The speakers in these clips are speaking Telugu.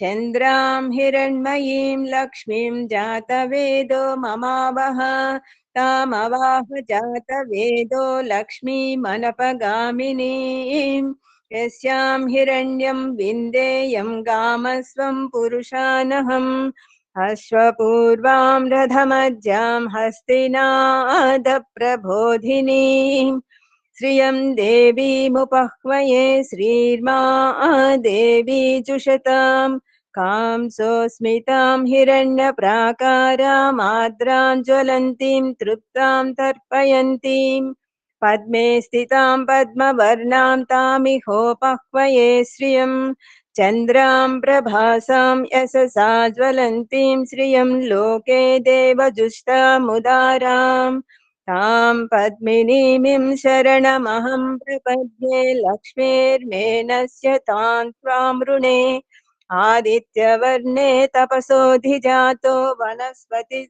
चन्द्रां हिरण्मयीं लक्ष्मीं जातवेदो ममावह तामवाह जातवेदो लक्ष्मीमनपगामिनीं यस्यां हिरण्यं विन्देयं गामस्वं पुरुषानहम् अश्वपूर्वां रथमज्जां हस्तिनादप्रबोधिनीं श्रियं देवीमुपह्वये श्रीर्मा देवी जुषतां कांसोऽस्मितां हिरण्यप्राकारामाद्रां ज्वलन्तीं तृप्तां तर्पयन्तीं पद्मे स्थितां पद्मवर्णां तामिहोपह्वये श्रियं चन्द्रां प्रभासां यशसा ज्वलन्तीं श्रियं लोके देवजुष्टामुदाराम् तां पद्मिनीमिं शरणमहं प्रपद्ये लक्ष्मीर्मेनस्य तां त्वां वृणे आदित्यवर्णे तपसोऽधिजातो वनस्पति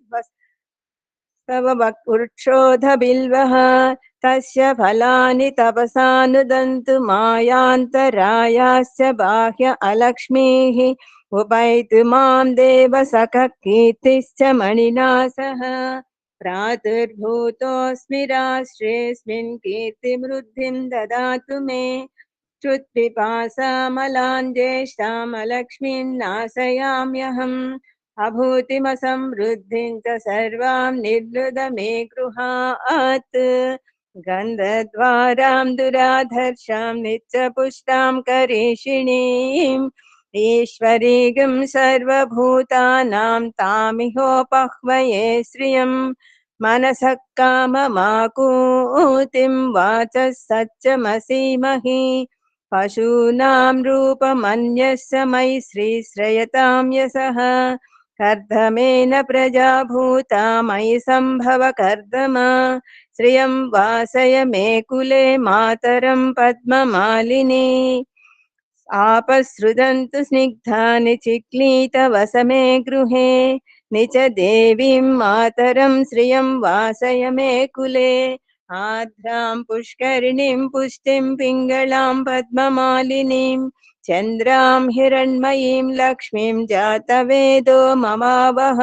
तव वृक्षोधबिल्वः तस्य फलानि तपसानुदन्तु मायान्तरायाश्च बाह्य अलक्ष्मीः उपैतु मां देव सखः कीर्तिश्च मणिना सह प्रातुर्भूतोऽस्मि राष्ट्रेऽस्मिन् कीर्तिमृद्धिं ददातु मे श्रुत्पिपासामलां ज्येष्ठामलक्ष्मीं नाशयाम्यहम् अभूतिमसमृद्धिं च सर्वां निर्लुद मे गृहात् गन्धद्वारां दुराधर्षां नित्यपुष्टां करीषिणीम् ईश्वरीगं सर्वभूतानां तामिहोपह्वये श्रियं मनसः काममाकूतिं वाचः सत्यमसीमहि पशूनां रूपमन्यस्य मयि श्रीश्रयतां यशः कर्दमेन प्रजा भूता मयि सम्भव कर्दमा श्रियं वासय मे कुले मातरं पद्ममालिनी आपसृजन्तु स्निग्धानि चिक्लीतवसमे गृहे निच देवीं मातरं श्रियं वासय मे कुले आर्द्रां पुष्करिणीं पुष्टिं पिङ्गलां पद्ममालिनीं चन्द्रां हिरण्मयीं लक्ष्मीं जातवेदो ममावह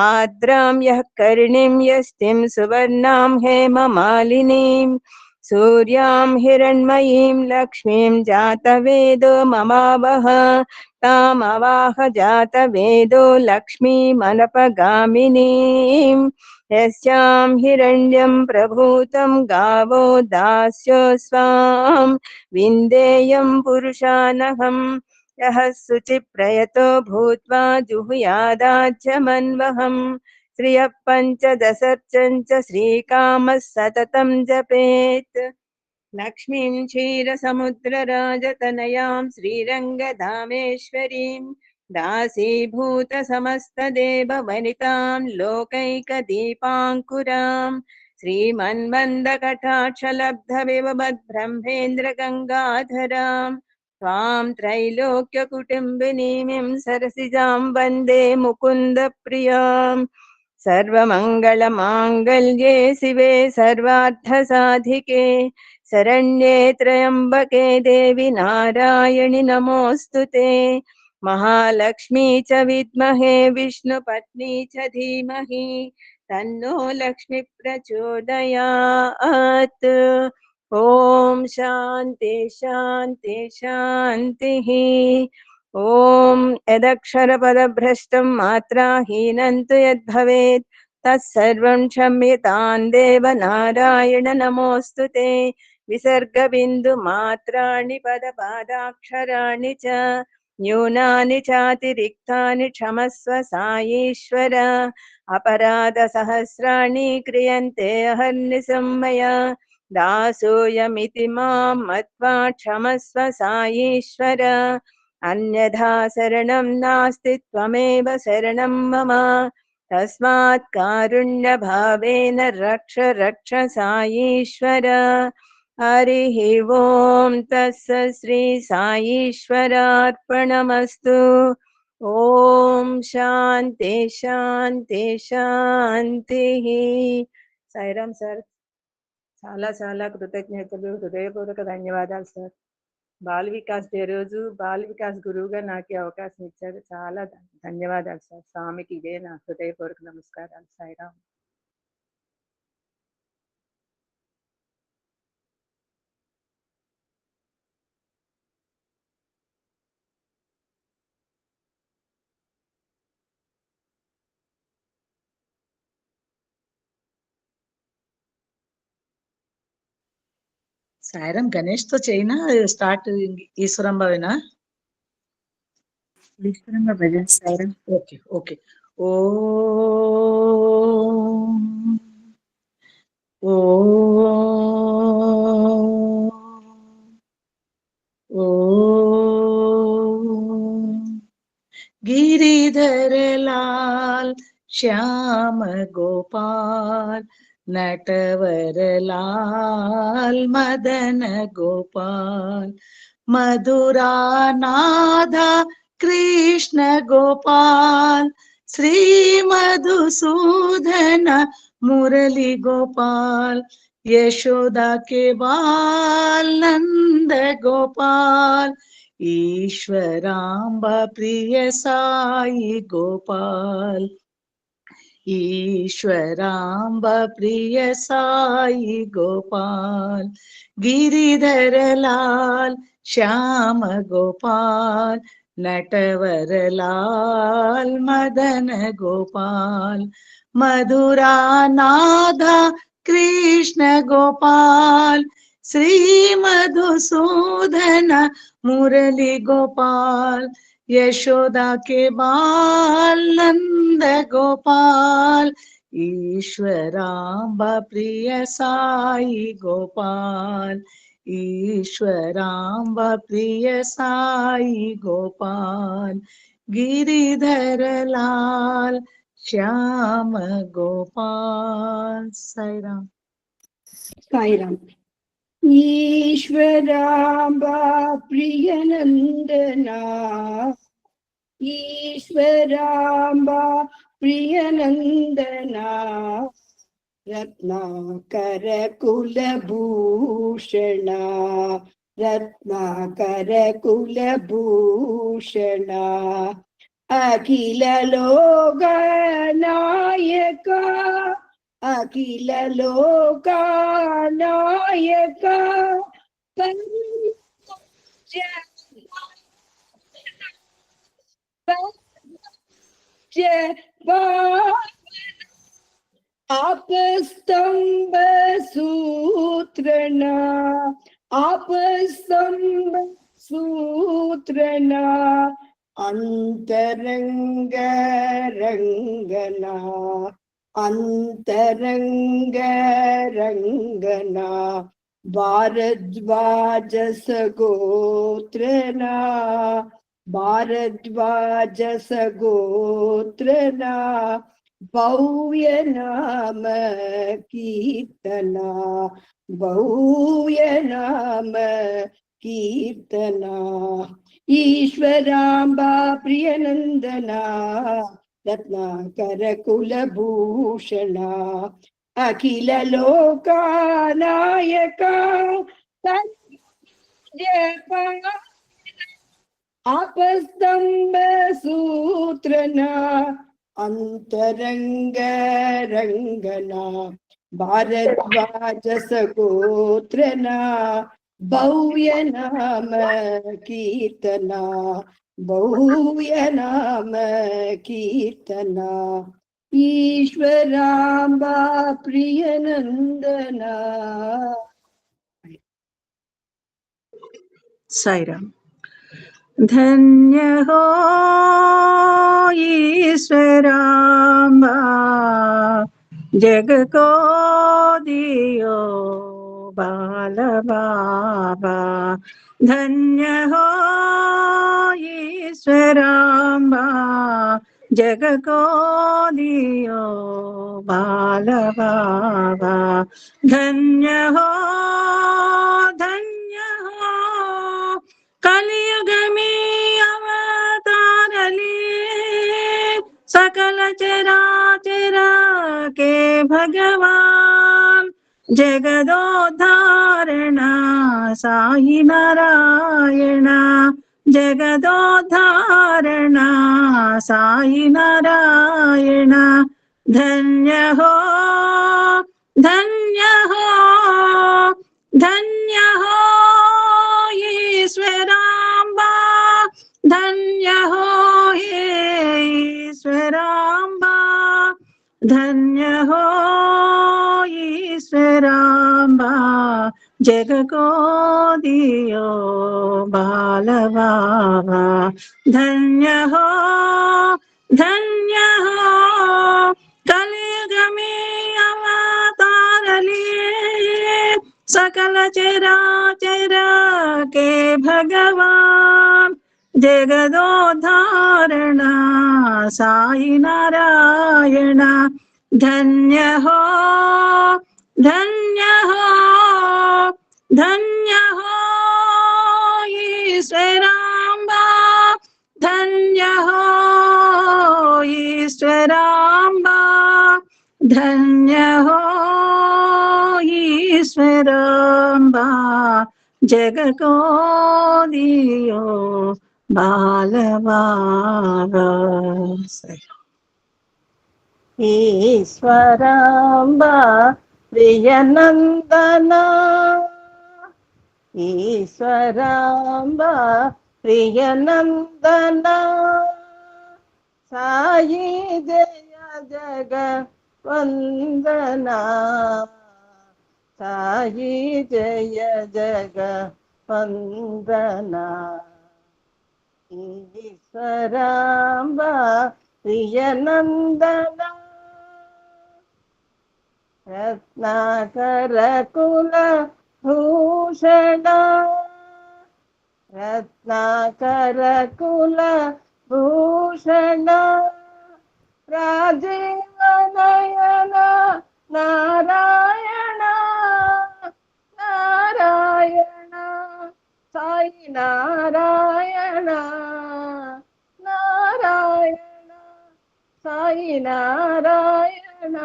आर्द्रां यः करिणीं यस्तिं सुवर्णां हेममालिनीं सूर्यां हिरण्मयीं लक्ष्मीं जातवेदो ममावह तामवाह जातवेदो लक्ष्मीमनपगामिनीं यस्यां हिरण्यं प्रभूतं गावो दास्यो स्वां विन्देयं पुरुषानहम् यः शुचिप्रयतो भूत्वा जुहुयादाज्यमन्वहम् श्रियः पञ्चदशर्चम् च श्रीकामः सततं जपेत् लक्ष्मीं क्षीरसमुद्रराजतनयां श्रीरङ्गधामेश्वरीं दासीभूतसमस्तदेववनितां लोकैकदीपाङ्कुरां श्रीमन्मन्दकटाक्षलब्धविवमद्ब्रह्मेन्द्रगङ्गाधरां त्वां त्रैलोक्यकुटुम्बिनीं सरसिजां वन्दे मुकुन्दप्रियाम् सर्वमङ्गलमाङ्गल्ये शिवे सर्वार्थसाधिके शरण्ये त्र्यम्बके देवि नारायणि नमोऽस्तु ते महालक्ष्मी च विद्महे विष्णुपत्नी च धीमहि तन्नो लक्ष्मी प्रचोदयात् ॐ शान्ति शान्ति शान्तिः ॐ यदक्षरपदभ्रष्टं मात्राहीनं तु यद्भवेत् तत्सर्वं क्षम्यतां देव नारायण नमोऽस्तु ते विसर्गबिन्दुमात्राणि पदपादाक्षराणि च न्यूनानि चातिरिक्तानि क्षमस्व साईश्वर अपराधसहस्राणि क्रियन्ते अहर्निशं मया दासोऽयमिति मां मत्वा क्षमस्व साईश्वर अन्यथा शरणं नास्ति त्वमेव शरणं मम तस्मात् कारुण्यभावेन रक्ष रक्ष साईश्वर हरिः ओं तस्य श्री साईश्वरार्पणमस्तु ओम शांति शांति शांतिः సాయిరామ్ సార్ చాలా చాలా కృతజ్ఞతలు హృదయపూర్వక ధన్యవాదాలు సార్ బాల వికాస్ డే రోజు బాల వికాస్ గురువుగా నాకు అవకాశం ఇచ్చారు. చాలా ధన్యవాదాలు సార్. స్వామికి ఇదే నా హృదయపూర్వక నమస్కారాలు. సాయిరామ్. సాయిరామ్ గణేష్ తో చైనా స్టార్ట్ ఈశ్వరంబావేనా? ఈశ్వరంగా భజన సాయిరామ్. Okay okay. ఓ ఓ ఓ गिरिधर लाल श्याम गोपाल नटवर लाल मदन गोपाल मधुरा नाधा कृष्ण गोपाल श्री मधुसूदन मुरली गोपाल यशोदा के बाल नंद गोपाल ईश्वरांबा प्रिय साई गोपाल ईश्वरांबा प्रिय साई गोपाल गिरिधर लाल श्याम गोपाल नटवर लाल मदन गोपाल मधुरा नाधा कृष्ण गोपाल श्री मधुसूदन मुरली गोपाल यशोदा के बाल नंद गोपाल ईश्वरांबा प्रिय साई गोपाल ईश्वरांबा प्रिय साई गोपाल गिरिधर लाल श्याम गोपाल। साईराम। साईराम। ईश्वरांबा प्रिय नंदना ईश्वरांबा प्रिय नंदना रत्नाकर कुलभूषणा रत्नाकर कुलभूषणा अखिल लोक नायका अखिल लोका नायका आप स्तंभ सूत्रना आप स्तंभ सूत्रना अंतरंग रंगना अंतरंग रंगना भारद्वाज सगोत्रना भारद्वाज सगोत्रना भव्य नाम कीर्तना भव्य नाम कीर्तना ईश्वरांबा प्रियनंदना रत्नाकर कुलभूषणा अखिल लोका नायका आपस्तंभ सूत्रना अंतरंग रंगना भारद्वाज सगोत्रना भव्य नाम कीर्तना भव्य नाम कीर्तना ईश्वरांबा प्रिय नंदना। साईराम। धन्य हो ईश्वरांबा जग को दियो बाल बाबा धन्य हो ईश्वरांबा जग को दियो बाल बाबा धन्य हो कलियुग में अवतार लिए सकल चराचर के भगवान జగదోద్ధారణ సాయి నారాయణ జగదోద్ధారణ సాయి నారాయణ ధన్య హో ధన్య హో ధన్య హో ఈశ్వరాంబా ధన్య హో ఈశ్వరాంబా ధన్య హో ఈశ్వరాంబా జగకో దియో బాలబాబా ధన్య హో కలియుగ में अवतार लिए सकल चराचर के भगवान जगदोद्धारण साई नारायण धन्य हो ईश्वरांबा धन्य हो ईश्वरांबा धन्य हो ईश्वरांबा जगको दियो बालबाबा ఈశ్వరాంబా ప్రియనందన ఈశ్వరాంబా ప్రియనందన సాయి జయ జగ వందన సాయి జయ జగ వందన ఈశ్వరాంబా ప్రియనందన రత్నాకర కుల భూషణ రత్నాకర కుల భూషణ రాజీవ నయన నారాయణ నారాయణ సాయి నారాయణ నారాయణ సాయి నారాయణ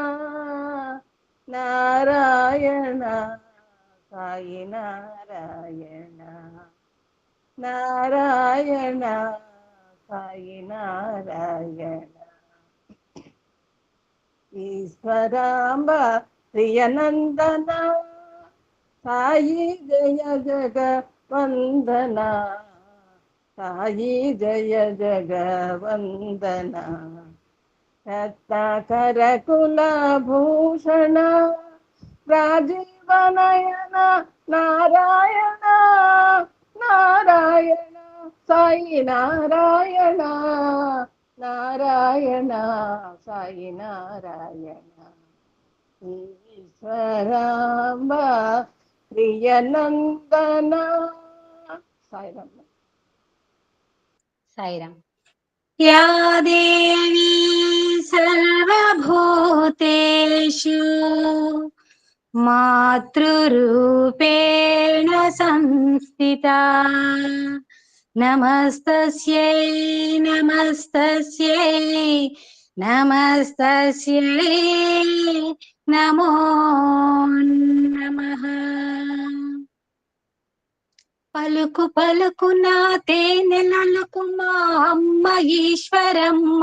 నారాయణ సాయి నారాయణ నారాయణ సాయి నారాయణ ఈశ్వరాంబ ప్రియనందన సాయి జయ జగ వందన సాయి జయ జగ వందన రత్నాకర కుల భూషణ రాజీవ నయన నారాయణ నారాయణ సాయి నారాయణ నారాయణ సాయి నారాయణ ఈశ్వరాంబ ప్రియనందన సాయిరామ్ సాయిరామ్ या देवी सर्वभूतेषु मातृरूपेण संस्थिता नमस्तस्यै नमस्तस्यै नमस्तस्यै नमो नमः పలుకు పలుకున తేనెలకు మా అమ్మ ఈశ్వరమ్మ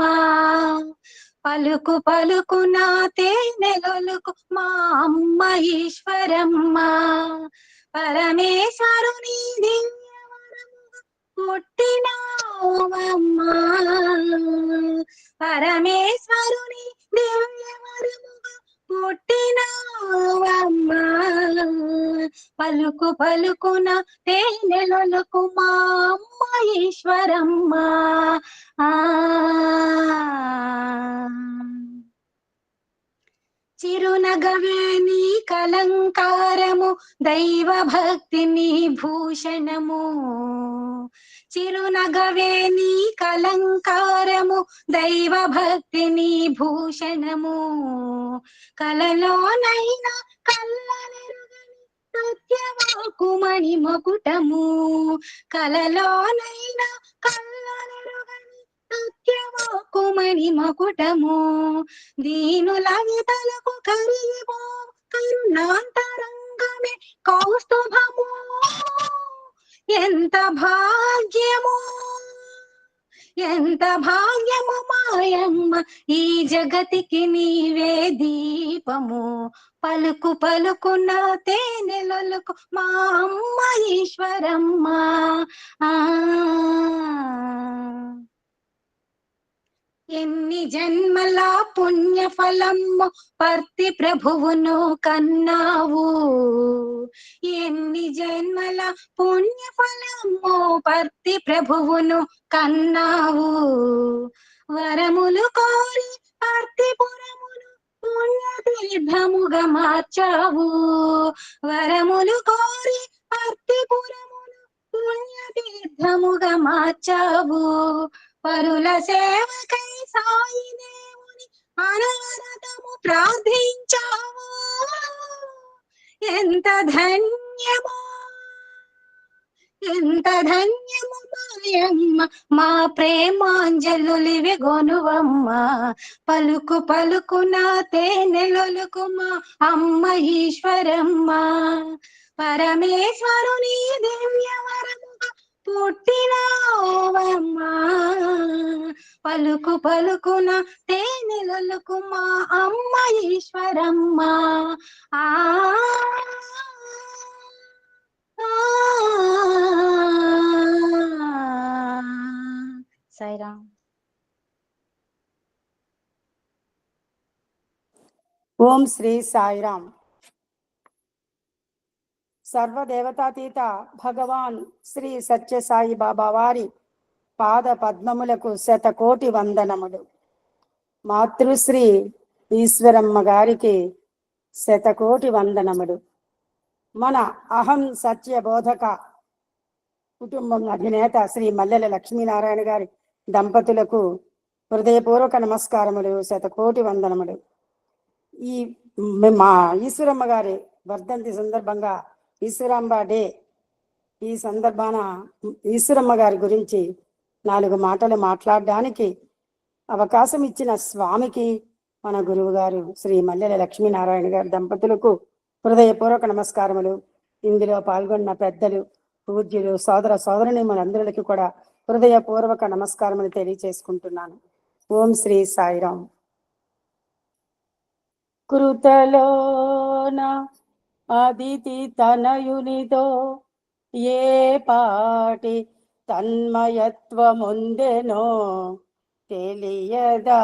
పలుకు పలుకున తేనెలకు మా అమ్మ ఈశ్వరమ్మ పరమేశ్వరుని దివ్యవరముగా పుట్టినావమ్మ పరమేశ్వరుని దివ్యవరముగా పుట్టినావమ్మ పలుకు పలుకున తేనెలకు మా అమ్మ ఈశ్వరమ్మ చిరునగవే నీ కలంకారము దైవ భక్తిని భూషణము చిరునగవే నీ కలంకారము దైవ భక్తిని భూషణము కలలోనైనా కళ్ళనెరుగని సత్యవాకుమణి మకుటము కలలోనైనా కళ్ళనెరుగని సత్యవాకుమణి మకుటము దీనుల తలకు కరుణాంతరంగమే కౌస్తుభము ఎంత భాగ్యము ఎంత భాగ్యము మాయమ్మ ఈ జగతికి నీవే దీపము పలుకు పలుకున తేనెలొలుకు మా అమ్మ ఈశ్వరమ్మ ఆ ఎన్ని జన్మల పుణ్య ఫలము పర్తి ప్రభువును కన్నావు ఎన్ని జన్మల పుణ్య ఫలము పర్తి ప్రభువును కన్నావు వరములు కోరి పర్తిపురమును పుణ్య తీర్థముగా మార్చావు వరములు కోరి పర్తిపురమును పుణ్య తీర్థముగా మార్చావు పరుల సేవకై సాయి దేవుని అనవరతము ప్రార్థించావు ఎంత ధన్యమో ఎంత ధన్యము మాయమ్మ మా ప్రేమాంజలులివి గొనువమ్మ పలుకు పలుకున తేనెలొలుకు మా అమ్మ ఈశ్వరమ్మ పరమేశ్వరుని దివ్యవరముగా పుట్టినావమ్మా పలుకు పలుకున తేనెలొలుకు మా అమ్మ ఈశ్వరమ్మ ఆ సాయిరామ్. ఓం శ్రీ సాయిరామ్. సర్వదేవతాతీత భగవాన్ శ్రీ సత్యసాయి బాబా వారి పాద పద్మములకు శతకోటి వందనములు. మాతృశ్రీ ఈశ్వరమ్మ గారికి శతకోటి వందనములు. మన అహం సత్య బోధక కుటుంబం అధినేత శ్రీ మల్లెల లక్ష్మీనారాయణ గారి దంపతులకు హృదయపూర్వక నమస్కారములు, శతకోటి వందనములు. ఈ మా ఈశ్వరమ్మ గారి వర్ధంతి సందర్భంగా ఈశ్వరాంబ డే ఈ సందర్భాన ఈశ్వరమ్మ గారి గురించి 4 మాటలు మాట్లాడడానికి అవకాశం ఇచ్చిన స్వామికి, మన గురువు గారు శ్రీ మల్లెల లక్ష్మీనారాయణ గారి దంపతులకు హృదయపూర్వక నమస్కారములు. ఇందులో పాల్గొన్న పెద్దలు, పూజ్యులు, సోదర సోదరునిమలందరికీ కూడా హృదయపూర్వక నమస్కారములు తెలియచేసుకుంటున్నాను. ఓం శ్రీ సాయిరాం. కృతలోన అదితి తనయునితో ఏ పాటి తన్మయత్వముందెనో తెలియదాయే.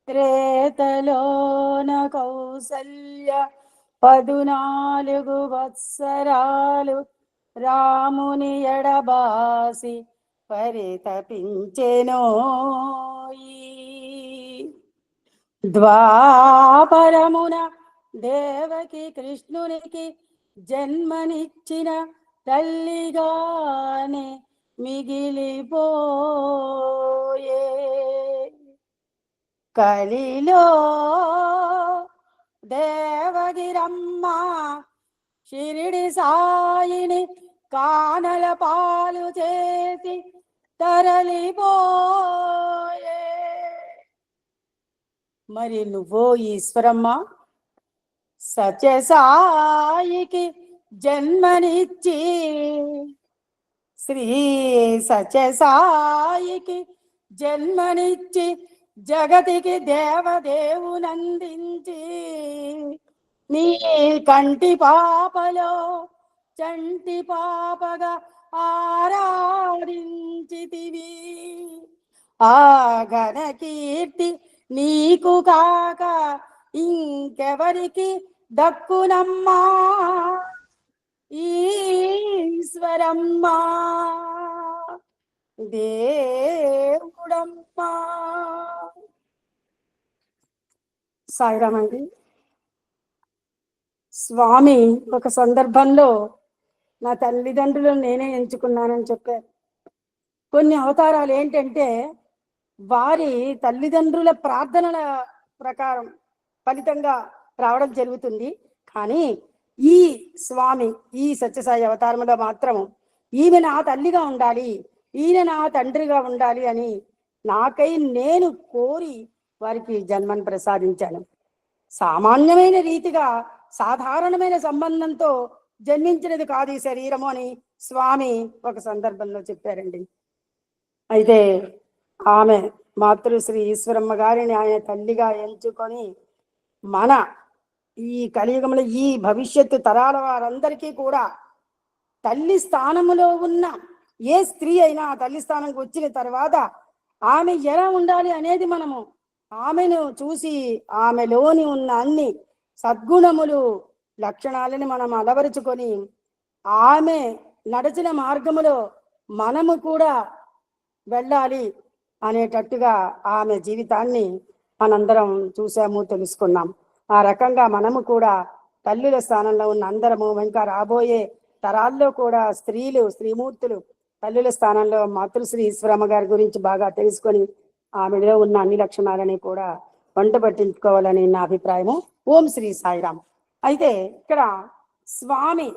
త్రేతలోన కౌసల్య 14 వత్సరాలు రాముని ఎడబాసి పరితపించెనోయి. ద్వాపరమున దేవకి కృష్ణునికి జన్మనిచ్చిన తల్లిగానే మిగిలిపోయే. కలిలో దేవగిరమ్మ షిరిడి సాయిని కానల పాలు చేసి తరలిపోయే. మరి నువ్వో ఈశ్వరమ్మ సత్యసాయికి జన్మనిచ్చి, శ్రీ సత్యసాయికి జన్మనిచ్చి జగతికి దేవదేవునందించి నీ కంటి పాపలో చంటి పాపగా ఆరాధించితివి. ఆ ఘన కీర్తి నీకు కాక ఇంకెవరికి దక్కునమ్మా ఈశ్వరమ్మా దేవుడమ్మా. సాయిరామ్ అండి. స్వామి ఒక సందర్భంలో నా తల్లిదండ్రులను నేనే ఎంచుకున్నానని చెప్పారు. కొన్ని అవతారాలు ఏంటంటే వారి తల్లిదండ్రుల ప్రార్థనల ప్రకారం ఫలితంగా రావడం జరుగుతుంది. కానీ ఈ స్వామి ఈ సత్యసాయి అవతారంలో మాత్రం ఈమె నా తల్లిగా ఉండాలి, ఈయన నా తండ్రిగా ఉండాలి అని నాకై నేను కోరి వారికి జన్మను ప్రసాదించాను. సామాన్యమైన రీతిగా సాధారణమైన సంబంధంతో జన్మించినది కాదు ఈ శరీరము అని స్వామి ఒక సందర్భంలో చెప్పారండి. అయితే ఆమె మాతృశ్రీ ఈశ్వరమ్మ గారిని ఆయన తల్లిగా ఎంచుకొని మన ఈ కలియుగంలో ఈ భవిష్యత్తు తరాల వారందరికీ కూడా తల్లి స్థానములో ఉన్న ఏ స్త్రీ అయినా ఆ తల్లి స్థానంకి వచ్చిన తర్వాత ఆమె ఎలా ఉండాలి అనేది మనము ఆమెను చూసి ఆమెలోని ఉన్న అన్ని సద్గుణములు లక్షణాలని మనం అలవరుచుకొని ఆమె నడిచిన మార్గములో మనము కూడా వెళ్ళాలి అనేటట్టుగా ఆమె జీవితాన్ని మనందరం చూసాము, తెలుసుకున్నాం. ఆ రకంగా మనము కూడా తల్లుల స్థానంలో ఉన్న అందరము ఇంకా రాబోయే తరాల్లో కూడా స్త్రీమూర్తులు తల్లుల స్థానంలో మాతృశ్రీ ఈశ్వరమ్మ గారి గురించి బాగా తెలుసుకొని ఆమెలో ఉన్న అన్ని లక్షణాలని కూడా వంట పట్టించుకోవాలని నా అభిప్రాయము. ఓం శ్రీ సాయిరామ్. అయితే ఇక్కడ స్వామి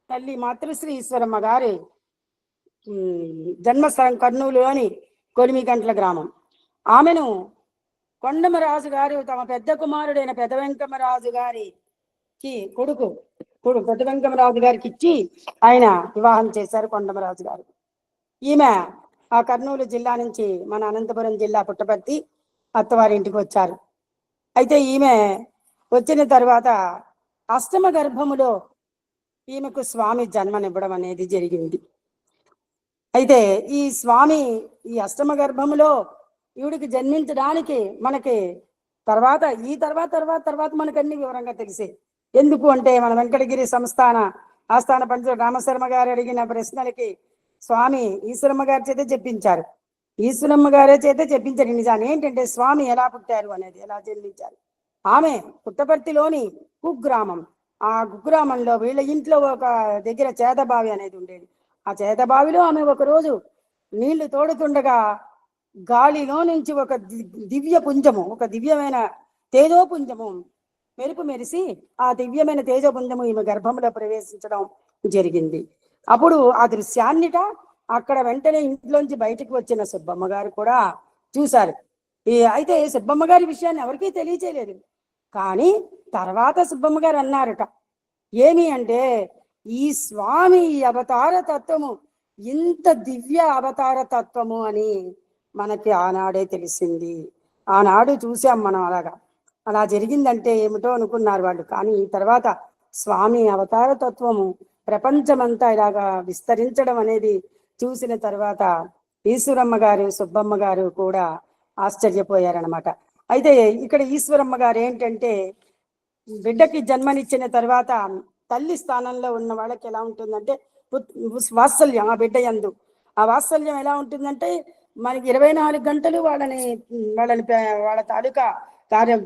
తల్లి మాతృశ్రీ ఈశ్వరమ్మ గారి జన్మస్థలం కర్నూలులోని కొలిమిగంట్ల గ్రామం. ఆమెను కొండమరాజు గారు తమ పెద్ద కుమారుడైన పెద్ద వెంకమరాజు గారికి కొడుకు పెద్ద వెంకమరాజు గారికి ఇచ్చి ఆయన వివాహం చేశారు కొండమరాజు గారు. ఈమె ఆ కర్నూలు జిల్లా నుంచి మన అనంతపురం జిల్లా పుట్టపర్తి అత్తవారింటికి వచ్చారు. అయితే ఈమె వచ్చిన తర్వాత అష్టమ గర్భములో ఈమెకు స్వామి జన్మనివ్వడం అనేది జరిగింది. అయితే ఈ స్వామి ఈ అష్టమ గర్భములో ఈవిడికి జన్మించడానికి మనకి తర్వాత మనకు అన్ని వివరంగా తెలిసే. ఎందుకు అంటే మన వెంకటగిరి ఆస్థాన పండితుడు రామశర్మ గారు అడిగిన ప్రశ్నలకి స్వామి ఈశ్వరమ్మ గారి చేతే చెప్పించారు. ఈశ్వరమ్మ గారే చేతే చెప్పించారు నిజాన్ని. ఏంటంటే స్వామి ఎలా పుట్టారు అనేది, ఎలా జన్మించారు. ఆమె పుట్టపర్తిలోని కుగ్రామం. ఆ కుగ్రామంలో వీళ్ళ ఇంట్లో ఒక దగ్గర చేదబావి అనేది ఉండేది. ఆ చేదబావిలో ఆమె ఒకరోజు నీళ్లు తోడుతుండగా గాలిలో నుంచి ఒక దివ్య పుంజము, ఒక దివ్యమైన తేజోపుంజము మెరుపు మెరిసి ఆ దివ్యమైన తేజోపుంజము ఈమె గర్భంలో ప్రవేశించడం జరిగింది. అప్పుడు ఆ దృశ్యాన్నిట అక్కడ వెంటనే ఇంట్లోంచి బయటకు వచ్చిన సుబ్బమ్మ గారు కూడా చూశారు. అయితే సుబ్బమ్మ గారి విషయాన్ని ఎవరికీ తెలియచేయలేదు. కానీ తర్వాత సుబ్బమ్మ గారు అన్నారట, ఏమి అంటే ఈ స్వామి అవతార తత్వము ఇంత దివ్య అవతార తత్వము అని మనకి ఆనాడే తెలిసింది. ఆనాడు చూసాం మనం. అలా జరిగిందంటే ఏమిటో అనుకున్నారు వాళ్ళు. కానీ తర్వాత స్వామి అవతార తత్వము ప్రపంచమంతా ఇలాగా విస్తరించడం అనేది చూసిన తర్వాత ఈశ్వరమ్మ గారు సుబ్బమ్మ గారు కూడా ఆశ్చర్యపోయారనమాట. అయితే ఇక్కడ ఈశ్వరమ్మ గారు ఏంటంటే బిడ్డకి జన్మనిచ్చిన తర్వాత తల్లి స్థానంలో ఉన్న వాళ్ళకి ఎలా ఉంటుందంటే వాత్సల్యం, ఆ బిడ్డ యందు ఆ వాత్సల్యం ఎలా ఉంటుందంటే మనకి 24 గంటలు వాళ్ళ తాలూకా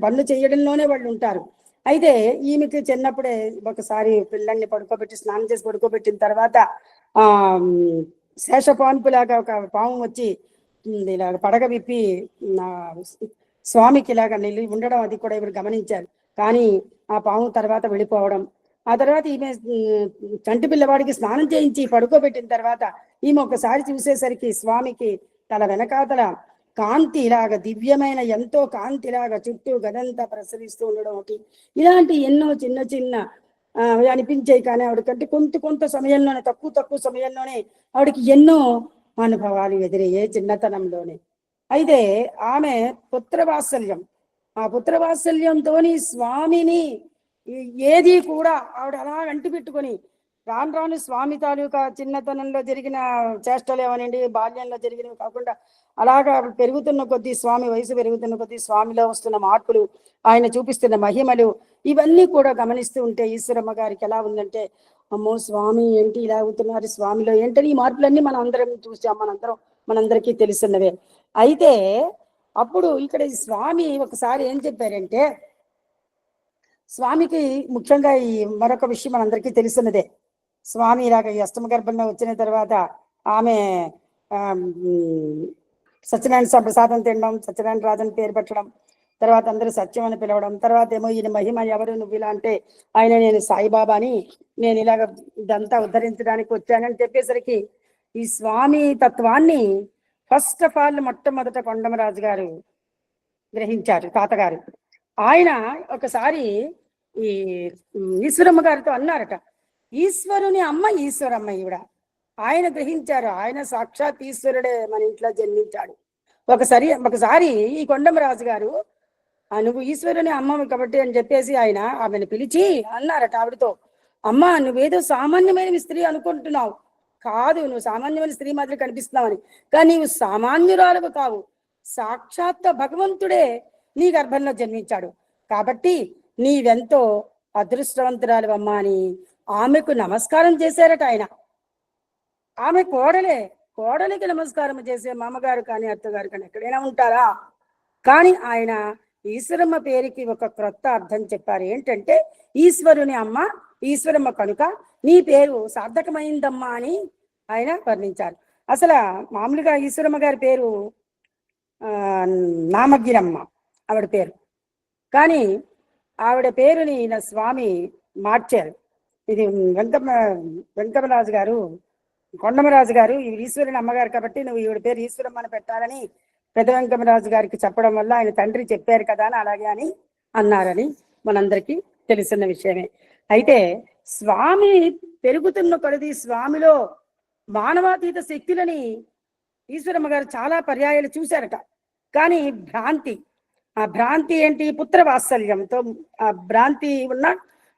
పనులు చేయడంలోనే వాళ్ళు ఉంటారు. అయితే ఈమెకి చిన్నప్పుడే ఒకసారి పిల్లల్ని స్నానం చేసి పడుకోబెట్టిన తర్వాత శేషపాన్పులాగా ఒక పాము వచ్చి ఇలాగ పడగ విప్పి స్వామికి ఇలాగ నిలిచి ఉండడం అది కూడా ఎవరు గమనించారు. కానీ ఆ పాము తర్వాత వెళ్ళిపోవడం, ఆ తర్వాత ఈమె చంటి పిల్లవాడికి స్నానం చేయించి పడుకోబెట్టిన తర్వాత ఈమె ఒకసారి చూసేసరికి స్వామికి తల వెనకాతల కాంతి ఇలాగ దివ్యమైన ఎంతో కాంతి ఇలాగ చుట్టూ గదంతా ప్రసరిస్తూ ఉండడం ఒకటి, ఇలాంటి ఎన్నో చిన్న చిన్న అనిపించాయి. కానీ ఆవిడకంటే కొంత సమయంలోనే తక్కువ సమయంలోనే ఆవిడకి ఎన్నో అనుభవాలు ఎదురయ్యాయి చిన్నతనంలోనే. అయితే ఆమె పుత్రవాత్సల్యం, ఆ పుత్రవాత్సల్యంతో స్వామిని ఏది కూడా ఆవిడ అలా అంటి పెట్టుకొని రాను స్వామి తాలూకా చిన్నతనంలో జరిగిన చేష్టలు ఏమనండి, బాల్యంలో జరిగినవి కాకుండా అలాగా పెరుగుతున్న కొద్దీ స్వామి వయసు పెరుగుతున్న కొద్దీ స్వామిలో వస్తున్న మార్పులు, ఆయన చూపిస్తున్న మహిమలు ఇవన్నీ కూడా గమనిస్తూ ఉంటే ఈశ్వరమ్మ గారికి ఎలా ఉందంటే, అమ్మో స్వామి ఏంటి ఇలా అవుతున్నారు, స్వామిలో ఏంటని ఈ మార్పులన్నీ మనం అందరం చూసాం, మనందరికీ తెలుసున్నవే. అయితే అప్పుడు ఇక్కడ ఈ స్వామి ఒకసారి ఏం చెప్పారంటే, స్వామికి ముఖ్యంగా ఈ మరొక విషయం మనందరికీ తెలుసున్నదే. స్వామి ఇలాగ ఈ అష్టమ గర్భంలో వచ్చిన తర్వాత ఆమె సత్యనారాయణ ప్రసాదం తినడం, సత్యనారాయణ రాజన్ పేరు పెట్టడం, తర్వాత అందరూ సత్యం అని పిలవడం, తర్వాత ఏమో ఈయన మహిమ ఎవరు నువ్వు ఇలా అంటే ఆయన నేను సాయిబాబాని, నేను ఇలాగ ఇదంతా ఉద్ధరించడానికి వచ్చానని చెప్పేసరికి ఈ స్వామి తత్వాన్ని ఫస్ట్ ఆఫ్ ఆల్ మొట్టమొదట కొండమరాజు గారు గ్రహించారు, తాతగారు. ఆయన ఒకసారి ఈ ఈశ్వరమ్మ గారితో అన్నారట, ఈశ్వరుని అమ్మ ఈశ్వరమ్మ ఈవిడ. ఆయన గ్రహించారు, ఆయన సాక్షాత్ ఈశ్వరుడే మన ఇంట్లో జన్మించాడు. ఒకసారి ఈ కొండమరాజు గారు నువ్వు ఈశ్వరుని అమ్మ కాబట్టి అని చెప్పేసి ఆయన ఆమెను పిలిచి అన్నారట ఆవిడతో, అమ్మ నువ్వేదో సామాన్యమైన స్త్రీ అనుకుంటున్నావు, కాదు, నువ్వు సామాన్యమైన స్త్రీ మాత్రం కనిపిస్తున్నావని, కానీ నీవు సామాన్యురాలు కావు, సాక్షాత్ భగవంతుడే నీ గర్భంలో జన్మించాడు, కాబట్టి నీవెంతో అదృష్టవంతురాలు అమ్మా అని ఆమెకు నమస్కారం చేశారట ఆయన. ఆమె కోడలికి నమస్కారం చేసే మామగారు కానీ అత్తగారు కానీ ఎక్కడైనా ఉంటారా? కానీ ఆయన ఈశ్వరమ్మ పేరుకి ఒక క్రొత్త అర్థం చెప్పారు. ఏంటంటే ఈశ్వరుని అమ్మ ఈశ్వరమ్మ కనుక నీ పేరు సార్థకమైందమ్మా అని ఆయన వర్ణించారు. అసలు మామూలుగా ఈశ్వరమ్మ గారి పేరు నామగిరమ్మ ఆవిడ పేరు, కానీ ఆవిడ పేరుని ఈయన స్వామి మార్చారు. ఇది వెంకమరాజు గారు, కొండమరాజు గారు ఈశ్వరుని అమ్మగారు కాబట్టి నువ్వు ఈవిడ పేరు ఈశ్వరమ్మ అని పెట్టాలని పెద్ద వెంకమరాజు గారికి చెప్పడం వల్ల ఆయన తండ్రి చెప్పారు కదా అని అలాగే అని అన్నారని మనందరికీ తెలిసిన విషయమే. అయితే స్వామి పెరుగుతున్న కొలది స్వామిలో మానవాతీత శక్తులని ఈశ్వరమ్మ గారు చాలా పర్యాయాలు చూశారట. కానీ ఆ భ్రాంతి ఏంటి? పుత్రవాత్సల్యంతో ఆ భ్రాంతి ఉన్న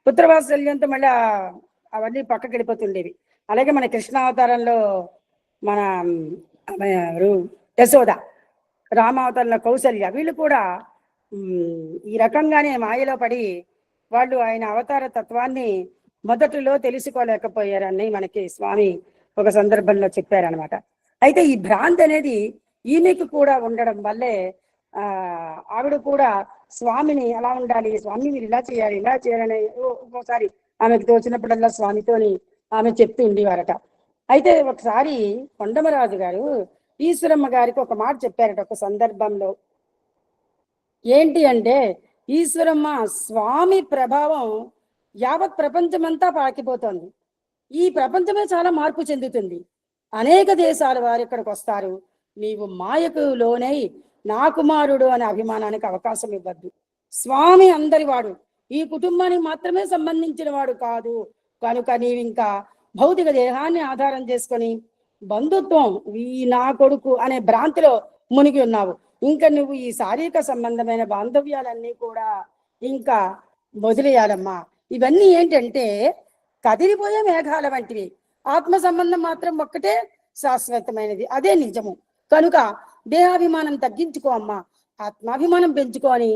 పుత్రవాత్సల్యంతో మళ్ళీ అవన్నీ పక్కకి వెళ్ళిపోతుండేవి. అలాగే మన కృష్ణావతారంలో మన యశోద, రామావతారంలో కౌసల్య, వీళ్ళు కూడా ఈ రకంగానే మాయలో పడి వాళ్ళు ఆయన అవతార తత్వాన్ని మొదటిలో తెలుసుకోలేకపోయారని మనకి స్వామి ఒక సందర్భంలో చెప్పారనమాట. అయితే ఈ భ్రాంతి అనేది ఈమెకు కూడా ఉండడం వల్లే ఆవిడ కూడా స్వామిని అలా ఉండాలి, స్వామి మీరు ఇలా చేయాలని ఒక్కోసారి ఆమెకు తోచినప్పుడల్లా స్వామితోని ఆమె చెప్తూ ఉండేవారట. అయితే ఒకసారి కొండమరాజు గారు ఈశ్వరమ్మ గారికి ఒక మాట చెప్పారట ఒక సందర్భంలో. ఏంటి అంటే, ఈశ్వరమ్మ స్వామి ప్రభావం యావత్ ప్రపంచమంతా పాకిపోతుంది, ఈ ప్రపంచమే చాలా మార్పు చెందుతుంది, అనేక దేశాల వారు ఇక్కడికి వస్తారు, నీవు మాయకు లోనై నా కుమారుడు అనే అభిమానానికి అవకాశం ఇవ్వద్దు. స్వామి అందరివాడు, ఈ కుటుంబానికి మాత్రమే సంబంధించిన వాడు కాదు కనుక నీవింకా భౌతిక దేహాన్ని ఆధారం చేసుకొని బంధుత్వం ఈ నా కొడుకు అనే భ్రాంతిలో మునిగి ఉన్నావు. ఇంకా నువ్వు ఈ శారీరక సంబంధమైన బాంధవ్యాలన్నీ కూడా ఇంకా వదిలేయాలమ్మా. ఇవన్నీ ఏంటంటే కదిలిపోయే మేఘాల వంటివి, ఆత్మ సంబంధం మాత్రం ఒక్కటే శాశ్వతమైనది, అదే నిజము. కనుక దేహాభిమానం తగ్గించుకో అమ్మా, ఆత్మాభిమానం పెంచుకొని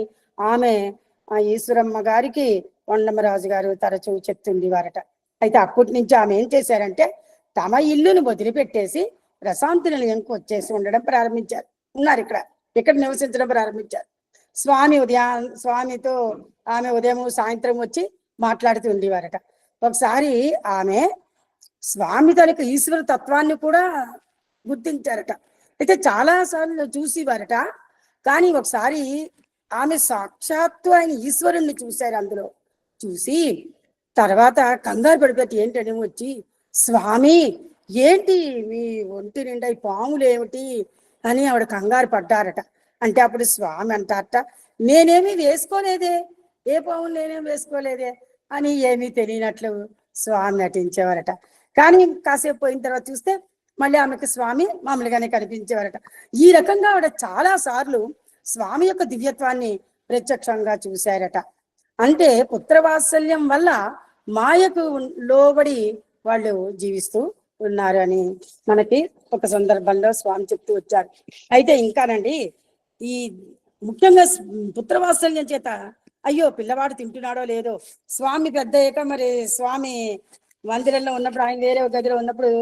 ఆమె ఆ ఈశ్వరమ్మ గారికి కొండమరాజు గారు తరచూ చెప్తుంది వారట. అయితే అప్పటి నుంచి ఆమె ఏం చేశారంటే తమ ఇల్లును వదిలిపెట్టేసి ప్రశాంతి నిలయంకు వచ్చేసి ఉండడం ప్రారంభించారు. ఉన్నారు ఇక్కడ నివసించడం ప్రారంభించారు. స్వామితో ఆమె ఉదయం సాయంత్రం వచ్చి మాట్లాడుతూ ఉండేవారట. ఒకసారి ఆమె స్వామి తనకు ఈశ్వర తత్వాన్ని కూడా గుర్తించారట. అయితే చాలా సార్లు చూసేవారట. కానీ ఒకసారి ఆమె సాక్షాత్తు ఆయన ఈశ్వరుణ్ణి చూశారు. అందులో చూసి తర్వాత కంగారు పడిపోతే ఏంటని వచ్చి, స్వామి ఏంటి మీ ఒంటి నిండా ఈ పాములు ఏమిటి అని ఆవిడ కంగారు పడ్డారట. అంటే అప్పుడు స్వామి అంటారట, నేనేమీ వేసుకోలేదే, ఏ పాములు నేనేం వేసుకోలేదే అని ఏమీ తెలియనట్లు స్వామి నటించేవారట. కానీ కాసేపు పోయిన తర్వాత చూస్తే మళ్ళీ ఆమెకు స్వామి మామూలుగానే కనిపించేవారట. ఈ రకంగా ఆవిడ చాలా సార్లు స్వామి యొక్క దివ్యత్వాన్ని ప్రత్యక్షంగా చూశారట. అంటే పుత్రవాత్సల్యం వల్ల మాయకు లోబడి వాళ్ళు జీవిస్తూ ఉన్నారు అని మనకి ఒక సందర్భంలో స్వామి చెప్తూ వచ్చారు. అయితే ఇంకానండి, ఈ ముఖ్యంగా పుత్రవాత్సల్యం చేత అయ్యో పిల్లవాడు తింటున్నాడో లేదో, స్వామి పెద్ద అయ్యాక మరి స్వామి మందిరంలో ఉన్నప్పుడు ఆయన వేరే గదిలో ఉన్నప్పుడు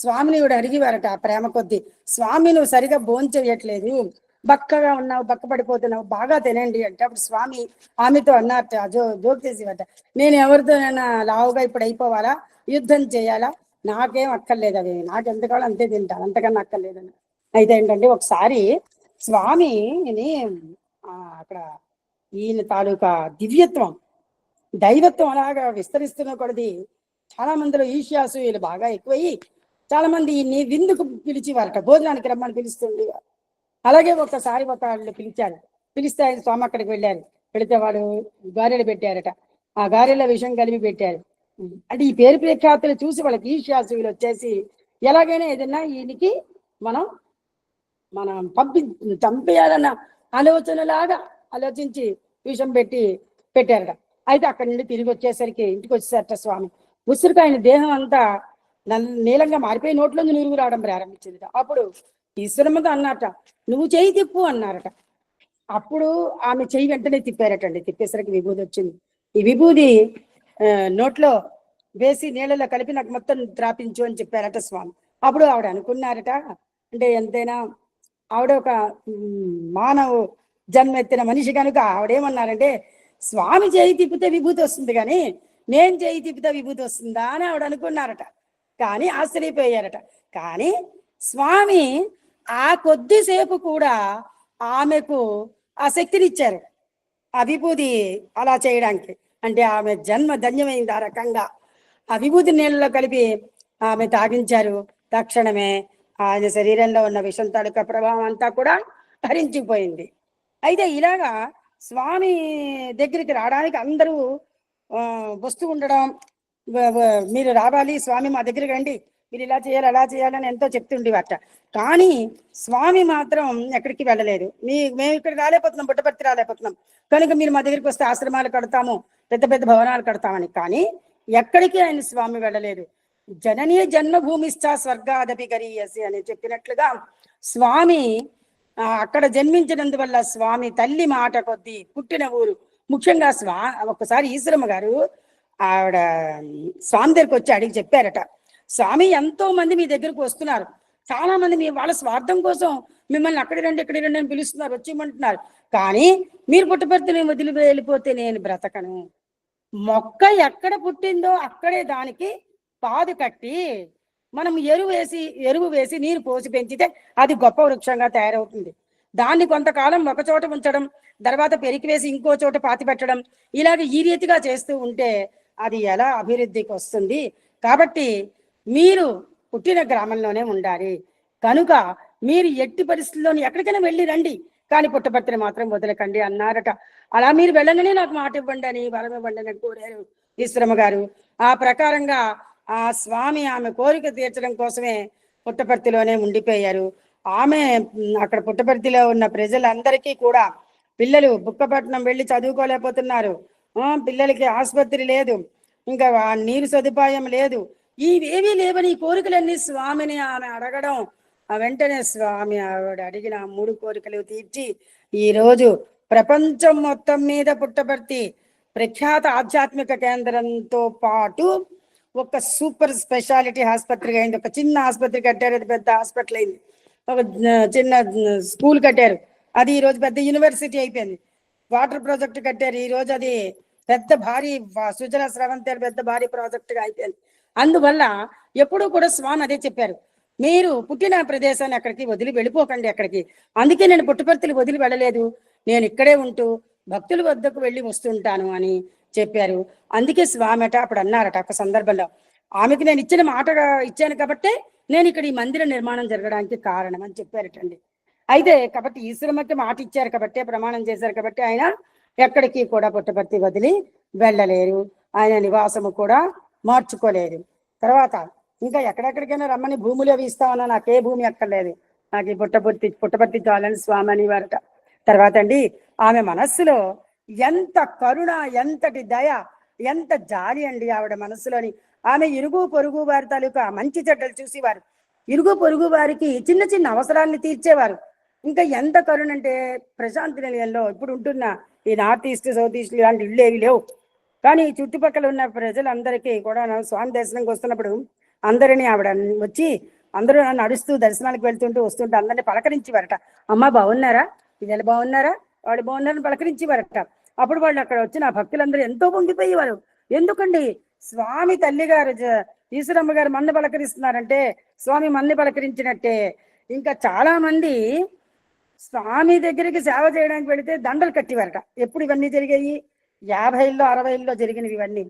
స్వామిని కూడా అడిగేవారట ప్రేమ కొద్దీ, స్వామి నువ్వు సరిగా భోంచేయట్లేదు, బక్కగా ఉన్నావు, బక్క పడిపోతున్నావు, బాగా తినండి అంటే అప్పుడు స్వామి ఆమెతో అన్నారట, జోక్ చేసేవారట, నేను ఎవరితోనైనా లావుగా ఇప్పుడు అయిపోవాలా, యుద్ధం చేయాలా, నాకేం అక్కర్లేదు, అవి నాకు ఎంత కావాలో అంతే తింటాను, అంతకన్నా అక్కర్లేదని. అయితే ఏంటంటే ఒకసారి స్వామిని అక్కడ ఈయన తాలూకా దివ్యత్వం దైవత్వం అలాగా విస్తరిస్తున్న కొలది చాలా మందిలో ఈర్ష్యాసు వీళ్ళు బాగా ఎక్కువయ్యి చాలా మంది ఈయన్ని విందుకు పిలిచేవారట, భోజనానికి రమ్మని పిలుస్తుండేవారు. అలాగే ఒకసారి ఒక వాళ్ళు పిలిచారు, పిలిస్తే ఆయన స్వామి అక్కడికి వెళ్ళారు. పెడితే వాడు గారెలు పెట్టారట. ఆ గారెల విషయం కలిపి పెట్టారు. అంటే ఈ పేరు ప్రఖ్యాతులు చూసి వాళ్ళకి ఈర్ష్యాసులు వచ్చేసి ఎలాగైనా ఏదైనా ఈయనకి మనం చంపేయాలన్న ఆలోచనలాగా ఆలోచించి విషం పెట్టారట. అయితే అక్కడి నుండి తిరిగి వచ్చేసరికి ఇంటికి వచ్చేసరట స్వామి. ఉసిరికి ఆయన దేహం అంతా నీలంగా మారిపోయి నోట్లోంచి నురుగు రావడం ప్రారంభించింది. అప్పుడు ఈశ్వరమ్మతో అన్నట, నువ్వు చెయ్యి తిప్పు అన్నారట. అప్పుడు ఆమె చెయ్యి వెంటనే తిప్పారటండి. తిప్పేసరికి విభూది వచ్చింది. ఈ విభూది నోట్లో వేసి నీళ్ళలో కలిపి నాకు మొత్తం త్రాపించు అని చెప్పారట స్వామి. అప్పుడు ఆవిడ అనుకున్నారట, అంటే ఎంతైనా ఆవిడ ఒక మానవ జన్మ ఎత్తిన మనిషి కనుక ఆవిడేమన్నారంటే, స్వామి చేయి తిప్పితే విభూతి వస్తుంది కానీ నేను చేయి తిప్పితే విభూతి వస్తుందా అని ఆవిడ అనుకున్నారట. కానీ ఆశ్చర్యపోయారట. కానీ స్వామి ఆ కొద్దిసేపు కూడా ఆమెకు ఆ శక్తినిచ్చారు, ఆ విభూతి అలా చేయడానికి. అంటే ఆమె జన్మ ధన్యమైంది. ఆ రకంగా ఆ విభూతి నీళ్ళలో కలిపి ఆమె తాగించారు. తక్షణమే ఆయన శరీరంలో ఉన్న విషం తాలూకా ప్రభావం అంతా కూడా హరించిపోయింది. అయితే ఇలాగా స్వామి దగ్గరికి రావడానికి అందరూ వస్తూ ఉండడం, మీరు రావాలి స్వామి మా దగ్గరికి రండి, మీరు ఇలా చేయాలి అలా చేయాలని ఎంతో చెప్తుండేవాట. కానీ స్వామి మాత్రం ఎక్కడికి వెళ్ళలేదు. మేము ఇక్కడ రాలేకపోతున్నాం, పుట్టపర్తి రాలేకపోతున్నాం కనుక మీరు మా దగ్గరికి వస్తే ఆశ్రమాలు కడతాము, పెద్ద పెద్ద భవనాలు కడతామని. కానీ ఎక్కడికి ఆయన స్వామి వెళ్ళలేదు. జననీ జన్మభూమిశ్చ స్వర్గాదపి గరీయసి అని చెప్పినట్లుగా స్వామి అక్కడ జన్మించినందువల్ల స్వామి తల్లి మాట కొద్దీ పుట్టిన ఊరు. ముఖ్యంగా ఒక్కసారి ఈశ్వరమ్మ గారు ఆవిడ స్వామి దగ్గరికి వచ్చి అడిగి చెప్పారట, స్వామి ఎంతో మంది మీ దగ్గరకు వస్తున్నారు, చాలా మంది మీ వాళ్ళ స్వార్థం కోసం మిమ్మల్ని అక్కడి రండి ఇక్కడి రండి అని పిలుస్తున్నారు, వచ్చేయమంటున్నారు. కానీ మీరు పుట్టపర్తిని వదిలి వెళ్ళిపోతే నేను బ్రతకను. మొక్క ఎక్కడ పుట్టిందో అక్కడే దానికి పాదు కట్టి మనం ఎరువు వేసి నీరు పోసి పెంచితే అది గొప్ప వృక్షంగా తయారవుతుంది. దాన్ని కొంతకాలం ఒక చోట ఉంచడం, తర్వాత పెరికి వేసి ఇంకో చోట పాతి పెట్టడం, ఇలాగ ఈ రీతిగా చేస్తూ ఉంటే అది ఎలా అభివృద్ధికి వస్తుంది. కాబట్టి మీరు పుట్టిన గ్రామంలోనే ఉండాలి కనుక మీరు ఎట్టి పరిస్థితుల్లోని ఎక్కడికైనా వెళ్ళి రండి, కానీ పుట్టపర్తిని మాత్రం వదలకండి అన్నారట. అలా మీరు వెళ్ళగానే నాకు మాట ఇవ్వండి అని వరం ఇవ్వండి అని కోరారు ఈశ్వరమ్మ గారు. ఆ ప్రకారంగా ఆ స్వామి ఆమె కోరిక తీర్చడం కోసమే పుట్టపర్తిలోనే ఉండిపోయారు. ఆమె అక్కడ పుట్టపర్తిలో ఉన్న ప్రజలందరికీ కూడా పిల్లలు బుక్కపట్నం వెళ్ళి చదువుకోలేకపోతున్నారు, పిల్లలకి ఆసుపత్రి లేదు, ఇంకా నీరు సదుపాయం లేదు, ఇవేవీ లేవని ఈ కోరికలన్నీ స్వామిని ఆమె అడగడం, వెంటనే స్వామి ఆవిడ అడిగిన 3 కోరికలు తీర్చి ఈరోజు ప్రపంచం మొత్తం మీద పుట్టపర్తి ప్రఖ్యాత ఆధ్యాత్మిక కేంద్రంతో పాటు ఒక సూపర్ స్పెషాలిటీ ఆసుపత్రిగా అయింది. ఒక చిన్న ఆసుపత్రి కట్టారు, అది పెద్ద హాస్పిటల్ అయింది. ఒక చిన్న స్కూల్ కట్టారు, అది ఈరోజు పెద్ద యూనివర్సిటీ అయిపోయింది. వాటర్ ప్రాజెక్ట్ కట్టారు, ఈరోజు అది పెద్ద భారీ సుజల స్రవంతి పెద్ద భారీ ప్రాజెక్టుగా అయిపోయింది. అందువల్ల ఎప్పుడూ కూడా స్వామి అదే చెప్పారు, మీరు పుట్టిన ప్రదేశాన్ని అక్కడికి వదిలి వెళ్ళిపోకండి ఎక్కడికి. అందుకే నేను పుట్టపర్తిని వదిలి వెళ్ళలేదు, నేను ఇక్కడే ఉంటూ భక్తుల వద్దకు వెళ్ళి వస్తుంటాను అని చెప్పారు. అందుకే స్వామి అప్పుడు అన్నారట ఒక సందర్భంలో, ఆమెకి నేను ఇచ్చిన మాటగా ఇచ్చాను కాబట్టి నేను ఇక్కడ ఈ మందిర నిర్మాణం జరగడానికి కారణం అని చెప్పారటండి. అయితే కాబట్టి ఈశ్వరమ్మకి మాట ఇచ్చారు కాబట్టి, ప్రమాణం చేశారు కాబట్టి ఆయన ఎక్కడికి కూడా పుట్టపర్తి వదిలి వెళ్ళలేరు, ఆయన నివాసము కూడా మార్చుకోలేదు. తర్వాత ఇంకా ఎక్కడెక్కడికైనా రమ్మని భూములు అవి ఇస్తామన్నా నాకే భూమి అక్కర్లేదు, నాకు ఈ పుట్టపర్తి చాలని స్వామి అని వారట. తర్వాత అండి ఆమె మనస్సులో ఎంత కరుణ, ఎంతటి దయ, ఎంత జాలి అండి ఆవిడ మనస్సులోని. ఆమె ఇరుగు పొరుగు వారి తాలూకా మంచి చెడ్డలు చూసేవారు, ఇరుగు పొరుగు వారికి చిన్న చిన్న అవసరాన్ని తీర్చేవారు. ఇంకా ఎంత కరుణ అంటే ప్రశాంతి నిలయంలో ఇప్పుడు ఉంటున్న ఈ నార్త్ ఈస్ట్ సౌత్ ఈస్ట్ ఇలాంటి ఇళ్ళు ఏవి లేవు, కానీ చుట్టుపక్కల ఉన్న ప్రజలందరికీ కూడా స్వామి దర్శనంకి వస్తున్నప్పుడు అందరినీ ఆవిడ వచ్చి అందరూ నడుస్తూ దర్శనానికి వెళ్తుంటూ వస్తుంటే అందరినీ పలకరించేవారట. అమ్మ బాగున్నారా, వీళ్ళు బాగున్నారా, వాళ్ళు బాగున్నారని పలకరించేవారట. అప్పుడు వాళ్ళు అక్కడ వచ్చిన భక్తులందరూ ఎంతో పొంగిపోయేవారు. ఎందుకండి స్వామి తల్లి గారు ఈశ్వరమ్మ గారు మన్ని పలకరిస్తున్నారంటే స్వామి మన్ని పలకరించినట్టే. ఇంకా చాలా మంది స్వామి దగ్గరికి సేవ చేయడానికి వెళితే దండలు కట్టేవారట. ఎప్పుడు ఇవన్నీ జరిగాయి? 50లో 60లో జరిగినవి ఇవన్నీ.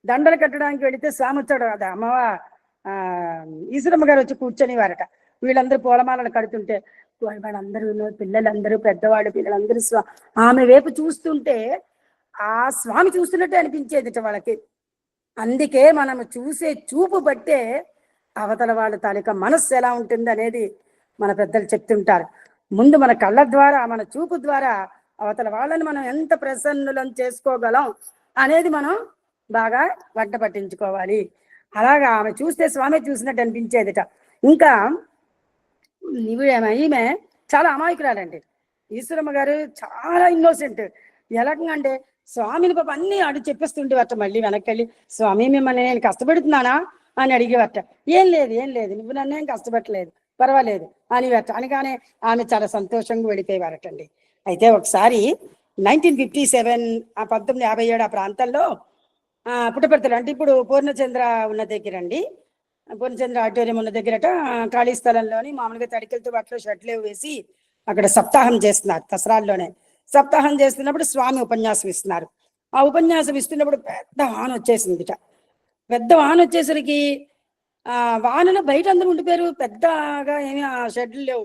దండలు కట్టడానికి వెళితే స్వామి వచ్చాడు కదా, అమ్మవా ఈశ్వరమ్మ గారు వచ్చి కూర్చొని వారట. వీళ్ళందరూ పూలమాలను కడుతుంటే వాళ్ళందరూ పిల్లలందరూ పెద్దవాళ్ళు పిల్లలందరూ ఆమె వైపు చూస్తుంటే ఆ స్వామి చూస్తున్నట్టే అనిపించేది వాళ్ళకి. అందుకే మనం చూసే చూపు బట్టే అవతల వాళ్ళ తాలూకా మనస్సు ఎలా ఉంటుంది అనేది మన పెద్దలు చెప్తుంటారు. ముందు మన కళ్ళ ద్వారా, మన చూపు ద్వారా అవతల వాళ్ళని మనం ఎంత ప్రసన్నులను చేసుకోగలం అనేది మనం బాగా వంట పట్టించుకోవాలి. అలాగా ఆమె చూస్తే స్వామి చూసినట్టు అనిపించేదిట. ఇంకా ఈమె చాలా అమాయకురాలండి. ఈశ్వరమ్మ గారు చాలా ఇన్నోసెంట్. ఎలాగంటే స్వామిని పాప అన్ని అడిగి చెప్పేస్తుండేవట. మళ్ళీ వెనక్కి వెళ్ళి, స్వామి మిమ్మల్ని నేను కష్టపెడుతున్నానా అని అడిగేవట. ఏం లేదు నువ్వు నన్నేం కష్టపెట్టలేదు, పర్వాలేదు అనివట. అనగానే ఆమె చాలా సంతోషంగా వెళ్ళిపోయేవారటండి. అయితే ఒకసారి 1957 1957 ఆ ప్రాంతంలో పుట్టపర్తిలో, అంటే ఇప్పుడు పూర్ణచంద్ర ఉన్న దగ్గరండి, పూర్ణచంద్ర ఆడిటోరియం ఉన్న దగ్గరట ఖాళీ స్థలంలోని మామూలుగా తడికలతో బట్టలు షర్ట్లు వేసి అక్కడ సప్తాహం చేస్తున్నారు. దసరాల్లోనే సప్తాహం చేస్తున్నప్పుడు స్వామి ఉపన్యాసం ఇస్తున్నారు. ఆ ఉపన్యాసం ఇస్తున్నప్పుడు పెద్ద వాన వచ్చేసిందిట. పెద్ద వాన వచ్చేసరికి వానలో బయట అందరూ ఉండిపోయారు. పెద్దగా ఏమీ ఆ షెడ్లు లేవు.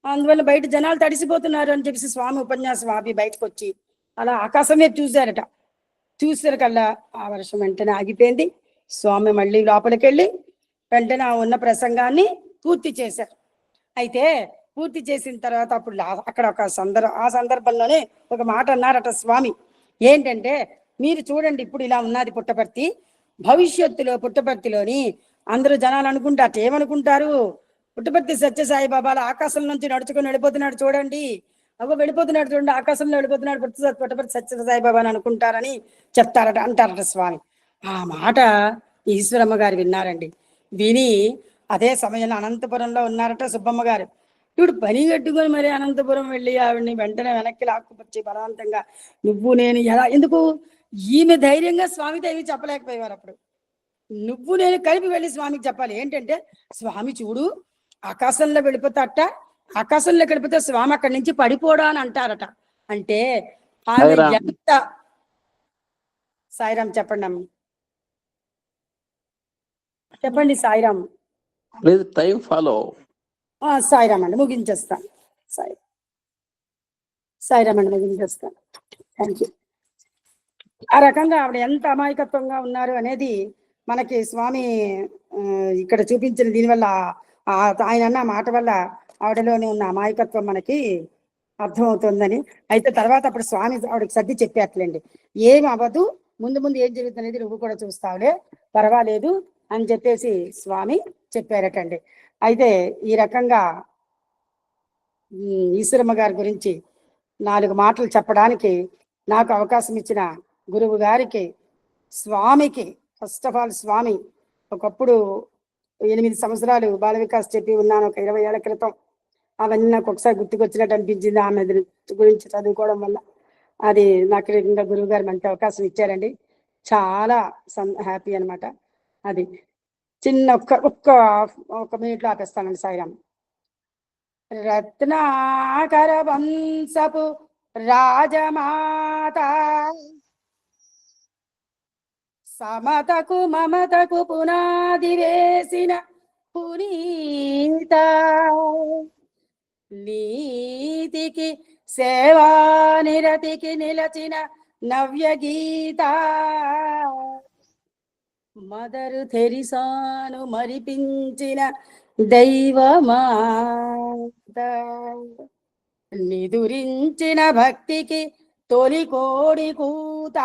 అందువల్ల బయట జనాలు తడిసిపోతున్నారు అని చెప్పేసి స్వామి ఉపన్యాసం ఆపి బయటకు వచ్చి అలా ఆకాశం వైపు చూశారట. చూసేసరికల్లా ఆ వర్షం వెంటనే ఆగిపోయింది. స్వామి మళ్ళీ లోపలికి వెళ్ళి వెంటనే ఉన్న ప్రసంగాన్ని పూర్తి చేశారు. అయితే పూర్తి చేసిన తర్వాత అప్పుడు అక్కడ ఒక ఆ సందర్భంలోనే ఒక మాట అన్నారట స్వామి. ఏంటంటే, మీరు చూడండి ఇప్పుడు ఇలా ఉన్నది పుట్టపర్తి, భవిష్యత్తులో పుట్టపర్తిలోని అందరూ జనాలు అనుకుంటారు, ఏమనుకుంటారు, పుట్టపర్తి సత్యసాయి బాబాల ఆకాశం నుంచి నడుచుకొని వెళ్ళిపోతున్నాడు చూడండి, వెళ్ళిపోతున్నాడు చూడండి, ఆకాశంలో వెళ్ళిపోతున్నాడు పుట్టపర్తి సత్యసాయి బాబా అని అనుకుంటారని చెప్తారట, అంటారట స్వామి. ఆ మాట ఈశ్వరమ్మ గారు విన్నారండి. విని అదే సమయంలో అనంతపురంలో ఉన్నారట సుబ్బమ్మ గారు. ఇప్పుడు పని కట్టుకొని మరి అనంతపురం వెళ్ళి ఆవిడని వెంటనే వెనక్కి లాక్కుపచ్చి బలవంతంగా, నువ్వు నేను ఎలా, ఎందుకు ఈమె ధైర్యంగా స్వామితో ఏమి చెప్పలేకపోయేవారు. అప్పుడు నువ్వు నేను కలిపి వెళ్ళి స్వామికి చెప్పాలి. ఏంటంటే, స్వామి చూడు ఆకాశంలో వెళ్ళిపోతాట, ఆకాశంలోకి వెళ్ళిపోతే స్వామి అక్కడి నుంచి పడిపోడా అని అంటారట. అంటే ఆమె ఎంత సాయిరామ్ చెప్పండి అమ్మ, చెప్పండి సాయిరామ్. లేదు, టైం ఫాలో. సాయిరామ్ అండి, ముగించేస్తాను. సాయిరామ్ అండి, ముగించేస్తాను. Thank you. ఆ రకంగా ఆవిడ ఎంత అమాయకత్వంగా ఉన్నారు అనేది మనకి స్వామి ఇక్కడ చూపించిన దీనివల్ల, ఆయన అన్న మాట వల్ల ఆవిడలోనే ఉన్న అమాయకత్వం మనకి అర్థమవుతుందని. అయితే తర్వాత అప్పుడు స్వామి ఆవిడకి సర్ది చెప్పేట్లేండి, ఏమి అవ్వదు, ముందు ముందు ఏం జరుగుతున్నది నువ్వు కూడా చూస్తావులే, పర్వాలేదు అని చెప్పేసి స్వామి చెప్పారటండి. అయితే ఈ రకంగా ఈశ్వరమ్మ గారి గురించి 4 మాటలు చెప్పడానికి నాకు అవకాశం ఇచ్చిన గురువు గారికి, స్వామికి, ఫస్ట్ ఆఫ్ ఆల్ స్వామి, ఒకప్పుడు 8 సంవత్సరాలు బాల వికాస్ చెప్పి ఉన్నాను ఒక 20 ఏళ్ల క్రితం. అవన్నీ నాకు ఒకసారి గుర్తుకొచ్చినట్టు అనిపించింది ఆమె గురించి చదువుకోవడం వల్ల. అది నాకు ఇంకా గురువు గారు మంచి అవకాశం ఇచ్చారండి. చాలా హ్యాపీ అనమాట. అది చిన్న ఒక్క మినిట్లో ఆపేస్తానండి. సాయిరామ్. రత్నాకర వంశపు రాజమాత, సమతకు మమతకు పునాది వేసిన పునీత, నీతికి సేవానిరతికి నిలచిన నవ్య గీత, మదరు తెరిసాను మరిపించిన దైవమాత, నిదురించిన భక్తికి తొలి కోడి కూత,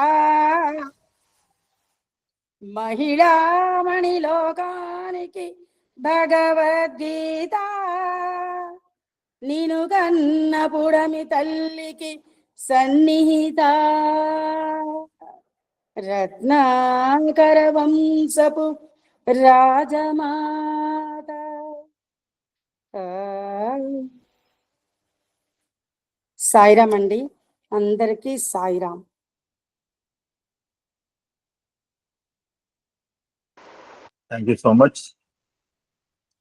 మహిళామణి లోకానికి భగవద్గీత, నిను కన్న పుడమి తల్లికి సన్నిహిత, రత్నాకర వంశపు రాజమాత. సాయిరామ్ అండి, అందరికీ Sairam. Thank you so much.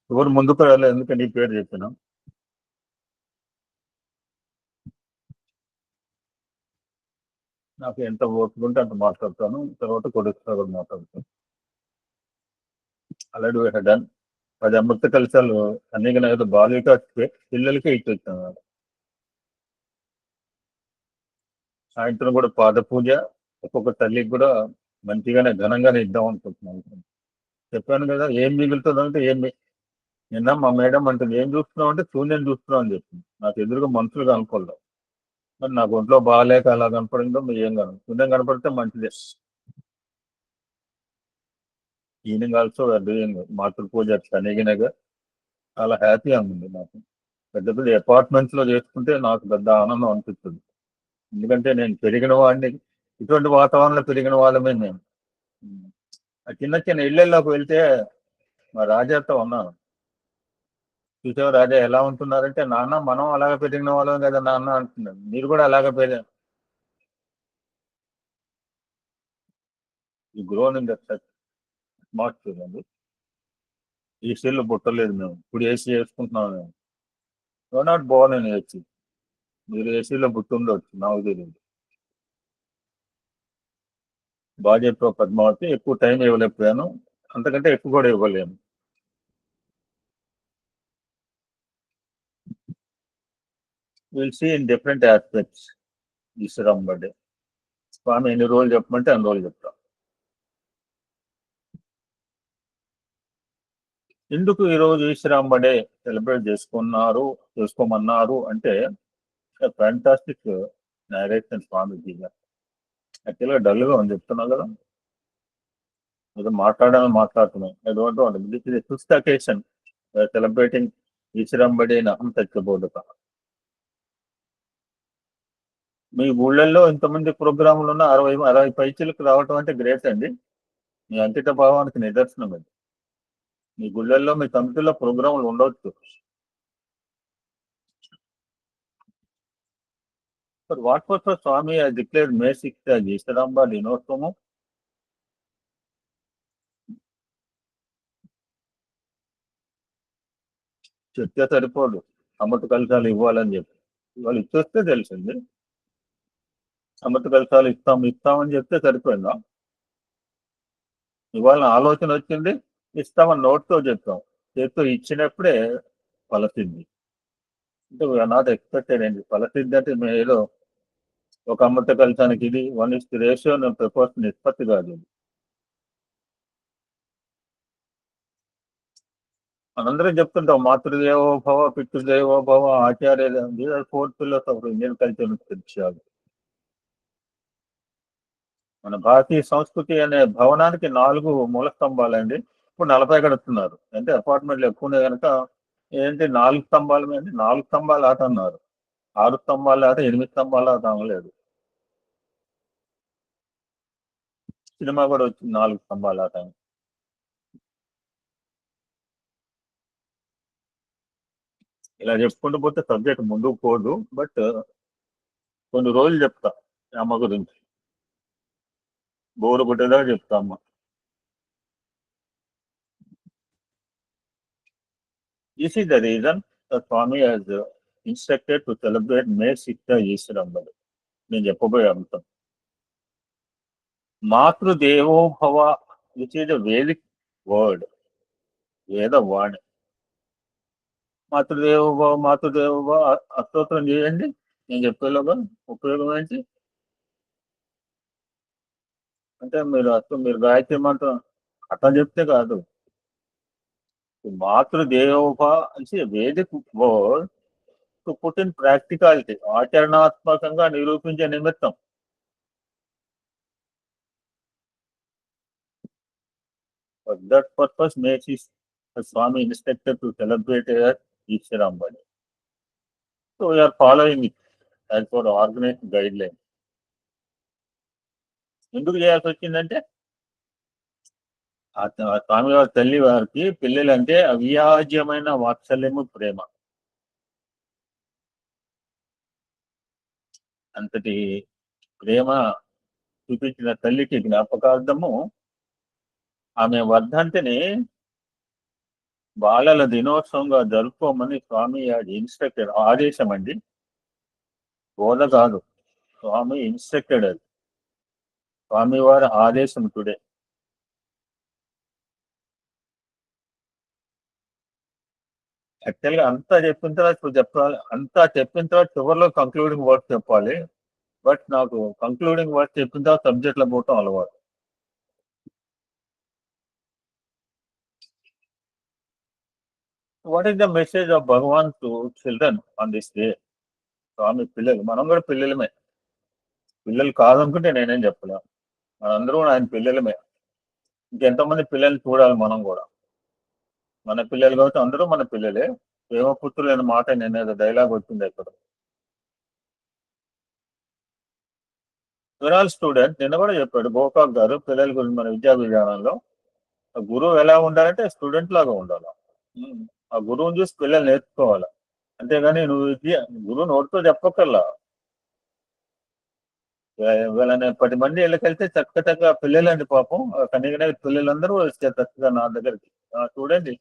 ఎవరు ముందుకు రాలేదు, ఎందుకంటే నీ పేరు చెప్పినా. నాకు ఎంత ఓపిక ఉంటే అంత మాట్లాడతాను, తర్వాత కొడుకుతో మాట్లాడతాను. ఆల్రెడీ వీ హావ్ డన్ 10 అమృత కలశాలు అన్ని ఏదో బాలిక పిల్లలకే ఇచ్చేస్తాను. సాయంత్రం కూడా పాద పూజ, ఒక్కొక్క తల్లికి కూడా మంచిగానే ఘనంగానే ఇద్దాం అనుకుంటున్నాను. చెప్పాను కదా, ఏం మిగులుతుంది అంటే నిన్న మా మేడం అంటుంది, ఏం చూస్తున్నావు అంటే శూన్యం చూస్తున్నావు అని చెప్పింది. నాకు ఎదురుగా మనుషులు కనుకోలేదు. మరి నాకు ఒంట్లో బాగాలేక అలా కనపడిందో మీరు ఏం కాదు, శూన్యం కనపడితే మంచిదే. ఈవినింగ్ ఆల్సో డూయింగ్ మాతృ పూజ తనిగినగా చాలా హ్యాపీగా ఉంది నాకు. పెద్ద పెద్ద అపార్ట్మెంట్స్ లో చేసుకుంటే నాకు పెద్ద ఆనందం అనిపిస్తుంది. ఎందుకంటే నేను పెరిగిన వాడిని, ఇటువంటి వాతావరణంలో పెరిగిన వాళ్ళమే నేను. ఆ చిన్న చిన్న ఇళ్ళల్లోకి వెళ్తే మా రాజాతో ఉన్నాను. చూసావు రాజా ఎలా ఉంటున్నారంటే, నాన్న మనం అలాగే పెరిగిన వాళ్ళం కదా నాన్న అంటున్నాను. మీరు కూడా అలాగే పెరిగారు. ఈ గ్రోన్ ఇన్ దట్ అట్మాస్ఫియర్ అండి. ఈ స్టిల్ పుట్టలేదు మేము, ఇప్పుడు ఏసీ వేసుకుంటున్నాం మేము. Not Born in AC. మీరు ఏసీలో పుట్టుండొచ్చు, నాకు తెలియదు. బాగా చెప్పావు పద్మావతి, ఎక్కువ టైం ఇవ్వలేకపోయాను, అంతకంటే ఎక్కువ కూడా ఇవ్వలేము. Will see in different aspects Easwaramba day. స్వామి ఎన్ని రోజులు చెప్పమంటే అన్ని రోజులు చెప్తాం. ఎందుకు ఈరోజు ఈశ్వరంబడే సెలబ్రేట్ చేసుకోమన్నారు అంటే, ఫ్యాంటాస్టిక్ నరేషన్ స్వామిజీ గారు. యాక్చువల్గా డల్గా ఉంది చెప్తున్నా కదా, ఏదో మాట్లాడుతున్నాం. This is fifth occasion celebrating Easwaramba day అహం తగ్గబోదుక. మీ ఊళ్ళల్లో ఇంతమంది ప్రోగ్రాములు ఉన్న 60 పైచీలకు రావటం అంటే గ్రేట్ అండి. మీ అంకిత భావానికి నిదర్శనం అది. మీ గుళ్ళల్లో మీ కమిటీలో ప్రోగ్రాములు ఉండవచ్చు. But what purpose Swami has declared May 6th as Isaramba దినోత్సవము? చెప్తే సరిపోదు, అమృత కలశాలు ఇవ్వాలని చెప్పి. వాళ్ళు ఇచ్చొస్తే తెలిసింది. అమృత కలశాలు ఇస్తామని చెప్తే సరిపోయిందా? ఇవాళ ఆలోచన వచ్చింది, ఇస్తామని నోట్తో చెప్తాం, చేతితో ఇచ్చినప్పుడే ఫలసిద్ధి. అంటే వీఆర్ నాట్ ఎక్స్పెక్టెడ్ అండి. ఫలసిద్ధి అంటే మేము ఏదో ఒక అమృత కలశానికి ఇది 1:1 రేషియో ప్రపోర్షన్ నిష్పత్తి కాదు. మనందరం చెప్తుంటాం మాతృదేవో భవ, పితృదేవో భవ, ఆచార్య. These are 4 pillars of Indian culture విషయాలు. మన భారతీయ సంస్కృతి అనే భవనానికి 4 మూల స్తంభాలండి. ఇప్పుడు 40 కడుతున్నారు. అంటే అపార్ట్మెంట్లు ఎక్కువ ఉన్నాయి కనుక ఏంటి 4 స్తంభాల మీద 4 స్తంభాల ఆట అన్నారు. 6 స్తంభాల ఆట, 8 స్తంభాల ఆట అనలేదు. సినిమా కూడా వచ్చింది 4 స్తంభాల ఆట. ఇలా చెప్పుకుంటూ పోతే సబ్జెక్ట్ ముందుకు పోదు. బట్ కొన్ని రోజులు చెప్తా అమ్మ గురించి, బోరు కొట్టేదా చెప్తా అమ్మ. This is the reason the Swami has instructed to celebrate May 6th ఈశ్వరంబడి. నేను చెప్పబోయే అంశం మాతృదేవో భవ, which is a Vedic word, వేదవాణి. మాతృదేవో అస్తోత్రం చేయండి. నేను చెప్పేలోగా ఉపయోగం ఏంటి అంటే, మీరు గాయత్రి మంత్రం అట్లా చెప్తే కాదు. మాతృదేవోభ అంటే Vedic word to put in practicality, ఆచరణాత్మకంగా నిరూపించే నిమిత్తం. For that purpose, makes the Swami instructed to celebrate ఈశ్వరంబడి. So we are following it as per organized guidelines. ఎందుకు చేయాల్సి వచ్చిందంటే, స్వామివారి తల్లి వారికి పిల్లలంటే అవ్యాజ్యమైన వాత్సల్యము, ప్రేమ. అంతటి ప్రేమ చూపించిన తల్లికి జ్ఞాపకార్థము ఆమె వర్ధంతిని బాలల దినోత్సవంగా జరుపుకోమని స్వామి ఇన్స్ట్రక్టెడ్. ఆదేశం అండి, బోధ కాదు. స్వామి ఇన్స్ట్రక్టెడ్. అది స్వామివారి ఆదేశం టుడే. యాక్చువల్గా అంతా చెప్పిన తర్వాత చివరిలో కంక్లూడింగ్ వర్డ్ చెప్పాలి. బట్ నాకు కంక్లూడింగ్ వర్డ్ చెప్పిన తర్వాత సబ్జెక్ట్లో పోవటం అలవాటు. What is the message of Bhagwan to children on this day? స్వామి పిల్లలు, మనం కూడా పిల్లలమే. పిల్లలు కాదనుకుంటే నేనేం చెప్పలేం. మనందరూ ఆయన పిల్లలమే. ఇంకెంతమంది పిల్లల్ని చూడాలి మనం కూడా. మన పిల్లలు కాబట్టి అందరూ మన పిల్లలే. ప్రేమపుత్రులు అనే మాట నేను డైలాగ్ వచ్చింది ఎక్కడ. విరాల్ స్టూడెంట్ నిన్న కూడా చెప్పాడు గోకాక్ గారు పిల్లల గురించి మన విద్యా విధానంలో. గురువు ఎలా ఉండాలంటే స్టూడెంట్ లాగా ఉండాలి. ఆ గురువుని చూసి పిల్లలు నేర్చుకోవాలి. అంతేగాని నువ్వు గురువు నోటితో చెప్పక్కర్లా. వీళ్ళని 10 మంది ఇళ్ళకెళ్తే చక్కగా పిల్లలండి పాపం కనీగనే పిల్లలందరూ వచ్చారు చక్కగా నా దగ్గరికి. చూడండి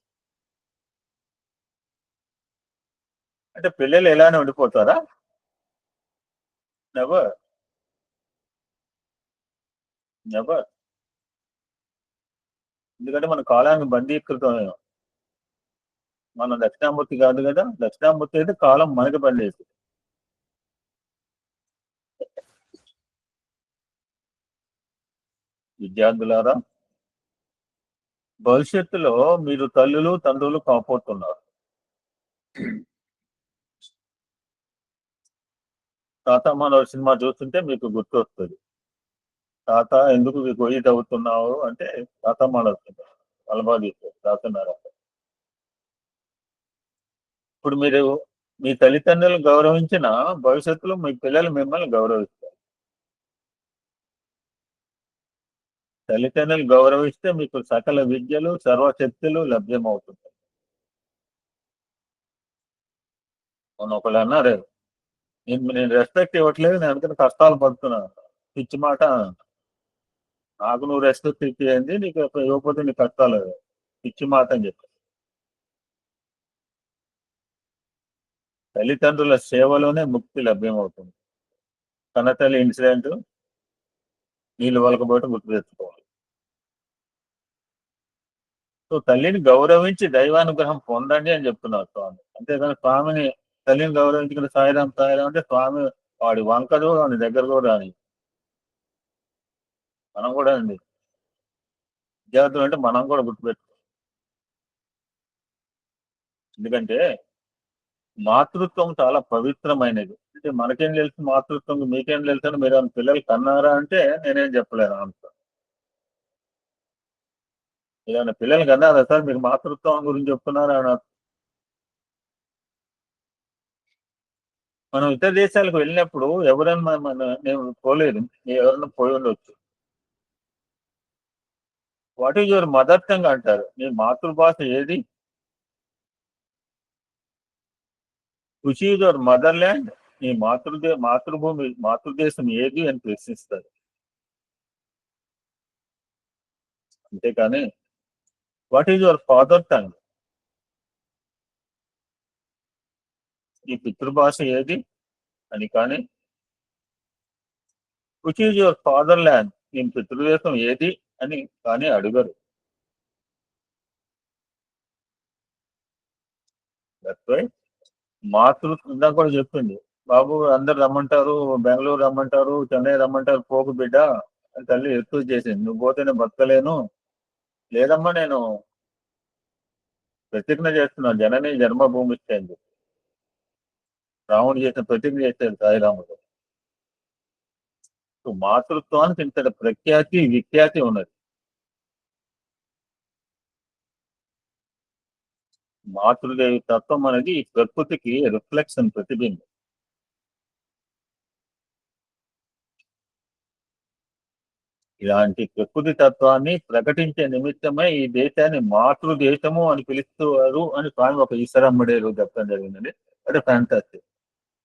అంటే పిల్లలు ఎలానే ఉండిపోతారా? Never never. ఎందుకంటే మన కాలానికి బందీకృతమైన మన దక్షిణామూర్తి కాదు కదా. దక్షిణామూర్తి అయితే కాలం మనకి బందేసి. విద్యార్థులారా, భవిష్యత్తులో మీరు తల్లులు తండ్రులు కాపోతున్నారు. తాత మనోహర్ సినిమా చూస్తుంటే మీకు గుర్తు వస్తుంది. తాత ఎందుకు గొయ్యి తవ్వుతున్నావు అంటే తాత మనోహర్ అలవాటు రాస్తున్నారు. ఇప్పుడు మీరు మీ తల్లిదండ్రులను గౌరవించిన భవిష్యత్తులో మీ పిల్లలు మిమ్మల్ని గౌరవిస్తారు. తల్లిదండ్రులు గౌరవిస్తే మీకు సకల విద్యలు సర్వశక్తులు లభ్యమవుతుంది. ఒకళ్ళు అన్నారు, నేను రెస్పెక్ట్ ఇవ్వట్లేదు, నేను అందుకని కష్టాలు పడుతున్నాను. పిచ్చి మాట. నాకు నువ్వు రెస్పెక్ట్ ఇచ్చేయండి, నీకు ఇవ్వకపోతే నీ కష్టాలు. పిచ్చి మాట అని చెప్పి. తల్లిదండ్రుల సేవలోనే ముక్తి లభ్యమవుతుంది. కన్నతల్లి ఇన్సిడెంట్ నీళ్ళు వలకపోవటం గుర్తు తెచ్చుకోవాలి. సో తల్లిని గౌరవించి దైవానుగ్రహం పొందండి అని చెప్తున్నారు స్వామి. అంతేగాని స్వామిని తల్లిని గౌరవించుకుని సాయిరాం సాయిరాం అంటే స్వామి వాడి వంకదు వాడి దగ్గర కూడా రాని. మనం కూడా అండి విద్యార్థులు అంటే మనం కూడా గుర్తుపెట్టుకో. ఎందుకంటే మాతృత్వం చాలా పవిత్రమైనది. అంటే మనకేం తెలుసు మాతృత్వం, మీకేం తెలుసు అని మీరు పిల్లలు కన్నారా అంటే నేనేం చెప్పలేను అంత. ఏదైనా పిల్లలు కన్నారా సార్ మీరు మాతృత్వం గురించి చెప్తున్నారా అని. మనం ఇతర దేశాలకు వెళ్ళినప్పుడు ఎవరైనా నేను పోలేదు, ఎవరైనా పోయి ఉండొచ్చు. What is your mother tongue అంటారు. నీ మాతృభాష ఏది? Which is your mother land? నీ మాతృభూమి మాతృదేశం ఏది అని ప్రశ్నిస్తారు. అంతేకాని what is your father tongue? నీ పితృభాష ఏది అని కానీ which is your father land? నీ పితృదేశం ఏది అని కానీ అడుగరు. మాతృత్వం ఇందాక కూడా చెప్పింది, బాబు అందరు రమ్మంటారు, బెంగళూరు రమ్మంటారు, చెన్నై రమ్మంటారు, పోకు బిడ్డ అని తల్లి ఎత్తు చేసింది. నువ్వు పోతే నేను బతకలేను. లేదమ్మా నేను ప్రతిజ్ఞ చేస్తున్నాను, జనని జన్మభూమి ఇచ్చేంది. రాముడు చేసిన ప్రతిజ్ఞ చేసేది సాయిరాముడు. మాతృత్వానికి ఇంత ప్రఖ్యాతి విఖ్యాతి ఉన్నది. మాతృదేవి తత్వం అనేది ఈ ప్రకృతికి రిఫ్లెక్షన్, ప్రతిబింబం. ఇలాంటి ప్రకృతి తత్వాన్ని ప్రకటించే నిమిత్తమే ఈ దేశాన్ని మాతృదేశము అని పిలుస్తారు అని స్వామి ఒక ఈశ్వరమ్మడేరు చెప్పడం జరిగిందండి. అంటే ఫ్యాంటాస్టిక్.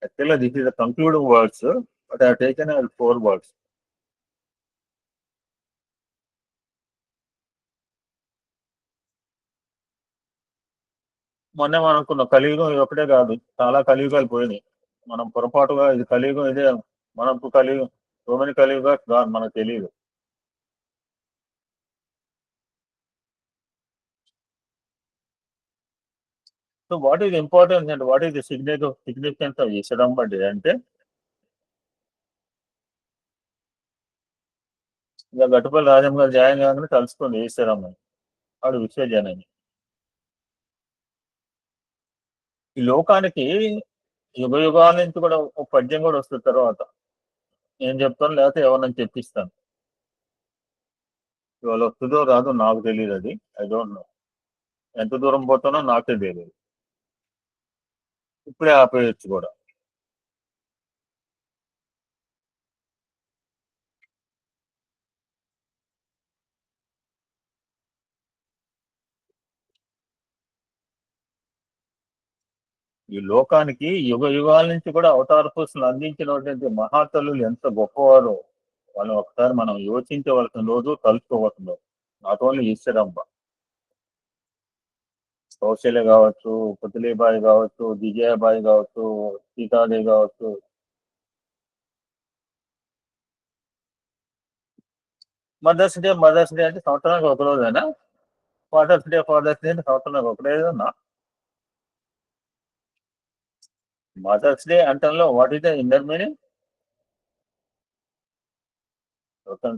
యాక్చువల్గా this is the concluding words, but I have taken 4 words. మొన్నే మనం అనుకున్న కలియుగం ఇది ఒకటే కాదు, చాలా కలియుగాలు పోయినాయి. మనం పొరపాటుగా ఇది కలియుగం ఇదే, మనకు కలియుగం సో మెనీ కలియుగా మనకు తెలియదు. So what is importance and what is the significance of Eshwaramma day అంటే ఇంకా గట్టుపల్లి రాజమ్మ గారు జాయిన్ కాగానే కలుసుకొని ఈశ్వరమ్మని ఆడు విశ్వజనని. ఈ లోకానికి యుగ యుగాల నుంచి కూడా ఒక పద్యం కూడా వస్తుంది తర్వాత. నేను చెప్తాను, లేకపోతే ఎవరినైనా చెప్పిస్తాను. ఇవాళ వస్తుందో రాదో నాకు తెలియదు, అది ఐ డోంట్ నో. ఎంత దూరం పోతానో నాకే తెలియదు. ఇప్పుడే ఆపేయచ్చు కూడా. ఈ లోకానికి యుగ యుగాల నుంచి కూడా అవతార పురుషులు అందించినటువంటి మహాతల్లులు ఎంత గొప్పవారో వాళ్ళు ఒకసారి మనం యోచించవలసిన రోజు, తలుచుకోవలసిన రోజు. నాట్ ఓన్లీ ఈశ్వరమ్మ, కౌశల్య కావచ్చు, పుతలీబాయి కావచ్చు, విజయబాయి కావచ్చు, సీతాదేవి కావచ్చు. మదర్స్ డే అంటే సంవత్సరానికి ఒక రోజేనా? ఫాదర్స్ డే అంటే సంవత్సరానికి ఒక రోజేనా? మదర్స్ డే అంటంలో what is the inner meaning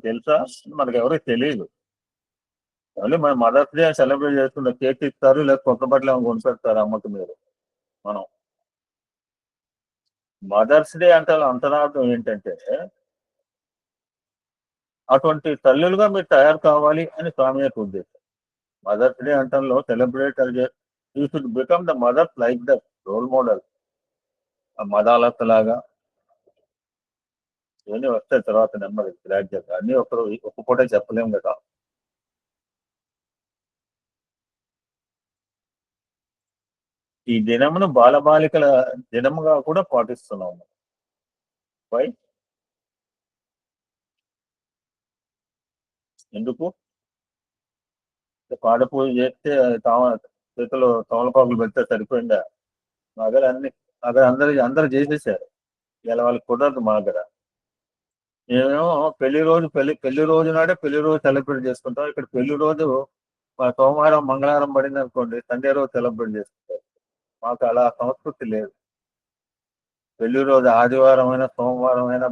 తెలుసా? మనకు ఎవరికి తెలియదు. ఓన్లీ మన మదర్స్ డే సెలబ్రేట్ చేసుకుంటే కేక్ ఇస్తారు, లేకపోతే కొత్త బట్టలు ఏమైనా కొనిపెడతారు అమ్మకి మీరు. మనం మదర్స్ డే అంటే అంతరార్థం ఏంటంటే అటువంటి తల్లులుగా మీరు తయారు కావాలి అని స్వామి యొక్క ఉద్దేశం. మదర్స్ డే అంటంలో celebrate you should become the mothers like the role model. మదాలత లాగా ఇవన్నీ వస్తాయి తర్వాత నెమ్మది గ్రాడ్యుయేట్. అన్ని ఒక పూట చెప్పలేము కదా. ఈ దినమును బాలబాలికల దినముగా కూడా పాటిస్తున్నాము. వై? ఎందుకు? పాడ పూజ చేస్తే చేతిలో తమలపాకులు పెడితే సరిపోయిందా? మా దగ్గర అందరూ చేసేసారు. ఇలా వాళ్ళకి కుదరదు మా దగ్గర. మేమేమో పెళ్లి రోజు నాడే పెళ్లి రోజు సెలబ్రేట్ చేసుకుంటాం. ఇక్కడ పెళ్లి రోజు సోమవారం మంగళవారం పడింది అనుకోండి, సండే రోజు సెలబ్రేట్ చేసుకుంటారు. మాకు అలా సంస్కృతి లేదు. పెళ్లి రోజు ఆదివారం అయినా సోమవారం అయినా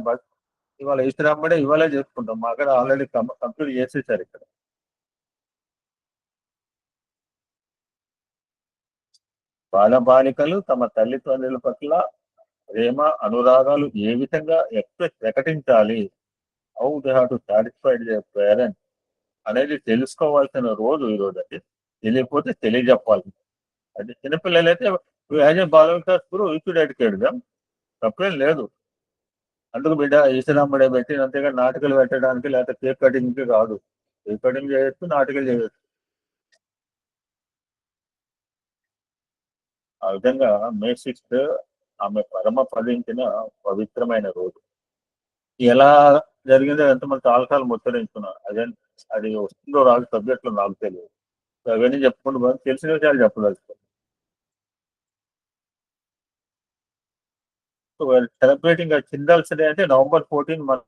ఇవాళ ఈశ్వరమ్మడే ఇవాళే చేసుకుంటాం. మా అక్కడ ఆల్రెడీ కంప్లీట్ చేసేసారు. ఇక్కడ బాలబాలికలు తమ తల్లిదండ్రుల పట్ల ప్రేమ అనురాగాలు ఏ విధంగా ప్రకటించాలి, how they have to satisfied their parents అనేది తెలుసుకోవాల్సిన రోజు ఈ రోజు. అది తెలియకపోతే తెలియజెప్పాలి. అది చిన్నపిల్లలు అయితే as a Bal Vikas Guru you should educate them. తప్పేం లేదు. అందుకు బిడ్డ ఈశ్వరమ్మడే పెట్టి, అంతేగా నాటకాలు పెట్టడానికి లేకపోతే కేక్ కటింగ్కి కాదు. కేక్ కటింగ్ చేయొచ్చు, నాటకాలు చేయొచ్చు. ఆ విధంగా మే 6th ఆమె పరమ పదించిన పవిత్రమైన రోజు. ఎలా జరిగిందో ఎంతమంది చాలాసార్లు ముచ్చరించుకున్నారు. అది వస్తుందో రాదు సబ్జెక్ట్లో నాకు తెలియదు. అవన్నీ చెప్పుకుంటూ తెలిసిన విషయాలు చెప్పదలుచుకోండి. సో సెలబ్రేటింగ్ చిల్డ్రన్స్ డే అంటే November 14 మన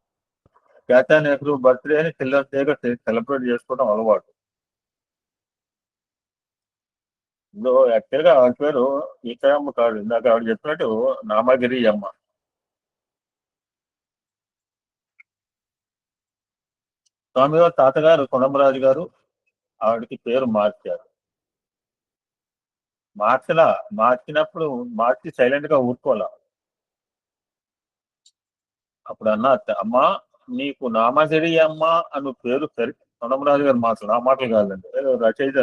టాటా నెహ్రూ బర్త్డే అని చిల్డ్రన్స్ డేగా సెలబ్రేట్ చేసుకోవడం అలవాటు. యాక్చువల్గా ఆవిడ పేరు ఈశ్వరమ్మ కాదు, ఇందాక ఆవిడ చెప్పినట్టు నామగిరి అమ్మ. స్వామి గారు తాతగారు కొండమరాజు గారు ఆవిడకి పేరు మార్చారు. మార్చినప్పుడు సైలెంట్ గా ఊరుకోలే. అప్పుడు అమ్మ నీకు నామగిరి అమ్మ అని పేరు కొండమరాజు గారు మాటలు, నా మాటలు కాదండి, రచయిత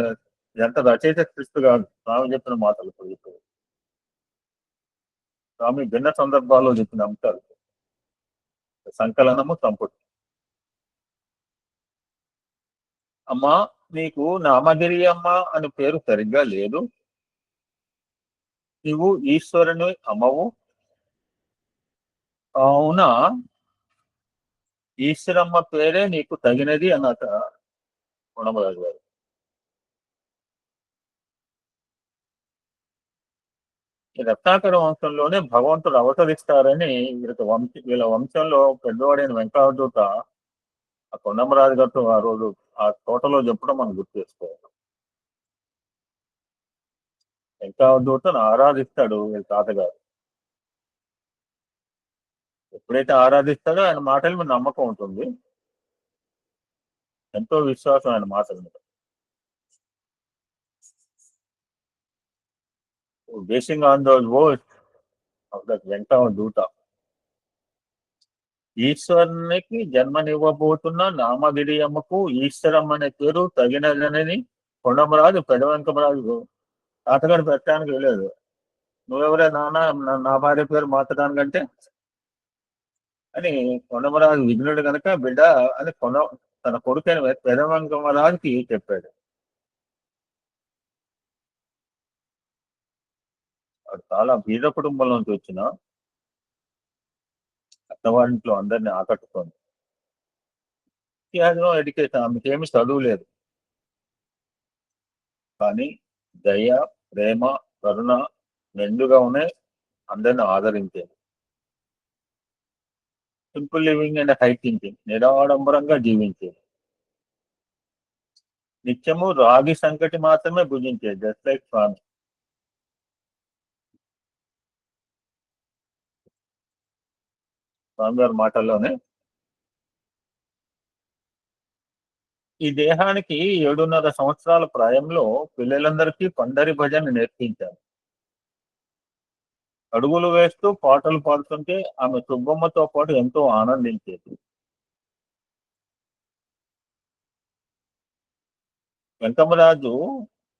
ఎంత రచయిత క్రిస్తు కాదు, స్వామి చెప్పిన మాటలు. ఇప్పుడు స్వామి భిన్న సందర్భాల్లో చెప్పిన అంశాలు, సంకలనము సంపుటి. అమ్మా నీకు నామగిరి అమ్మ అని పేరు సరిగ్గా లేదు, నువ్వు ఈశ్వరుని అమ్మవు, అవునా ఈశ్వరమ్మ పేరే నీకు తగినది అన్నట కొండమరాజు గారు. ఈ రత్నాకర వంశంలోనే భగవంతుడు అవతరిస్తారని వీళ్ళ వంశంలో పెద్దవాడైన వెంకటదూత ఆ కొండమరాజు గారితో ఆ రోజు ఆ తోటలో చెప్పడం మనం గుర్తు చేసుకోవాలి. వెంకటదూతను ఆరాధిస్తాడు వీళ్ళ తాతగారు. ఎప్పుడైతే ఆరాధిస్తాడో ఆయన మాటల మీద నమ్మకం ఉంటుంది. ఎంతో విశ్వాసం ఆయన మాటల మీద. Basing on those words of that Venkata దూత, ఈశ్వరునికి జన్మనివ్వబోతున్న నామగిరి అమ్మకు ఈశ్వరం అనే పేరు తగినదని కొండమరాజు పెదవెంకమరాజు తాతగారు పెట్టడానికి వెళ్ళలేదు. నువ్వెవరే నాన్న నా భార్య పేరు మార్చడానికంటే అని కొండమరాజు విఘ్నుడు కనుక బిడ్డ అని తన కొడుకైన పెదవెంకమరాజుకి చెప్పాడు. వాడు చాలా బీద కుటుంబంలో నుంచి వచ్చిన అత్తవారింట్లో అందరినీ ఆకట్టుకుంది. ఎడ్యుకేషన్, ఆమెకేమి చదువు లేదు, కానీ దయ, ప్రేమ, కరుణ మెండుగా ఉన్నాయి, అందరిని ఆదరించేది. Simple living and high thinking, నిరాడంబరంగా జీవించేది. నిత్యము రాగి సంకటి మాత్రమే భుజించేది, జస్ట్ లైక్ స్వామి. స్వామి గారి మాటల్లోనే ఈ దేహానికి 7.5 సంవత్సరాల ప్రాయంలో పిల్లలందరికీ పండరి భజన నేర్పించారు. అడుగులు వేస్తూ పాటలు పాడుతుంటే ఆమె సుబ్బమ్మతో పాటు ఎంతో ఆనందించేది. వెంకమరాజు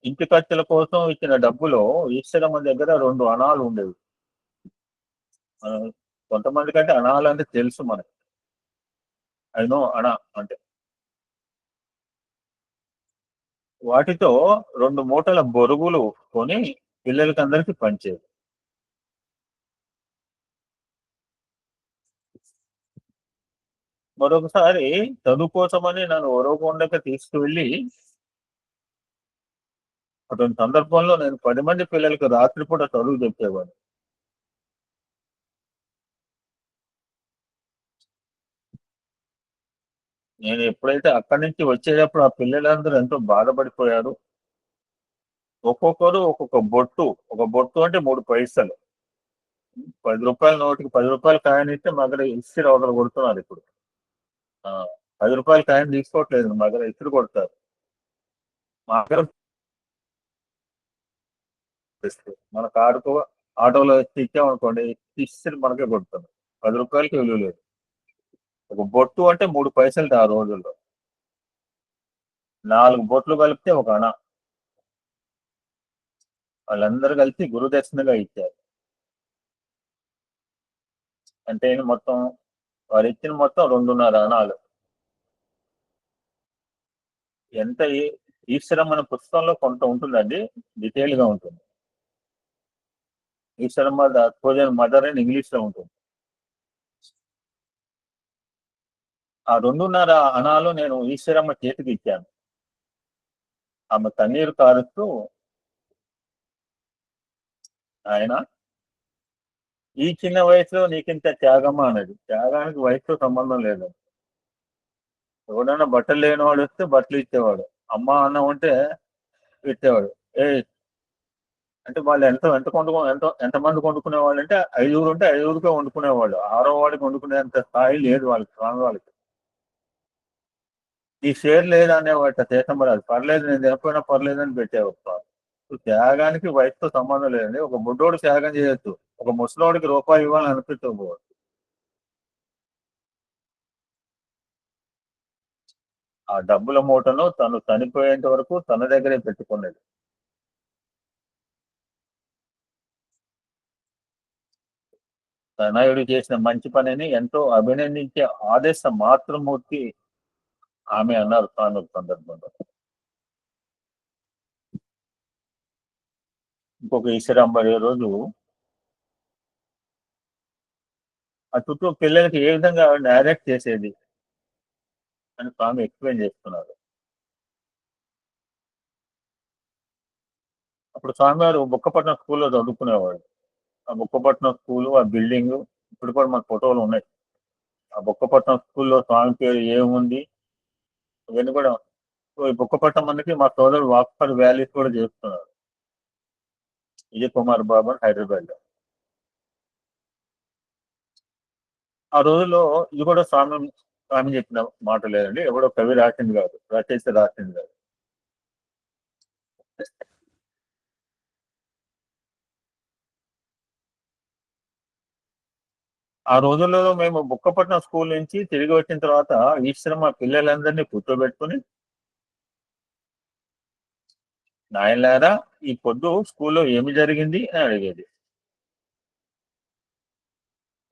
ఇంటి ఖర్చుల కోసం ఇచ్చిన డబ్బులో ఈశ్వరమ్మ దగ్గర 2 అణాలు ఉండేవి. కొంతమంది కంటే అణాలు అంటే తెలుసు మనకి, అయినో అణ అంటే. వాటితో 2 మూటల బొరుగులు కొని పిల్లలకి అందరికీ పంచేది. మరొకసారి చదువు కోసమని నన్ను ఒరవకొండకి తీసుకువెళ్ళి అటువంటి సందర్భంలో నేను 10 మంది పిల్లలకు రాత్రిపూట చదువు చెప్పేవాడు. నేను ఎప్పుడైతే అక్కడి నుంచి వచ్చేటప్పుడు ఆ పిల్లలందరూ ఎంతో బాధపడిపోయారు. ఒక్కొక్కరు ఒక్కొక్క బొట్టు, ఒక బొట్టు అంటే 3 పైసలు, 10 రూపాయల నోటికి 10 రూపాయల కాయని ఇస్తే మా దగ్గర ఇస్త్రీ ఒకరు కొడుతున్నారు. ఇప్పుడు 10 రూపాయల కాయని తీసుకోవట్లేదు, మా దగ్గర ఇస్త్రీ కొడతారు. మా దగ్గర మన కారుకు ఆటోలో ఇచ్చామనుకోండి, ఇస్త్రీ మనకే కొడుతుంది. 10 రూపాయలకి విలువ లేదు. ఒక బొట్టు అంటే 3 పైసలు ఆ రోజుల్లో. 4 బొట్లు కలిపితే ఒక అణ. వాళ్ళందరూ కలిసి గురుదక్షిణగా ఇచ్చారు. అంటే మొత్తం వారు ఇచ్చిన మొత్తం 2.5 అణాలు. ఎంత ఈశ్వరం మన పుస్తకంలో కొంత ఉంటుందండి, డీటెయిల్ గా ఉంటుంది. ఈశ్వరమ్మ థౌజండ్ మదర్ అని ఇంగ్లీష్ లో ఉంటుంది. ఆ 2.5 అణాలు నేను ఈశ్వరమ్మ చేతికి ఇచ్చాను. ఆమె కన్నీరు కారుస్తూ, ఆయన ఈ చిన్న వయసులో నీకింత త్యాగమా అనేది. త్యాగానికి వయసుతో సంబంధం లేదు. ఎవడన్నా బట్టలు లేనివాడు వస్తే బట్టలు ఇచ్చేవాడు, అమ్మ అన్నం ఉంటే ఇచ్చేవాడు. అంటే వాళ్ళు ఎంతమంది వండుకునేవాళ్ళు అంటే 5 ఉంటే 5కే వండుకునేవాళ్ళు. 6వ వాడికి వండుకునేంత స్థాయి లేదు వాళ్ళకి, స్వామి వాళ్ళకి. ఈ షేర్ లేదా అనేవాట చేతమరాదు. పర్లేదు నేను తినకపోయినా పర్లేదని పెట్టేవాడు. త్యాగానికి వయసుతో సంబంధం లేదండి. ఒక బుడ్డోడు త్యాగం చేయొచ్చు, ఒక ముసలోడికి రూపాయి ఇవ్వాలని అనిపించకపోవచ్చు. ఆ డబ్బుల మూటను తను చనిపోయేంత వరకు తన దగ్గరే పెట్టుకునేది. తనయుడు చేసిన మంచి పనిని ఎంతో అభినందించే ఆదేశ మాతృమూర్తి ఆమె అన్నారు స్వామి సందర్భంలో. ఇంకొక ఈశ్వరాంబరి రోజు ఆ చుట్టూ పిల్లలకి ఏ విధంగా డైరెక్ట్ చేసేది అని స్వామి ఎక్స్ప్లెయిన్ చేస్తున్నారు. అప్పుడు స్వామి గారు బుక్కపట్నం స్కూల్లో చదువుకునేవాడు. ఆ బుక్కపట్నం స్కూలు, ఆ బిల్డింగ్ ఇప్పుడు కూడా మన ఫోటోలు ఉన్నాయి. ఆ బుక్కపట్నం స్కూల్లో స్వామి పేరు ఏముంది ఇవన్నీ కూడా. ఈ బుక్కపట్నం మనకి మా సోదరుడు వాక్ఫర్ వ్యాలీస్ కూడా చేస్తున్నారు, విజయ్ కుమార్ బాబు హైదరాబాద్ లో. ఆ రోజుల్లో ఇది కూడా స్వామి స్వామి చెప్పిన మాట లేదండి, ఎవడో కవి రాసింది కాదు, రచయిత రాసింది కాదు. ఆ రోజుల్లో మేము బుక్కపట్నం స్కూల్ నుంచి తిరిగి వచ్చిన తర్వాత ఈశ్వరం మా పిల్లలందరినీ కూర్చోబెట్టుకుని, నాయనలారా ఈ పొద్దు స్కూల్లో ఏమి జరిగింది అని అడిగేది.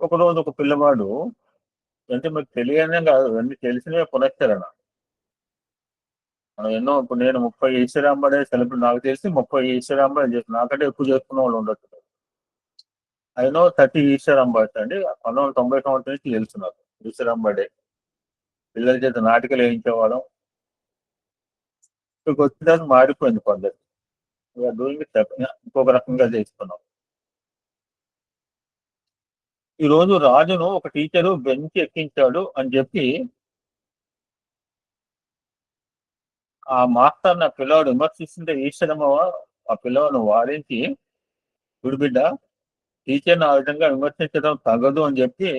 ఒకరోజు ఒక పిల్లవాడు, అంటే మీకు తెలియనే కాదు, అన్ని తెలిసినవే పునశ్చరణ. మనం ఎన్నో, ఇప్పుడు నేను 30 ఈశ్వరాంబడే సెలబ్రేట్, నాకు తెలిసి 30 ఈశ్వరాంబడే చేసి, నాకంటే ఎక్కువ చేసుకున్న వాళ్ళు ఉండొచ్చు. అయినో 30 ఈశ్వరాంబడే అండి. 1990 సంవత్సరం నుంచి తెలుస్తున్నారు ఈశ్వరాంబడే. పిల్లల చేత నాటికలు వేయించేవాళ్ళం. ఇక్కడికి వచ్చిన తర్వాత మారిపోయింది పద్ధతి. డూయింగ్ ఇంకొక రకంగా చేస్తున్నాం. ఈ రోజు రాజును ఒక టీచరు బెంచ్ ఎక్కించాడు అని చెప్పి ఆ మాస్టర్ నా పిల్లవాడు విమర్శిస్తుంటే ఈశ్వరమ్మ ఆ పిల్లవాడిని వారించి, గుడిబిడ్డ టీచర్ని ఆ విధంగా విమర్శించడం తగదు అని చెప్పి,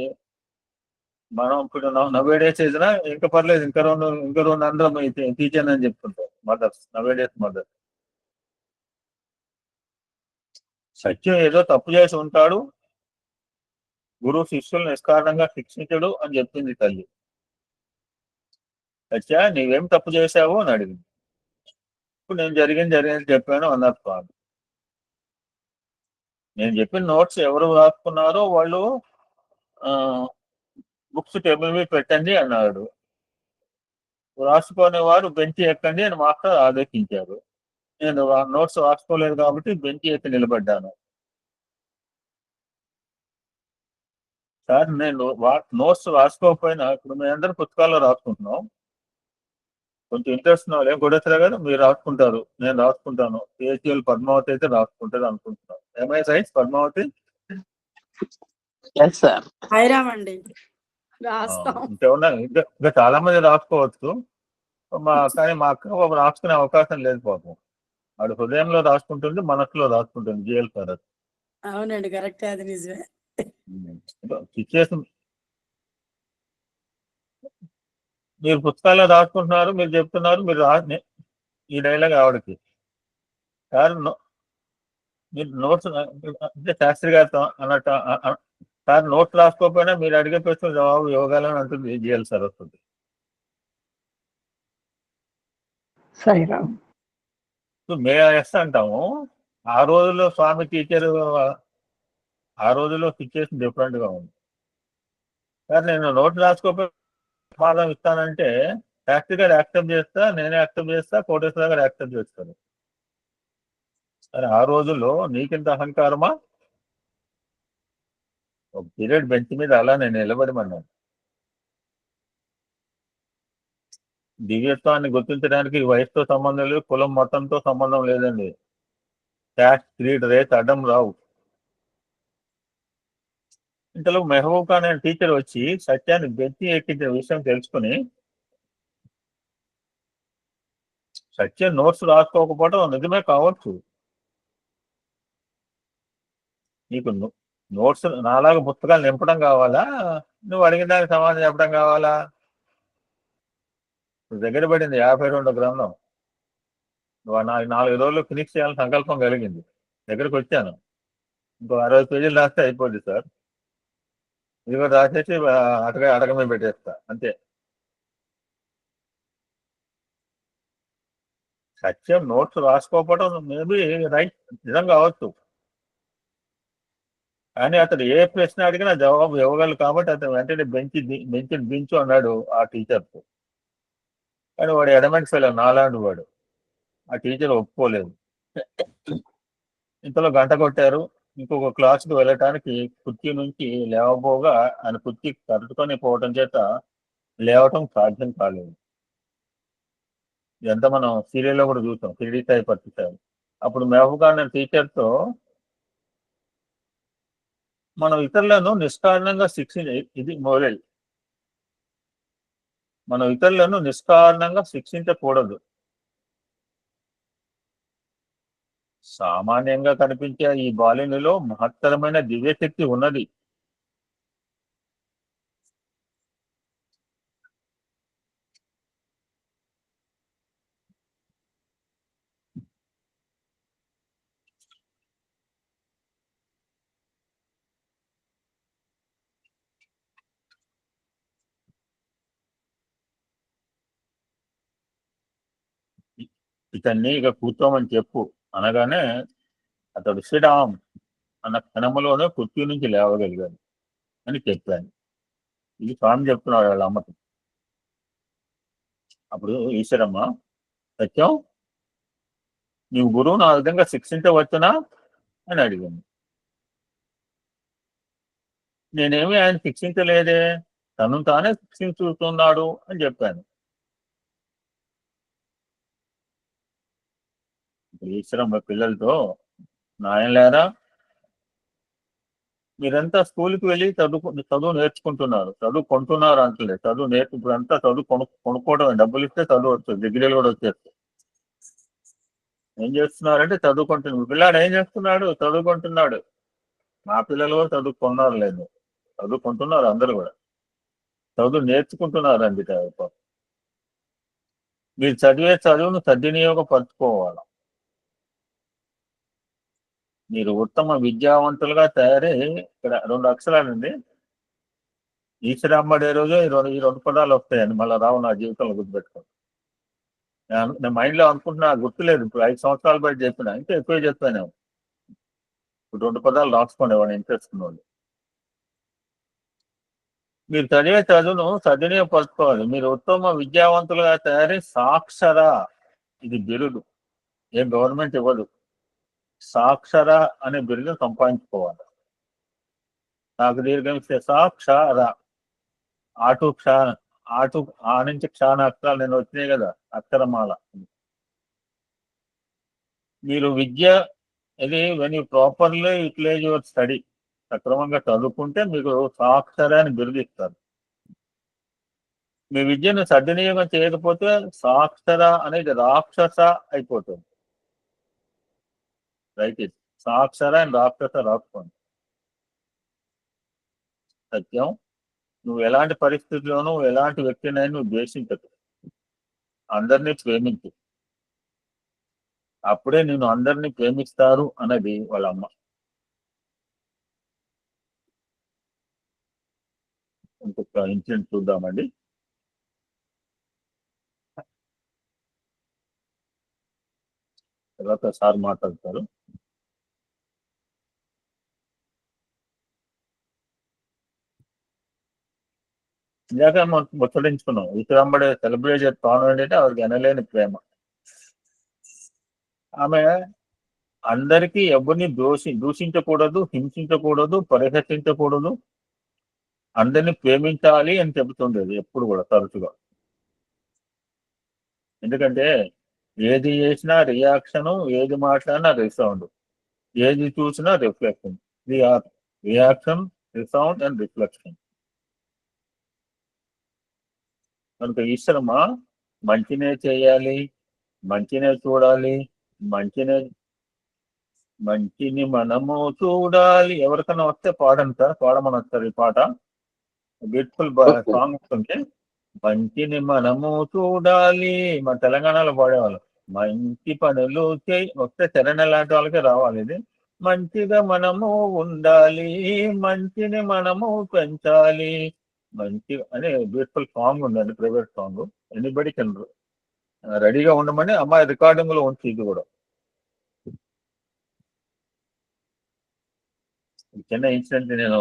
మనం ఇప్పుడు నవేడేస్ ఏదినా ఇంకా పర్లేదు, ఇంకా రెండు అందరం టీచర్ అని చెప్తుంటాం మదర్స్, నవేడేస్ మదర్. సత్యం ఏదో తప్పు చేసి ఉంటాడు, గురువు శిష్యులు నిష్కారణంగా శిక్షించడు అని చెప్పింది తల్లి. సత్య నీవేం తప్పు చేశావు అని అడిగింది. ఇప్పుడు నేను జరిగింది చెప్పాను అన్నారు స్వామి. నేను చెప్పిన నోట్స్ ఎవరు రాసుకున్నారో వాళ్ళు బుక్స్ టేబుల్ మీద పెట్టండి అన్నాడు. రాసుకునే వారు బెంచ్ ఎక్కండి అని మాస్టర్ ఆదేశించారు. నేను నోట్స్ రాసుకోలేదు కాబట్టి బెంచ్ ఎక్కి నిలబడ్డాను. సార్ నేను నోట్స్ రాసుకోకపోయినా ఇప్పుడు మేము అందరం పుస్తకాల్లో రాసుకుంటున్నాం, కొంచెం ఇంట్రెస్ట్ ఏం కొడేసరా గారు మీరు రాసుకుంటారు, నేను రాసుకుంటాను. పిహెచ్ఎల్ పద్మావతి అయితే రాసుకుంటారు అనుకుంటున్నాను. ఎంఐ సైన్స్ పద్మావతి హైరామండి ఇంకేమన్నా ఇంకా చాలా మంది రాసుకోవచ్చు, కానీ మా అక్క రాసుకునే అవకాశం లేదు పాపం. వాడు హృదయంలో రాసుకుంటుంది, మనసులో రాసుకుంటుంది. జిఎల్ కరత్. అవునండి, కరెక్టే, అది నిజమే. సిచ్యువేషన్ మీరు పుస్తకాల్లో రాసుకుంటున్నారు, మీరు చెప్తున్నారు, మీరు ఈ డైలాగ్ ఆవిడకి సార్ మీరు నోట్స్ అంటే శాస్త్రి గారితో అన్నట్టు, సార్ నోట్స్ రాసుకోకపోయినా మీరు అడిగే ప్రశ్న జవాబు ఇవ్వగలని అంటుంది జిఎల్ సరస్వతి. సాయిరామ్. మే ఎస్ అంటాము. ఆ రోజుల్లో స్వామి టీచర్, ఆ రోజుల్లో సిచ్యువేషన్ డిఫరెంట్ గా ఉంది. సార్ నేను నోట్స్ రాసుకోకపోతే సమాధానం ఇస్తానంటే శాస్త్రి గారు యాక్సెప్ట్ చేస్తా, నేనే యాక్సెప్ట్ చేస్తా, కోటేశ్వర గారు యాక్సెప్ట్ చేస్తారు. సరే ఆ రోజుల్లో నీకింత అహంకారమా? ఒక పీరియడ్ బెంచ్ మీద అలా నేను నిలబడమన్నాను. దివ్యత్వాన్ని గుర్తించడానికి వయసుతో సంబంధం లేదు, కులం మతంతో సంబంధం లేదండి. క్యాస్ట్, క్రీడ్, రేస్ అడ్డం రావు. ఇంతలో మెహబూబ్ ఖాన్ అనే టీచర్ వచ్చి సత్యాన్ని బెంచి ఎక్కించిన విషయం తెలుసుకుని, సత్యం నోట్స్ రాసుకోకపోవడం నిజమే కావచ్చు, నీకు నోట్స్ నాలాగా పుస్తకాలు నింపడం కావాలా, నువ్వు అడిగిన దానికి సమాధానం చెప్పడం కావాలా? దగ్గర పడింది 52 గ్రంథం. నువ్వు 4 రోజుల్లో ఫినిష్ చేయాలని సంకల్పం కలిగింది. దగ్గరకు వచ్చాను, ఇంకో 60 పేజీలు రాస్తే అయిపోద్ది సార్, ఇది కూడా రాసేసి అడగమే పెట్టేస్తా అంతే. సత్యం నోట్స్ రాసుకోకపోవడం మేబీ రైట్, నిజం కావచ్చు, కానీ అతడు ఏ ప్రశ్న అడిగినా జవాబు ఇవ్వగలరు కాబట్టి అతను వెంటనే బెంచ్ దించు అన్నాడు ఆ టీచర్తో. కానీ వాడు ఎడమెంట్ ఫెయిల్, నాలాంటి వాడు. ఆ టీచర్ ఒప్పుకోలేదు. ఇంతలో గంట కొట్టారు. ఇంకొక క్లాస్కి వెళ్ళటానికి కుర్చీ నుంచి లేవబోగా ఆయన కుర్చీ తట్టుకొని పోవటం చేత లేవటం సాధ్యం కాలేదు. ఇదంతా మనం సీరియల్లో కూడా చూసాం, షిరిడి సాయి పట్టించారు. అప్పుడు మెహబూబ్ ఖాన్ అనే టీచర్తో, మనం ఇతరులను నిష్కారణంగా ఇది మోరల్, మనం ఇతరులను నిష్కారణంగా శిక్షించకూడదు. సామాన్యంగా కనిపించే ఈ బాలునిలో మహత్తరమైన దివ్యశక్తి ఉన్నది. ఇతన్ని ఇక కూర్చోమని చెప్పు అనగానే అతడు శ్రీరామ్ అన్న క్షణంలోనే కుర్చీ నుంచి లేవగలిగాడు అని చెప్పాను. ఇది స్వామి చెప్తున్నాడు వాళ్ళ అమ్మకి. అప్పుడు ఈశ్వరమ్మ, సత్యం నీవు గురువు నా విధంగా శిక్షించవచ్చునా అని అడిగాను. నేనేమి ఆయన శిక్షించలేదే, తను తానే శిక్షించుతున్నాడు అని చెప్పాను. ఈశ్వరమ్మ పిల్లలతో, నాయనలేరా, మీరంతా స్కూల్కి వెళ్ళి చదువు నేర్చుకుంటున్నారు, చదువుకుంటున్నారు అంటలే, ఇప్పుడంతా చదువు కొనుక్కోవడం, డబ్బులు ఇస్తే చదువు వస్తుంది, డిగ్రీలు కూడా వచ్చేస్తాయి. ఏం చేస్తున్నారంటే చదువుకుంటున్నారు. పిల్లాడు ఏం చేస్తున్నాడు? చదువుకుంటున్నాడు. మా పిల్లలు కూడా చదువుకున్నారు, లేదు చదువుకుంటున్నారు, అందరూ కూడా చదువు నేర్చుకుంటున్నారు. అందుకే మీరు చదివే చదువును సద్వినియోగపరచుకోవాలి. మీరు ఉత్తమ విద్యావంతులుగా తయారై, ఇక్కడ 2 అక్షరాలండి, ఈశ్వరమ్మడే రోజు ఈ రెండు పదాలు వస్తాయండి, మళ్ళీ రావు. నా జీవితంలో గుర్తుపెట్టుకోండి. నేను మైండ్లో అనుకుంటున్నా, గుర్తులేదు. ఇప్పుడు 5 సంవత్సరాలు బయట చెప్పినా, ఇంకా ఎక్కువ చెప్పాను. ఇప్పుడు 2 పదాలు రాసుకోండి వాడిని ఇంట్రెస్ట్ ఉన్నవాళ్ళు. మీరు చదివే చదువును సద్వినియోగపరచుకోవాలి. మీరు ఉత్తమ విద్యావంతులుగా తయారై సాక్షర, ఇది బిరుదు, ఏం గవర్నమెంట్ ఇవ్వదు, సాక్షర అనే బిరుదు సంపాదించుకోవాలి. నాకు దీర్ఘమిస్తే సాక్షర, ఆటు ఆ నుంచి క్షాణ అక్షరాలు నేను వచ్చినాయి కదా, అక్షరమాల. మీరు విద్య ఇది when you properly utilise your study, సక్రమంగా చదువుకుంటే మీకు సాక్షర అని బిరుదు ఇస్తారు. మీ విద్యను సద్వినియోగం చేయకపోతే సాక్షర అనేది రాక్షస అయిపోతుంది. రైట్, సాక్షర అని రాక్షస రాసుకోండి. సత్యం, నువ్వు ఎలాంటి పరిస్థితుల్లోనూ ఎలాంటి వ్యక్తినైనా నువ్వు ద్వేషించదు, అందరినీ ప్రేమించు, అప్పుడే నేను అందరినీ ప్రేమిస్తారు అన్నది వాళ్ళ అమ్మ. ఇంకొక ఇన్సిడెంట్ చూద్దామండి. తర్వాత సార్ మాట్లాడతారు. ఇందాక మనం ముచ్చరించుకున్నాం, ఈశ్వరమ్మడే సెలబ్రేట్ చేస్తాను అంటే ఆవిడకి ఎనలేని ప్రేమ. ఆమె అందరికీ ఎవరిని దూషించకూడదు, హింసించకూడదు, పరిహసించకూడదు, అందరినీ ప్రేమించాలి అని చెబుతుండేది ఎప్పుడు కూడా తరచుగా. ఎందుకంటే ఏది చేసినా రియాక్షను, ఏది మాట్లాడినా రిసౌండ్, ఏది చూసినా reflection. Reaction, resound and reflection. కనుక ఈశ్వరమ్మ మంచినే చేయాలి, మంచినే చూడాలి, మంచిని మనము చూడాలి. ఎవరికైనా వస్తే పాడంతా, పాడమని వస్తారు ఈ పాట. బ్యూటిఫుల్ సాంగ్ వస్తుంటే, మంచిని మనము చూడాలి, మా తెలంగాణలో పాడేవాళ్ళు. మంచి పనులు వస్తే చరణ లాంటి వాళ్ళకే రావాలి ఇది. మంచిగా మనము ఉండాలి, మంచిని మనము పెంచాలి, మంచి అనే బ్యూటిఫుల్ సాంగ్ ఉందండి, ప్రైవేట్ సాంగ్. ఎనీబడి కెన్ రెడీగా ఉండమని అమ్మాయి రికార్డింగ్ లో ఉంచి. ఇది కూడా చిన్న ఇన్సిడెంట్ నేను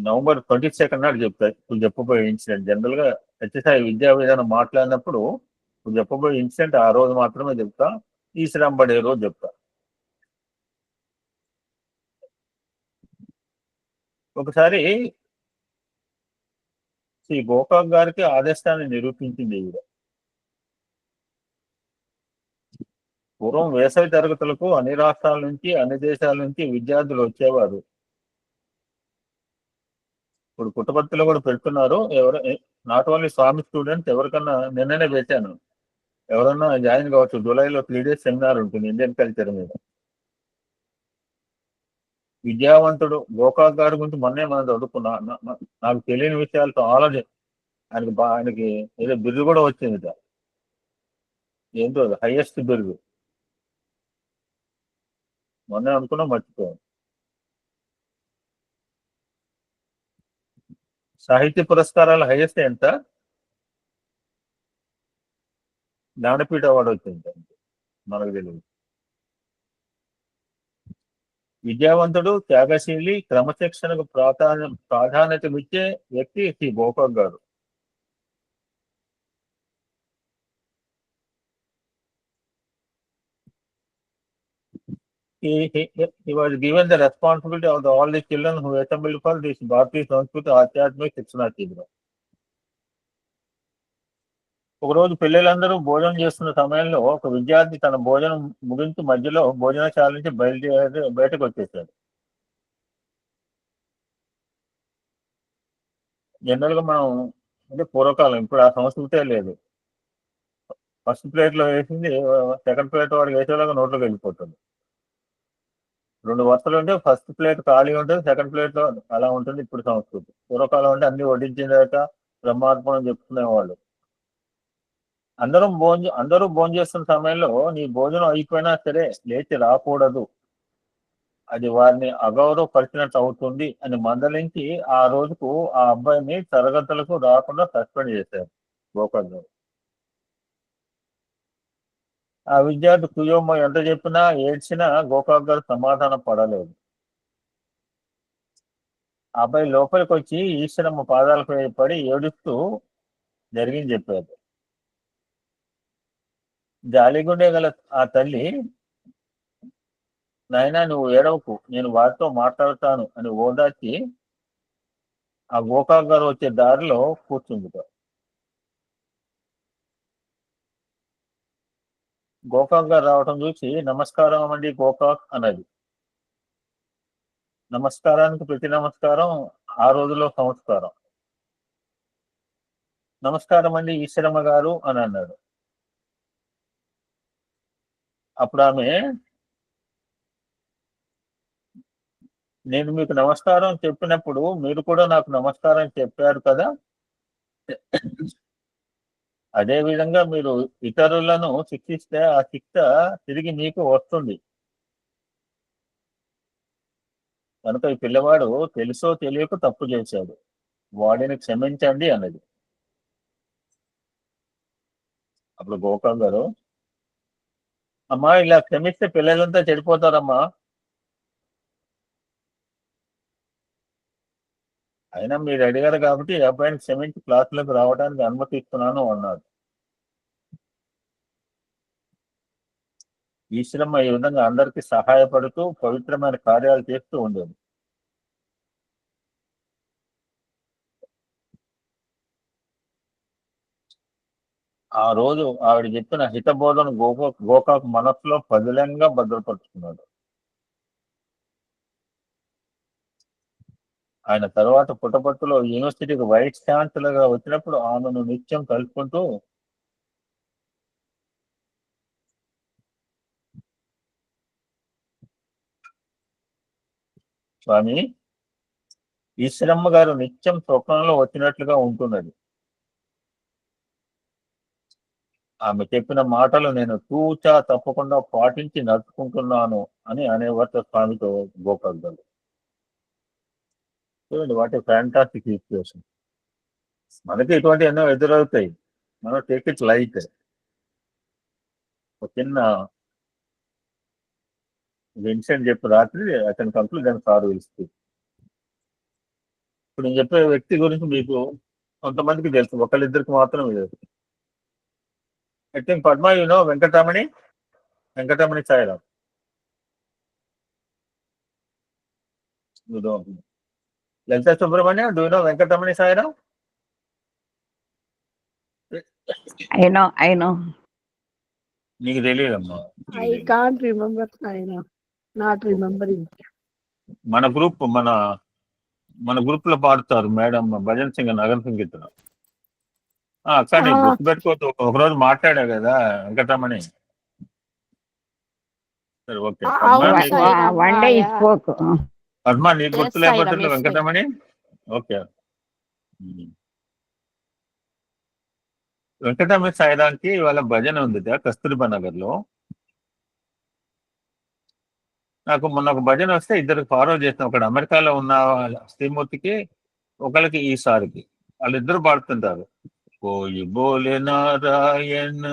నవంబర్ 22 నాడు చెప్తాను. ఇప్పుడు చెప్పబోయే ఇన్సిడెంట్ జనరల్ గా హెచ్ఎస్ఐ విద్యా విధానం మాట్లాడినప్పుడు ఇప్పుడు చెప్పబోయే ఇన్సిడెంట్ ఆ రోజు మాత్రమే చెప్తా, ఈశ్వరంబడే రోజు చెప్తా. ఒకసారి శ్రీ గోకాక్ గారికి ఆదేశాన్ని నిరూపించింది ఈవిడ. పూర్వం వేసవి తరగతులకు అన్ని రాష్ట్రాల నుంచి, అన్ని దేశాల నుంచి విద్యార్థులు వచ్చేవారు. ఇప్పుడు పుట్టపర్తిలో కూడా పెడుతున్నారు. నాట్ ఓన్లీ స్వామి స్టూడెంట్స్, ఎవరికన్నా నిన్ననే పెట్టాను, ఎవరన్నా జాయిన్ కావచ్చు. జూలైలో 3 days సెమినార్ ఉంటుంది ఇండియన్ కల్చర్ మీద. విద్యావంతుడు గోకాక్ గారి గురించి మొన్నే మనం చదువుకున్నా. నాకు తెలియని విషయాలు చాలా. ఆయనకి ఏదో బిరుదు కూడా వచ్చింది, ఏంటో హైయెస్ట్ బిరుదు. మొన్నే అనుకున్నా, మర్చిపోయాను. సాహిత్య పురస్కారాల హైయెస్ట్ ఎంత? జ్ఞానపీఠ అవార్డు వచ్చింది మనకు తెలియదు. విద్యావంతుడు, త్యాగశీలి, క్రమశిక్షణకు ప్రాధాన్యతనిచ్చే వ్యక్తి శ్రీ గోకాక్ గారు. He was given the responsibility of all the children who assembled for this Bharati Sanskrit Adhyatmik Shikshana Shibra. ఒకరోజు పిల్లలందరూ భోజనం చేస్తున్న సమయంలో ఒక విద్యార్థి తన భోజనం ముగించి మధ్యలో భోజనశాల నుంచి బయటకు వచ్చేసాడు. జనరల్ గా మనం అంటే పూర్వకాలం, ఇప్పుడు ఆ సంస్కృతే లేదు. ఫస్ట్ ప్లేట్ లో వేసింది సెకండ్ ప్లేట్ వాడికి వేసేలాగా నోట్లోకి వెళ్ళిపోతుంది. 2 వరుసలు ఉంటే ఫస్ట్ ప్లేట్ ఖాళీ ఉంటుంది, సెకండ్ ప్లేట్ లో అలా ఉంటుంది. ఇప్పుడు సంస్కృతి. పూర్వకాలం అంటే అన్ని వడ్డించిన తర్వాత బ్రహ్మార్పణం చెప్పుకునేవాళ్ళు. అందరూ భోజనం చేస్తున్న సమయంలో నీ భోజనం అయిపోయినా సరే లేచి రాకూడదు, అది వారిని అగౌరవపరిచినట్టు అవుతుంది అని మందలించి ఆ రోజుకు ఆ అబ్బాయిని తరగతులకు రాకుండా సస్పెండ్ చేశారు గోకాక్ గారు. ఆ విద్యార్థి కుయోమ్మ ఎంత చెప్పినా ఏడ్చినా గోకాక్ గారు సమాధానం పడలేదు. ఆ అబ్బాయి లోపలికి వచ్చి ఈశ్వరమ్మ పాదాలకు పడి ఏడుస్తూ జరిగింది చెప్పారు. జాలిగుండే గల ఆ తల్లి, నాయనా నువ్వు ఏడవకు, నేను వారితో మాట్లాడతాను అని ఓదార్చి ఆ గోకాక్ గారు వచ్చే దారిలో కూర్చుంది. గోకాక్ గారు రావటం చూసి నమస్కారం అండి గోకాక్ అన్నది. నమస్కారానికి ప్రతి నమస్కారం ఆ రోజులో సంస్కారం. నమస్కారం అండి ఈశ్వరమ్మ గారు అని అన్నాడు. అప్పుడు ఆమె, నేను మీకు నమస్కారం చెప్పినప్పుడు మీరు కూడా నాకు నమస్కారం చెప్పారు కదా, అదే విధంగా మీరు ఇతరులను శిక్షిస్తే ఆ శిక్ష తిరిగి మీకు వస్తుంది. కనుక ఈ పిల్లవాడు తెలుసో తెలియక తప్పు చేశాడు, వాడిని క్షమించండి అన్నది. అప్పుడు గోకాక్ గారు, అమ్మా ఇలా క్షమిస్తే పిల్లలంతా చెడిపోతారమ్మా, అయినా మీరు అడిగారు కాబట్టి ఈ అబ్బాయిని క్షమించి క్లాసులకు రావడానికి అనుమతిస్తున్నాను అన్నాడు. ఈశ్వరమ్మ ఈ విధంగా అందరికీ సహాయపడుతూ పవిత్రమైన కార్యాలు చేస్తూ ఉండేది. ఆ రోజు ఆవిడ చెప్పిన హితబోధను గోకాక్ మనస్సులో పదిలంగా భద్రపరుచుకున్నాడు. ఆయన తర్వాత పుట్టపర్తిలో యూనివర్సిటీకి వైస్ ఛాన్సలర్ గా వచ్చినప్పుడు ఆమెను నిత్యం కలుపుకుంటూ, స్వామి ఈశ్వరమ్మ గారు నిత్యం స్వప్నంలో వచ్చినట్లుగా ఉంటున్నది. ఆమె చెప్పిన మాటలు నేను తూచా తప్పకుండా పాటించి నడుచుకుంటున్నాను అని అనేవారు స్వామితో గోకాక్ గారు. చూడండి, వాట్ ఏ ఫ్యాంటాస్టిక్ సిచ్యువేషన్. మనకి ఇటువంటి ఎన్నో ఎదురవుతాయి, మనం టేక్ ఇట్ లైట్. ఒక చిన్న ఇన్సిడెంట్ చెప్పి రాత్రి అతని కంప్లీట్ దాన్ని సార్ పిలుస్తుంది. ఇప్పుడు నేను చెప్పే వ్యక్తి గురించి మీకు కొంతమందికి తెలుసు, ఒకళ్ళిద్దరికి మాత్రం తెలుసు. I think Padma you know Venkataramani Sairam. Lalitha Subrahmanya, do you know Venkataramani Sairam? I know. నీకు తెలియదమ్మా. I can't remember. I know. Not remembering. మన గ్రూప్ లో పాడుతారు మేడం భజన్ సింగ్, నగన్ సంగీతం. అక్క నీకు గుర్తుపెట్టుకోవద్దు, ఒకరోజు మాట్లాడా కదా వెంకటరమణి. సరే okay. One day he spoke. Padma నీకు గుర్తు లేకపోతే వెంకటరమణి. ఓకే. వెంకటరమణి సాయిరాంకి ఇవాళ భజన ఉంది కస్తూరిబా నగర్ లో. నాకు మొన్న ఒక భజన వస్తే ఇద్దరికి ఫార్వర్డ్ చేసిన, ఒకటి అమెరికాలో ఉన్న శ్రీమూర్తికి, ఒకరికి ఈసారికి. వాళ్ళిద్దరు పాడుతుంటారు. కోయి బోలే నారాయణ్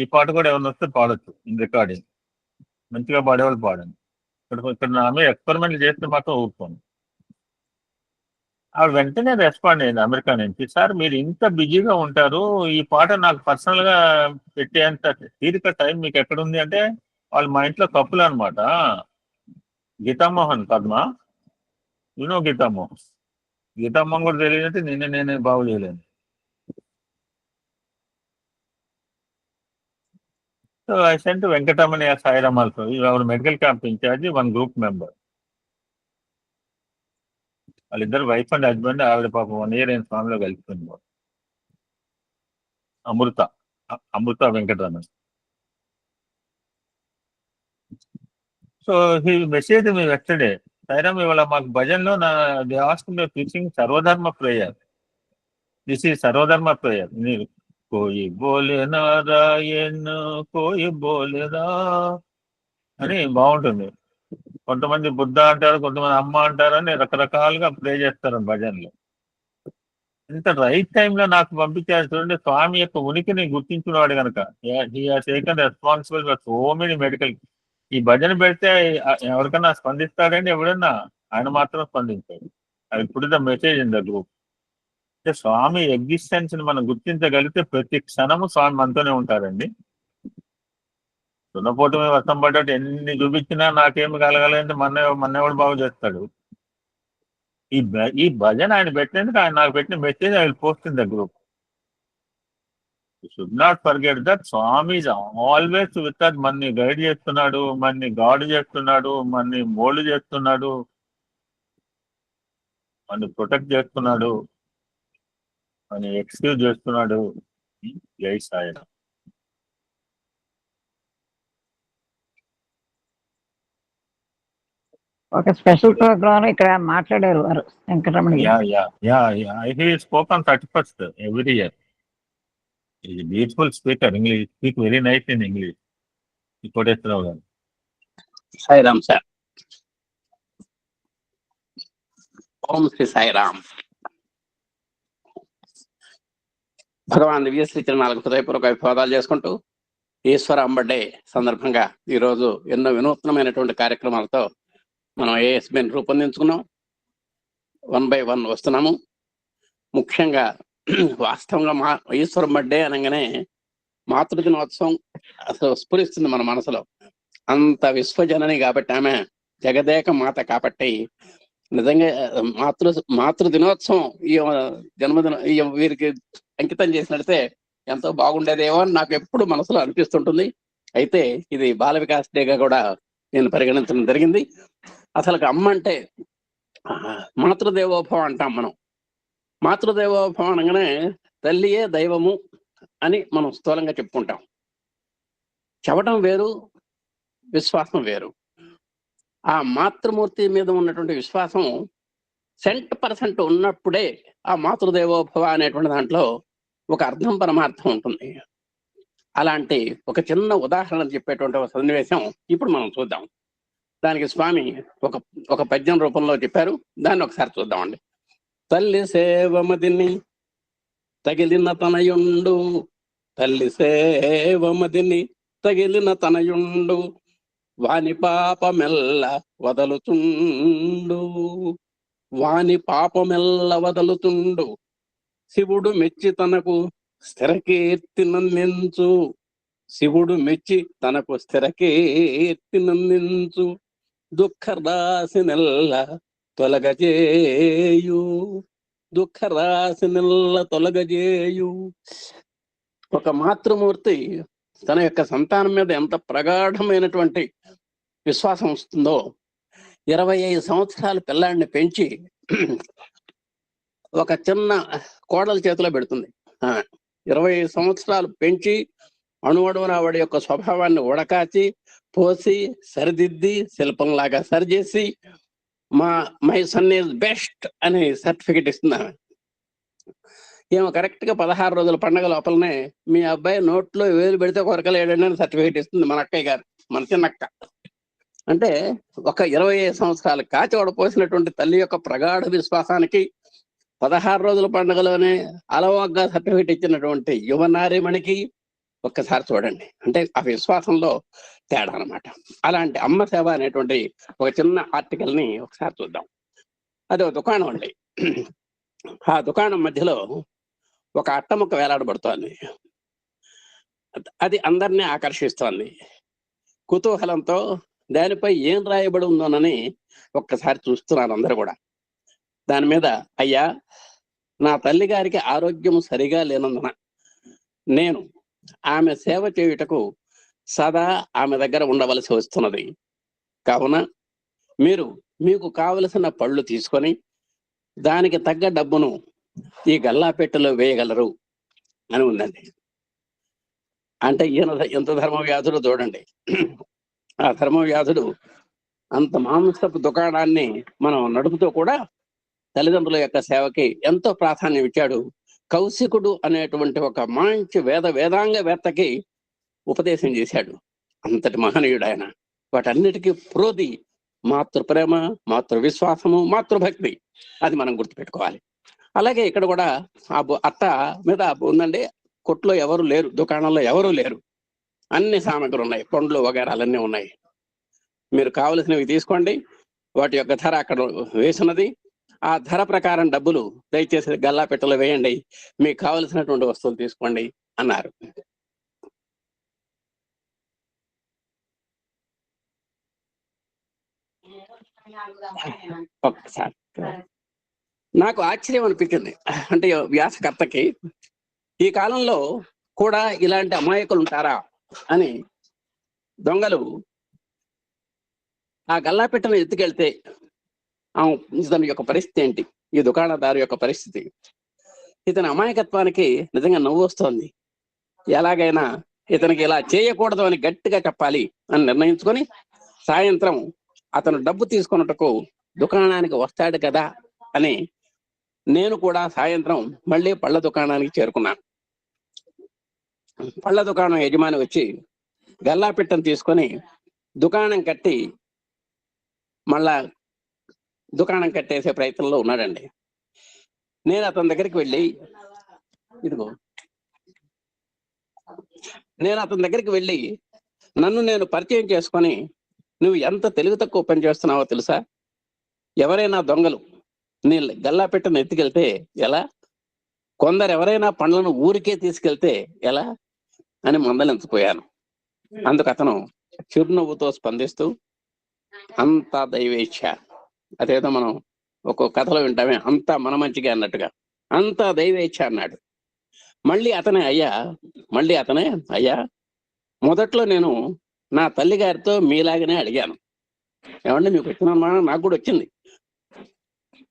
ఈ పాట కూడా ఏమన్నా వస్తే పాడొచ్చు ఇన్ రికార్డింగ్. మంచిగా పాడేవాళ్ళు పాడండి. ఇక్కడ నా మీద ఎక్స్పెరిమెంట్ చేస్తే మాత్రం ఊరుకోండి. ఆవిడ వెంటనే రెస్పాండ్ అయింది అమెరికా నుంచి. సార్ మీరు ఇంత బిజీగా ఉంటారు, ఈ పాట నాకు పర్సనల్ గా పెట్టేంత తీరిక టైం మీకు ఎక్కడుంది అంటే, వాళ్ళు మా ఇంట్లో కప్పులు అనమాట. గీతామోహన్ పద్మ, యూనో గీతామోహన్. గీతామోహన్ కూడా తెలియదంటే నేనే బాగు చేయలేను. So I sent Venkataramana Sairam also. ఆవిడ medical camp incharge, 1 group member. వాళ్ళిద్దరు వైఫ్ అండ్ హస్బెండ్. ఆవిడ పాపం 1 year అయిన స్వామిలో కలిసిపోయింది. Amrita Venkataramana. So he message me yesterday, Sairam ఇవాళ మాకు భజన్లో they ask me teaching Sarvadharma prayer. This is Sarvadharma prayer. మీరు కోయి బోలే నారాయణ్ కోయి బోలేదా అని బాగుంటుంది. కొంతమంది బుద్ధ అంటారు, కొంతమంది అమ్మ అంటారు అని రకరకాలుగా ప్రే చేస్తారు భజనలో. ఇంత రైట్ టైంలో నాకు పంపించారు చూడండి. స్వామి యొక్క ఉనికిని గుర్తించినవాడు కనుక he has taken responsible for so many medical. ఈ భజన పెడితే ఎవరికన్నా స్పందిస్తాడండి? ఎవడన్నా? ఆయన మాత్రం స్పందించాడు. అది ఇప్పుడు the message in the group. అంటే స్వామి ఎగ్జిస్టెన్స్ ని మనం గుర్తించగలిగితే ప్రతి క్షణము స్వామి మనతోనే ఉంటారండి. దున్నపోటు మీద వర్షం పడ్డట్టు ఎన్ని చూపించినా నాకేమి కలగలేదంటే మన్నెవడు బాగు చేస్తాడు. ఈ భజన ఆయన పెట్టినందుకు ఆయన నాకు పెట్టిన message I will post in the group. You should not forget that Swami is always with us. మనని గైడ్ చేస్తున్నాడు, మనని గాడ్ చేస్తున్నాడు, మనని మోల్డ్ చేస్తున్నాడు, మనని ప్రొటెక్ట్ చేస్తున్నాడు, మనని ఎక్స్క్యూజ్ చేస్తున్నాడు. జై సాయిరామ్. ఒక స్పెషల్ ప్రోగ్రామ్ ఇక్కడ మాట్లాడారు వారు వెంకటరమణ గారు. He spoke on 31st every year. He is a beautiful speaker. English, speak very nice in English. Koteswararao గారు. సాయిరామ్ సార్. ఓం శ్రీ సాయిరామ్. భగవాన్ దివ్యశ్రీ తిరునాళ్ళకు హృదయపూర్వక వివాదాలు చేసుకుంటూ ఈశ్వర అంబడే సందర్భంగా ఈరోజు ఎన్నో వినూత్నమైనటువంటి కార్యక్రమాలతో మనం ఏఎస్బిని రూపొందించుకున్నాం. 1 by 1 వస్తున్నాము. ముఖ్యంగా వాస్తవంగా ఈశ్వరం బర్త్డే అనగానే మాతృదినోత్సవం అసలు స్ఫురిస్తుంది మన మనసులో. అంత విశ్వజనని కాబట్టి, ఆమె జగదేక మాత కాబట్టి నిజంగా మాతృదినోత్సవం ఈ జన్మదిన వీరికి అంకితం చేసినట్టే ఎంతో బాగుండేదేమో అని నాకు ఎప్పుడు మనసులో అనిపిస్తుంటుంది. అయితే ఇది బాల వికాస్ డేగా కూడా నేను పరిగణించడం జరిగింది. అసలు అమ్మ అంటే మాతృదేవోభవం అంటాం మనం. మాతృదేవోభవం అనగానే తల్లియే దైవము అని మనం స్థూలంగా చెప్పుకుంటాం. చెప్పడం వేరు, విశ్వాసం వేరు. ఆ మాతృమూర్తి మీద ఉన్నటువంటి విశ్వాసం 100% ఉన్నప్పుడే ఆ మాతృదేవోభవ అనేటువంటి దాంట్లో ఒక అర్థం పరమార్థం ఉంటుంది. అలాంటి ఒక చిన్న ఉదాహరణ చెప్పేటువంటి ఒక సన్నివేశం ఇప్పుడు మనం చూద్దాం. దానికి స్వామి ఒక పద్యం రూపంలో చెప్పారు. దాన్ని ఒకసారి చూద్దామండి. తల్లి సేవమదిని తగిలిన తనయుండు, తల్లి సేవమదిని తగిలిన తనయుండు, వాని పాపమెల్ల వదలుతుండు, వాని పాపమెల్ల వదలుతుండు, శివుడు మెచ్చి తనకు స్థిరకీర్తి నందించు, శివుడు మెచ్చి తనకు స్థిరకీర్తి నందించు, దుఃఖరాశినెల్ల తొలగజేయు, దుఃఖరాశినెల్ల తొలగజేయు. ఒక మాతృమూర్తి తన యొక్క సంతానం మీద ఎంత ప్రగాఢమైనటువంటి విశ్వాసం వస్తుందో, 25 సంవత్సరాల పిల్లాడిని పెంచి ఒక చిన్న కోడల చేతిలో పెడుతుంది. 25 సంవత్సరాలు పెంచి అణువణువున వాడి యొక్క స్వభావాన్ని ఉడకాచి పోసి సరిదిద్ది శిల్పంలాగా సరిచేసి మై సన్ ఈజ్ బెస్ట్ అని సర్టిఫికెట్ ఇస్తుంది. ఏమో కరెక్ట్గా 16 రోజుల పండగ లోపలనే మీ అబ్బాయి నోట్లో వేలు పెడితే కొరకలేడండి అని సర్టిఫికెట్ ఇస్తుంది మన అక్కయ్య గారు, మన చిన్నక్క. అంటే ఒక 25 సంవత్సరాలు కాచి వడపోసినటువంటి తల్లి యొక్క ప్రగాఢ విశ్వాసానికి 16 రోజుల పండుగలోనే అలవాగ్గా సర్టిఫికేట్ ఇచ్చినటువంటి యువనారిమణికి ఒక్కసారి చూడండి. అంటే ఆ విశ్వాసంలో తేడా అనమాట. అలాంటి అమ్మ సేవ అనేటువంటి ఒక చిన్న ఆర్టికల్ ని ఒకసారి చూద్దాం. అది ఒక దుకాణం అండి. ఆ దుకాణం మధ్యలో ఒక అట్టముక్క వేలాడబడుతోంది. అది అందరినీ ఆకర్షిస్తోంది. కుతూహలంతో దానిపై ఏం రాయబడి ఉందోనని ఒక్కసారి చూస్తున్నారు అందరూ కూడా. దాని మీద, అయ్యా, నా తల్లి గారికి ఆరోగ్యం సరిగా లేనందున నేను ఆమె సేవ చేయుటకు సదా ఆమె దగ్గర ఉండవలసి వస్తున్నది. కావున మీరు మీకు కావలసిన పళ్ళు తీసుకొని దానికి తగ్గ డబ్బును ఈ గల్లాపెట్టెలో వేయగలరు అని ఉందండి. అంటే ఈయన ఎంత ధర్మవ్యాధుడు చూడండి. ఆ ధర్మవ్యాధుడు అంత మాంసపు దుకాణాన్ని మనం నడుపుతూ కూడా తల్లిదండ్రుల యొక్క సేవకి ఎంతో ప్రాధాన్యం ఇచ్చాడు. కౌశికుడు అనేటువంటి ఒక మంచి వేదాంగవేత్తకి ఉపదేశం చేశాడు. అంతటి మహనీయుడు ఆయన. వాటన్నిటికీ ప్రోది మాతృప్రేమ, మాతృ విశ్వాసము, మాతృభక్తి. అది మనం గుర్తుపెట్టుకోవాలి. అలాగే ఇక్కడ కూడా ఆ అట్ట మీద ఉందండి, కొట్లో ఎవరు లేరు, దుకాణంలో ఎవరు లేరు, అన్ని సామాగ్రి ఉన్నాయి, పండ్లు వగేరాలన్నీ ఉన్నాయి. మీరు కావలసినవి తీసుకోండి, వాటి యొక్క ధర అక్కడ వేసినది. ఆ ధర ప్రకారం డబ్బులు దయచేసి గల్లాపెట్టెలో వేయండి, మీకు కావలసినటువంటి వస్తువులు తీసుకోండి అన్నారు. ఒక్కసారి నాకు ఆశ్చర్యం అనిపించింది. అంటే వ్యాసకర్తకి ఈ కాలంలో కూడా ఇలాంటి అమాయకులు ఉంటారా అని. దొంగలు ఆ గల్లాపెట్టెను ఎత్తుకెళ్తే ఇతని యొక్క పరిస్థితి ఏంటి, ఈ దుకాణదారు యొక్క పరిస్థితి. ఇతని అమాయకత్వానికి నిజంగా నవ్వు వస్తోంది. ఎలాగైనా ఇతనికి ఇలా చేయకూడదు అని గట్టిగా చెప్పాలి అని నిర్ణయించుకొని సాయంత్రం అతను డబ్బు తీసుకున్నట్టుకు దుకాణానికి వస్తాడు కదా అని నేను కూడా సాయంత్రం మళ్ళీ పళ్ళ దుకాణానికి చేరుకున్నాను. పళ్ళ దుకాణం యజమాని వచ్చి గల్లాపెట్టెను తీసుకొని దుకాణం కట్టి మళ్ళా దుకాణం కట్టేసే ప్రయత్నంలో ఉన్నాడండి. నేను అతని దగ్గరికి వెళ్ళి నన్ను నేను పరిచయం చేసుకొని, నువ్వు ఎంత తెలివి తక్కువ పని చేస్తున్నావో తెలుసా, ఎవరైనా దొంగలు నీ గల్లాపెట్టెను ఎత్తుకెళ్తే ఎలా, కొందరు ఎవరైనా పండ్లను ఊరికే తీసుకెళ్తే ఎలా అని మందలించిపోయాను. అందుకు అతను చిరునవ్వుతో స్పందిస్తూ, అంతా దైవేచ్ఛ, అదేదో మనం ఒక్కో కథలో వింటామే, అంతా మన మంచిగా అన్నట్టుగా, అంతా దైవేచ్ఛ అన్నాడు. మళ్ళీ అతనే అయ్యా, మొదట్లో నేను నా తల్లి గారితో మీలాగనే అడిగాను. ఏమంటే మీకు వచ్చిన అనుమానం నాకు కూడా వచ్చింది.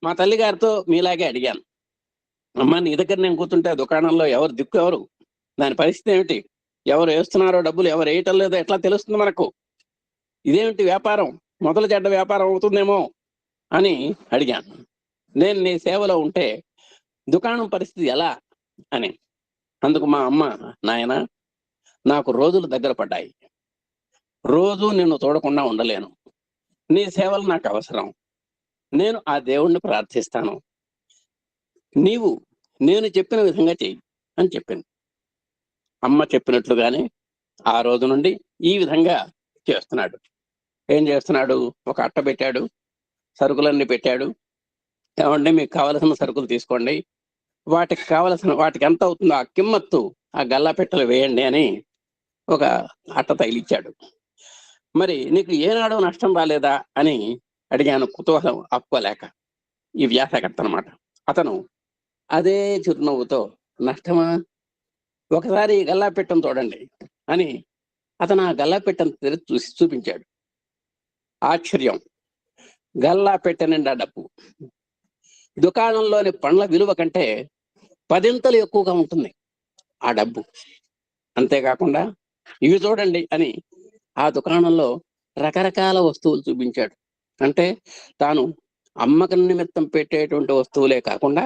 మా తల్లి గారితో మీలాగే అడిగాను, అమ్మ నీ దగ్గర నేను కూర్చుంటే దుకాణంలో ఎవరు దిక్కు, ఎవరు దాని పరిస్థితి ఏమిటి, ఎవరు వేస్తున్నారో డబ్బులు, ఎవరు వేయటం లేదో ఎట్లా తెలుస్తుంది మనకు, ఇదేమిటి వ్యాపారం, మొదలు చెడ్డ వ్యాపారం అవుతుందేమో అని అడిగాను. నేను నీ సేవలో ఉంటే దుకాణం పరిస్థితి ఎలా అని. అందుకు మా అమ్మ, నాయన నాకు రోజులు దగ్గర పడ్డాయి, రోజు నిన్ను చూడకుండా ఉండలేను, నీ సేవలు నాకు అవసరం, నేను ఆ దేవుణ్ణి ప్రార్థిస్తాను, నీవు నేను చెప్పిన విధంగా చెయ్యి అని చెప్పింది. అమ్మ చెప్పినట్లుగానే ఆ రోజు నుండి ఈ విధంగా చేస్తున్నాడు. ఏం చేస్తున్నాడు, ఒక అట్ట పెట్టాడు, సరుకులన్నీ పెట్టాడు. ఏమంటే మీకు కావలసిన సరుకులు తీసుకోండి, వాటికి ఎంత అవుతుందో ఆ కిమ్మత్తు ఆ గల్లాపెట్టెలు వేయండి అని ఒక అట్ట తగిలిచ్చాడు. మరి నీకు ఏనాడో నష్టం రాలేదా అని అడిగాను, కుతూహలం ఆపుకోలేక. ఈ వ్యాసకర్త అనమాట. అతను అదే చిరునవ్వుతో, నష్టమా, ఒకసారి గల్లాపెట్టెను చూడండి అని అతను ఆ గల్లాపెట్టెను తెరిచి చూపించాడు. ఆశ్చర్యం, గల్లాపెట్టె నిండా డబ్బు. దుకాణంలోని పండ్ల విలువ కంటే 10 ఎక్కువగా ఉంటుంది ఆ డబ్బు. అంతేకాకుండా ఇవి చూడండి అని ఆ దుకాణంలో రకరకాల వస్తువులు చూపించాడు. అంటే తాను అమ్మకం నిమిత్తం పెట్టేటువంటి వస్తువులే కాకుండా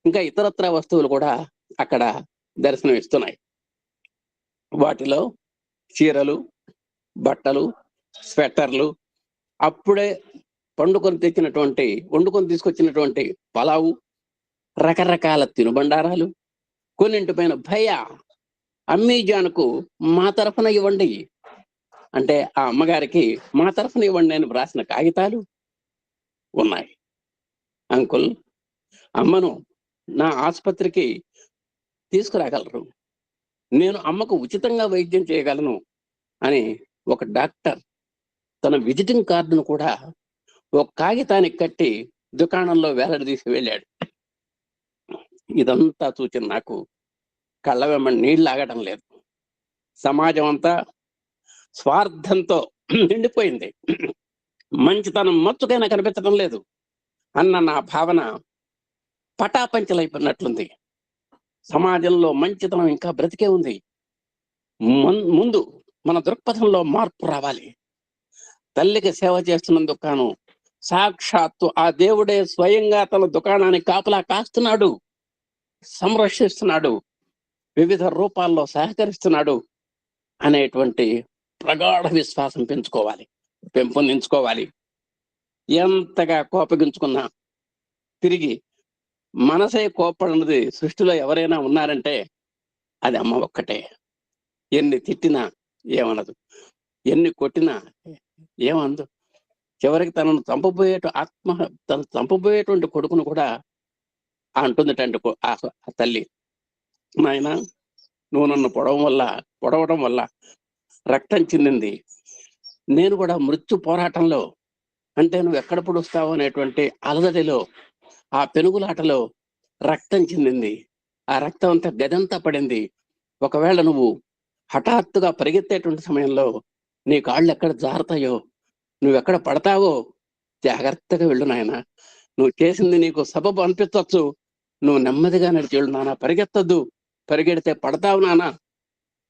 ఇంకా ఇతరత్ర వస్తువులు కూడా అక్కడ దర్శనం ఇస్తున్నాయి. వాటిలో చీరలు, బట్టలు, స్వెటర్లు, అప్పుడే వండుకొని తీసుకొచ్చినటువంటి పలావు, రకరకాల తినుబండారాలు, కొన్నింటిపైన భయ అమ్మీజాన్కు మా తరఫున ఇవ్వండి అంటే ఆ అమ్మగారికి మా తరఫున ఇవ్వండి అని వ్రాసిన కాగితాలు ఉన్నాయి. అంకుల్, అమ్మను నా ఆసుపత్రికి తీసుకురాగలరు, నేను అమ్మకు ఉచితంగా వైద్యం చేయగలను అని ఒక డాక్టర్ తన విజిటింగ్ కార్డును కూడా ఒక కాగితానికి కట్టి దుకాణంలో వేలాడదీసి వెళ్ళాడు. ఇదంతా చూచి నాకు కళ్ళ వెంబడి నీళ్ళు ఆగటం లేదు. సమాజం అంతా స్వార్థంతో నిండిపోయింది, మంచితనం మచ్చుకైనా కనిపించడం లేదు అన్న నా భావన పటాపంచలైపోయినట్లుంది. సమాజంలో మంచితనం ఇంకా బ్రతికే ఉంది. ముందు మన దృక్పథంలో మార్పు రావాలి. తల్లికి సేవ చేస్తున్నందుకు గాను సాక్షాత్తు ఆ దేవుడే స్వయంగా తన దుకాణాన్ని కాపలా కాస్తున్నాడు, సంరక్షిస్తున్నాడు, వివిధ రూపాల్లో సహకరిస్తున్నాడు అనేటువంటి ప్రగాఢ విశ్వాసం పెంపొందించుకోవాలి. ఎంతగా కోపగించుకున్నా తిరిగి మనసే కోపడినది సృష్టిలో ఎవరైనా ఉన్నారంటే అది అమ్మ ఒక్కటే. ఎన్ని తిట్టినా ఏమనదు, ఎన్ని కొట్టినా ఏమందు. చివరికి తనను చంపబోయేటువంటి కొడుకును కూడా అంటుందిటండి ఆ తల్లి, నాయన నువ్వు నన్ను పొడవడం వల్ల రక్తం చిందింది, నేను కూడా మృత్యు పోరాటంలో అంటే నువ్వు ఎక్కడ పొడుస్తావు అనేటువంటి అలజడిలో ఆ పెనుగులాటలో రక్తం చిందింది, ఆ రక్తం అంతా గదంతా పడింది. ఒకవేళ నువ్వు హఠాత్తుగా పరిగెత్తేటువంటి సమయంలో నీ కాళ్ళు ఎక్కడ జారుతాయో, నువ్వెక్కడ పడతావో జాగ్రత్తగా వెళ్ళు నాయన, నువ్వు చేసింది నీకు సబబు అనిపించవచ్చు, నువ్వు నెమ్మదిగా నడిచి వెళ్ళు నాన్న, పరిగెత్తద్దు, పరిగెడితే పడతావు నాన్న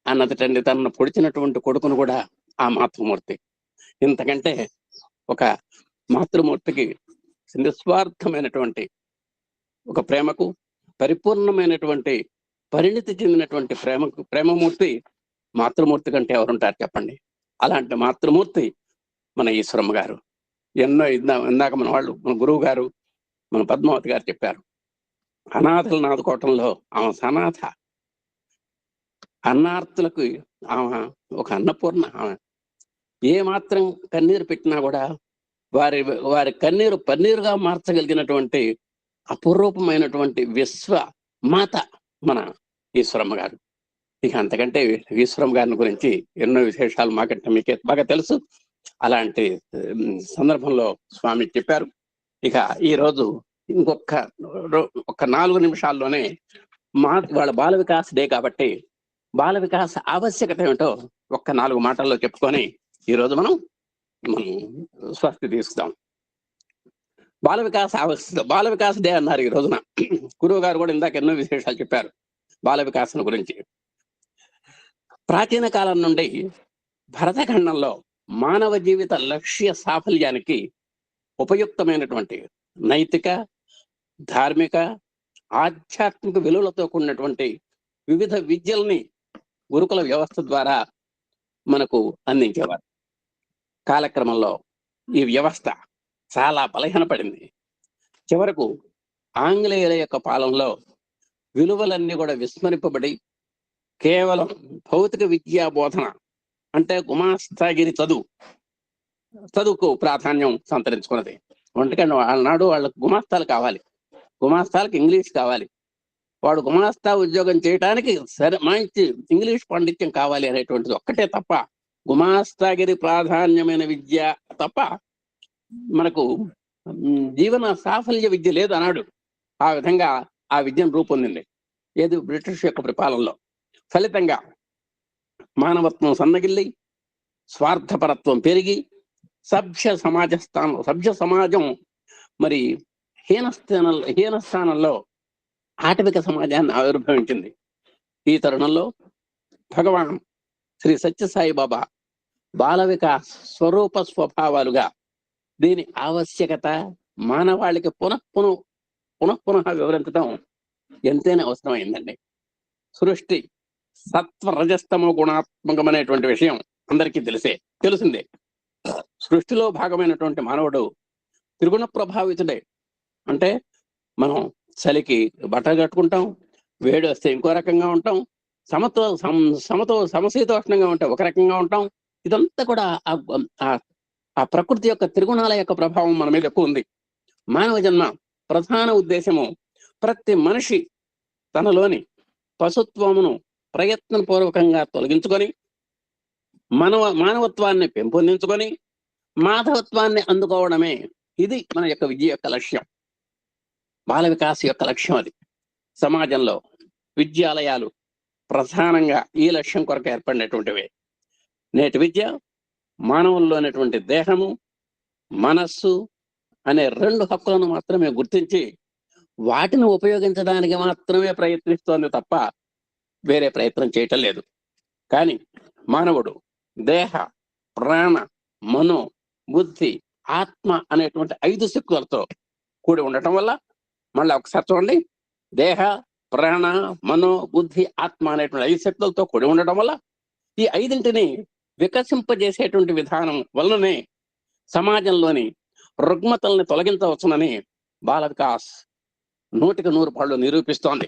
అన్నదిటండి తనను పొడిచినటువంటి కొడుకును కూడా ఆ మాతృమూర్తి. ఇంతకంటే ఒక మాతృమూర్తికి నిస్వార్థమైనటువంటి ఒక ప్రేమకు పరిపూర్ణమైనటువంటి పరిణితి చెందినటువంటి ప్రేమమూర్తి మాతృమూర్తి కంటే ఎవరుంటారు చెప్పండి? అలాంటి మాతృమూర్తి మన ఈశ్వరమ్మ గారు. ఎన్నో ఇందాక మన గురువు గారు, మన పద్మావతి గారు చెప్పారు, అనాథలను ఆదుకోవటంలో ఆమె సనాథ, అన్నార్థులకు ఆమె ఒక అన్నపూర్ణ. ఆమె ఏ మాత్రం కన్నీరు పెట్టినా కూడా వారి కన్నీరు పన్నీరుగా మార్చగలిగినటువంటి అపురూపమైనటువంటి విశ్వ మాత మన ఈశ్వరమ్మ గారు. ఇక అంతకంటే ఈశ్వరమ్మ గారిని గురించి ఎన్నో విశేషాలు మాకంటే మీకే బాగా తెలుసు. అలాంటి సందర్భంలో స్వామి చెప్పారు. ఇక ఈరోజు ఒక 4 నిమిషాల్లోనే వాళ్ళ బాల వికాస్ డే కాబట్టి బాల వికాస ఆవశ్యకత ఏమిటో 4 మాటల్లో చెప్పుకొని ఈరోజు మనం స్వస్తి తీసుకుందాం. బాల వికాస డే అన్నారు ఈ రోజున. గురువు గారు కూడా ఇందాక ఎన్నో విశేషాలు చెప్పారు బాల వికాసం గురించి. ప్రాచీన కాలం నుండి భరతఖండంలో మానవ జీవిత లక్ష్య సాఫల్యానికి ఉపయుక్తమైనటువంటి నైతిక, ధార్మిక, ఆధ్యాత్మిక విలువలతో కూడినటువంటి వివిధ విద్యల్ని గురుకుల వ్యవస్థ ద్వారా మనకు అందించేవారు. కాలక్రమంలో ఈ వ్యవస్థ చాలా బలహీనపడింది. చివరకు ఆంగ్లేయుల యొక్క పాలనలో విలువలన్నీ కూడా విస్మరింపబడి కేవలం భౌతిక విద్యా బోధన అంటే గుమాస్తాగిరి చదువుకు ప్రాధాన్యం సంతరించుకున్నది. ఎందుకంటే ఆనాడు వాళ్ళకు గుమాస్తాలు కావాలి, గుమాస్తాలకు ఇంగ్లీష్ కావాలి, వాడు గుమాస్తా ఉద్యోగం చేయడానికి మంచి ఇంగ్లీష్ పాండిత్యం కావాలి అనేటువంటిది ఒక్కటే తప్ప, గుమాస్తాగిరి ప్రాధాన్యమైన విద్య తప్ప మనకు జీవన సాఫల్య విద్య లేదు అన్నాడు. ఆ విధంగా ఆ విద్యను రూపొందింది ఏది బ్రిటిష్ యొక్క పరిపాలనలో. ఫలితంగా మానవత్వం సన్నగిల్లి, స్వార్థపరత్వం పెరిగి, సభ్య సమాజం మరి హీనస్థానంలో ఆటవిక సమాజాన్ని ఆవిర్భవించింది. ఈ తరుణంలో భగవాన్ శ్రీ సత్యసాయి బాబా బాల వికాస్ స్వరూప స్వభావాలుగా దీని ఆవశ్యకత మానవాళికి పునః వివరించడం ఎంతైనా అవసరమైందండి. సృష్టి సత్వ రజస్తమో గుణాత్మకమైనటువంటి విషయం అందరికీ తెలిసిందే. సృష్టిలో భాగమైనటువంటి మానవుడు త్రిగుణ ప్రభావితుడే. అంటే మనం చలికి బట్టలు కట్టుకుంటాం, వేడి వస్తే ఇంకో రకంగా ఉంటాం, సమశీతోష్ణంగా ఉంటే ఒక రకంగా ఉంటాం. ఇదంతా కూడా ఆ ప్రకృతి యొక్క త్రిగుణాల యొక్క ప్రభావం మన మీద ఎక్కువ ఉంది. మానవ జన్మ ప్రధాన ఉద్దేశము ప్రతి మనిషి తనలోని పశుత్వమును ప్రయత్నపూర్వకంగా తొలగించుకొని మానవత్వాన్ని పెంపొందించుకొని మాధవత్వాన్ని అందుకోవడమే. ఇది మన యొక్క విద్య యొక్క లక్ష్యం, బాల వికాస్ యొక్క లక్ష్యం. అది సమాజంలో విద్యాలయాలు ప్రధానంగా ఈ లక్ష్యం కొరకు ఏర్పడినటువంటివే. నేటి విద్య మానవుల్లోనేటువంటి దేహము, మనస్సు అనే 2 హక్కులను మాత్రమే గుర్తించి వాటిని ఉపయోగించడానికి మాత్రమే ప్రయత్నిస్తోంది తప్ప వేరే ప్రయత్నం చేయటం లేదు. కానీ మానవుడు దేహ, ప్రాణ, మనో, బుద్ధి, ఆత్మ అనేటువంటి 5 శక్తులతో కూడి ఉండటం వల్ల, మళ్ళీ ఒకసారి చూడండి, దేహ, ప్రాణ, మనో, బుద్ధి, ఆత్మ అనేటువంటి 5 శక్తులతో కూడి ఉండటం వల్ల ఈ 5ంటిని వికసింపజేసేటువంటి విధానం వల్లనే సమాజంలోని రుగ్మతల్ని తొలగించవచ్చునని బాల వికాస్ 100కి 100 పాళ్ళు నిరూపిస్తోంది.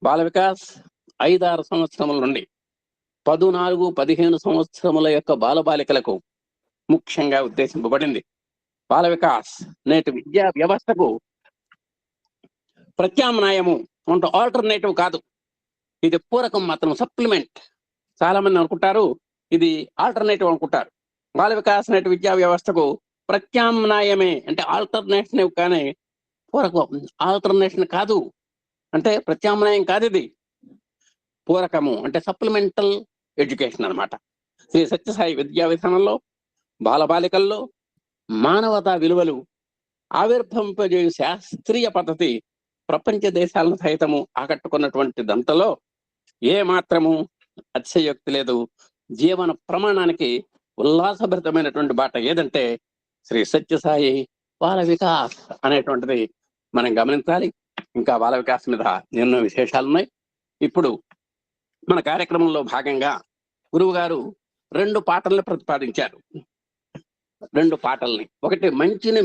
బాల వికాస్ 5-6 సంవత్సరముల నుండి 14-15 సంవత్సరముల యొక్క బాలబాలికలకు ముఖ్యంగా ఉద్దేశింపబడింది. బాల వికాస్ నేటి విద్యా వ్యవస్థకు ప్రత్యామ్నాయము, ఆల్టర్నేటివ్ కాదు. ఇది పూరకం మాత్రం, సప్లిమెంట్. చాలా మంది అనుకుంటారు ఇది ఆల్టర్నేటివ్ అనుకుంటారు. బాల వికాస్ నేటి విద్యా వ్యవస్థకు ప్రత్యామ్నాయమే, అంటే ఆల్టర్నేటివ్ కానీ పూరకం. ఆల్టర్నేషన్ కాదు, అంటే ప్రత్యామ్నాయం కాదు, ఇది పూరకము, అంటే సప్లిమెంటల్ ఎడ్యుకేషన్ అన్నమాట. శ్రీ సత్యసాయి విద్యా విధానంలో బాలబాలికల్లో మానవతా విలువలు ఆవిర్భవింపజేయు శాస్త్రీయ పద్ధతి ప్రపంచ దేశాలను సైతము ఆకట్టుకున్నటువంటి దంతలో ఏ మాత్రము అతిశయోక్తి లేదు. జీవన ప్రమాణానికి ఉల్లాసభరితమైనటువంటి బాట ఏదంటే శ్రీ సత్యసాయి బాల వికాస్ అనేటువంటిది మనం గమనించాలి. ఇంకా బాల వికాస్ మీద ఎన్నో విశేషాలు ఉన్నాయి. ఇప్పుడు మన కార్యక్రమంలో భాగంగా గురువు గారు 2 పాటల్ని ప్రతిపాదించారు. 2 పాటల్ని, ఒకటి మంచిని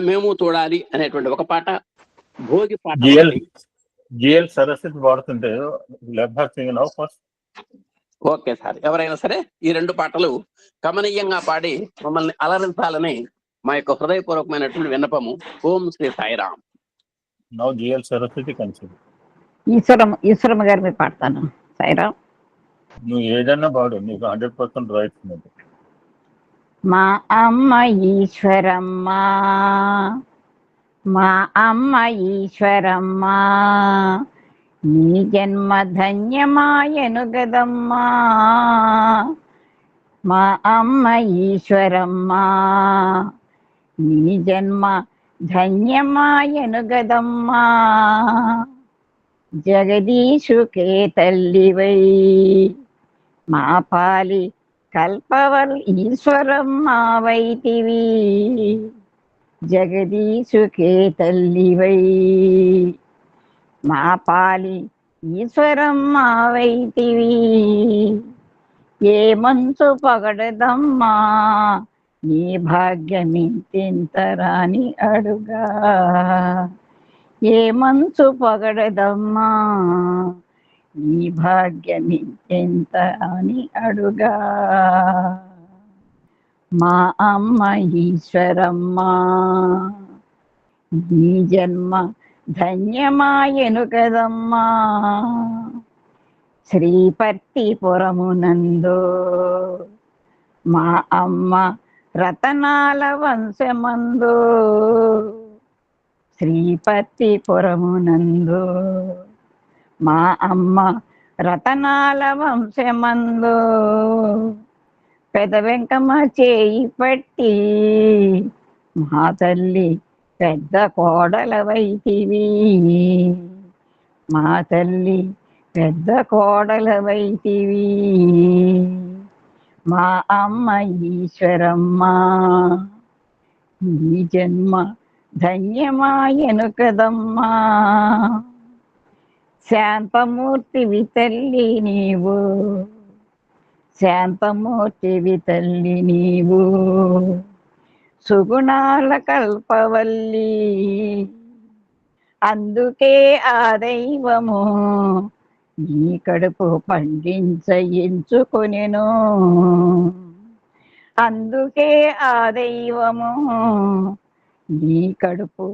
మేము చూడాలి అనేటువంటి ఒక పాట, భోగి పాట. జిఎల్ సరస్వతి పాడుతుంటే ఫస్ట్. ఓకే సార్, ఎవరైనా సరే ఈ 2 పాటలు కమనీయంగా పాడి మమ్మల్ని అలరించాలని మా యొక్క హృదయపూర్వకమైనటువంటి విన్నపము. ఓం Shri Sairam. Now GL Saraswati consider. Easwaramma గారి మీద పాడతాను. సాయిరామ్, నువ్వు ఏదన్నా పాడు, నీకు 100% రైట్స్ ఉంది. మా అమ్మ ఈశ్వరమ్మ, మా అమ్మ ఈశ్వరమ్మ, నీ జన్మ ధన్యమాయను గదమ్మా. మా అమ్మ ఈశ్వరమ్మ, నీ జన్మ ధన్యమాయను గదమ్మా. జగదీశుకే తల్లివై మా పాలి కల్పవల్ ఈశ్వరమ్మ వైతివి. జగదీశుకే తల్లివై మా పాలి ఈశ్వరమ్మ వైతివి. ఏ మంచు పగడదమ్మా నీ భాగ్యమింతరాని అడుగా. ఏ మంచు పగడదమ్మా నీ భాగ్యమింత అని అడుగా. మా అమ్మ ఈశ్వరమ్మ, నీ జన్మ ధన్యమాయను కదమ్మా. శ్రీపర్తిపురమునందు మా అమ్మ రతనాల వంశమందు. శ్రీపర్తిపురమునందు మా అమ్మ రతనాల వంశమందు. పెద వెంకమ్మ చేయి పట్టి మా తల్లి పెద్ద కోడలవైతివి. మా తల్లి పెద్ద కోడలవైతివి. మా అమ్మ ఈశ్వరమ్మ, నీ జన్మ ధన్యమాయను కదమ్మా. శాంతమూర్తివి తల్లి నీవు, శాంతమూర్తివి తల్లి నీవు. సుగుణాల కల్పవల్లి అందుకే ఆ దైవము నీ కడుపు పండించయించుకొనెను. అందుకే ఆ దైవము నీ కడుపు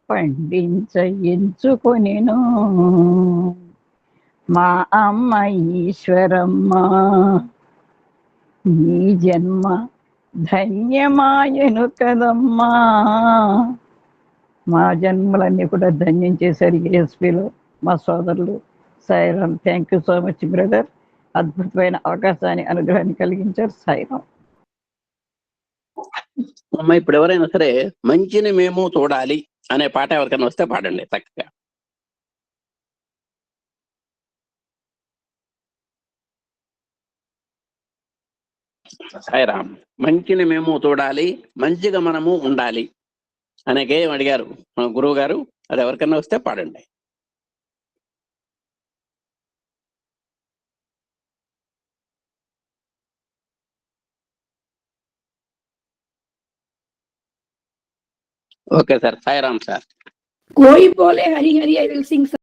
పండించయించుకొనెను. మా అమ్మ ఈశ్వరమ్మ నీ జన్మ ధన్యమాయను కదమ్మా. మా జన్మలన్నీ కూడా ధన్యం చేశారు ఏఎస్పీలో మా సోదరులు. Sairam. Thank you so much brother. అద్భుతమైన అవకాశాన్ని అనుగ్రహాన్ని కలిగించారు. సాయిరామ్. అమ్మ ఇప్పుడు ఎవరైనా సరే మంచిని మేము చూడాలి అనే పాట ఎవరికైనా వస్తే పాడండి చక్కగా. సాయిరామ్. మంచిని మేము చూడాలి, మంచిగా మనము ఉండాలి అనే గేయం అడిగారు మన గురువు గారు. అది ఎవరికైనా వస్తే పాడండి. Okay sir. సాయిరామ్ సార్. కోయి బోలే హరి హరి, ఐ విల్ సింగ్.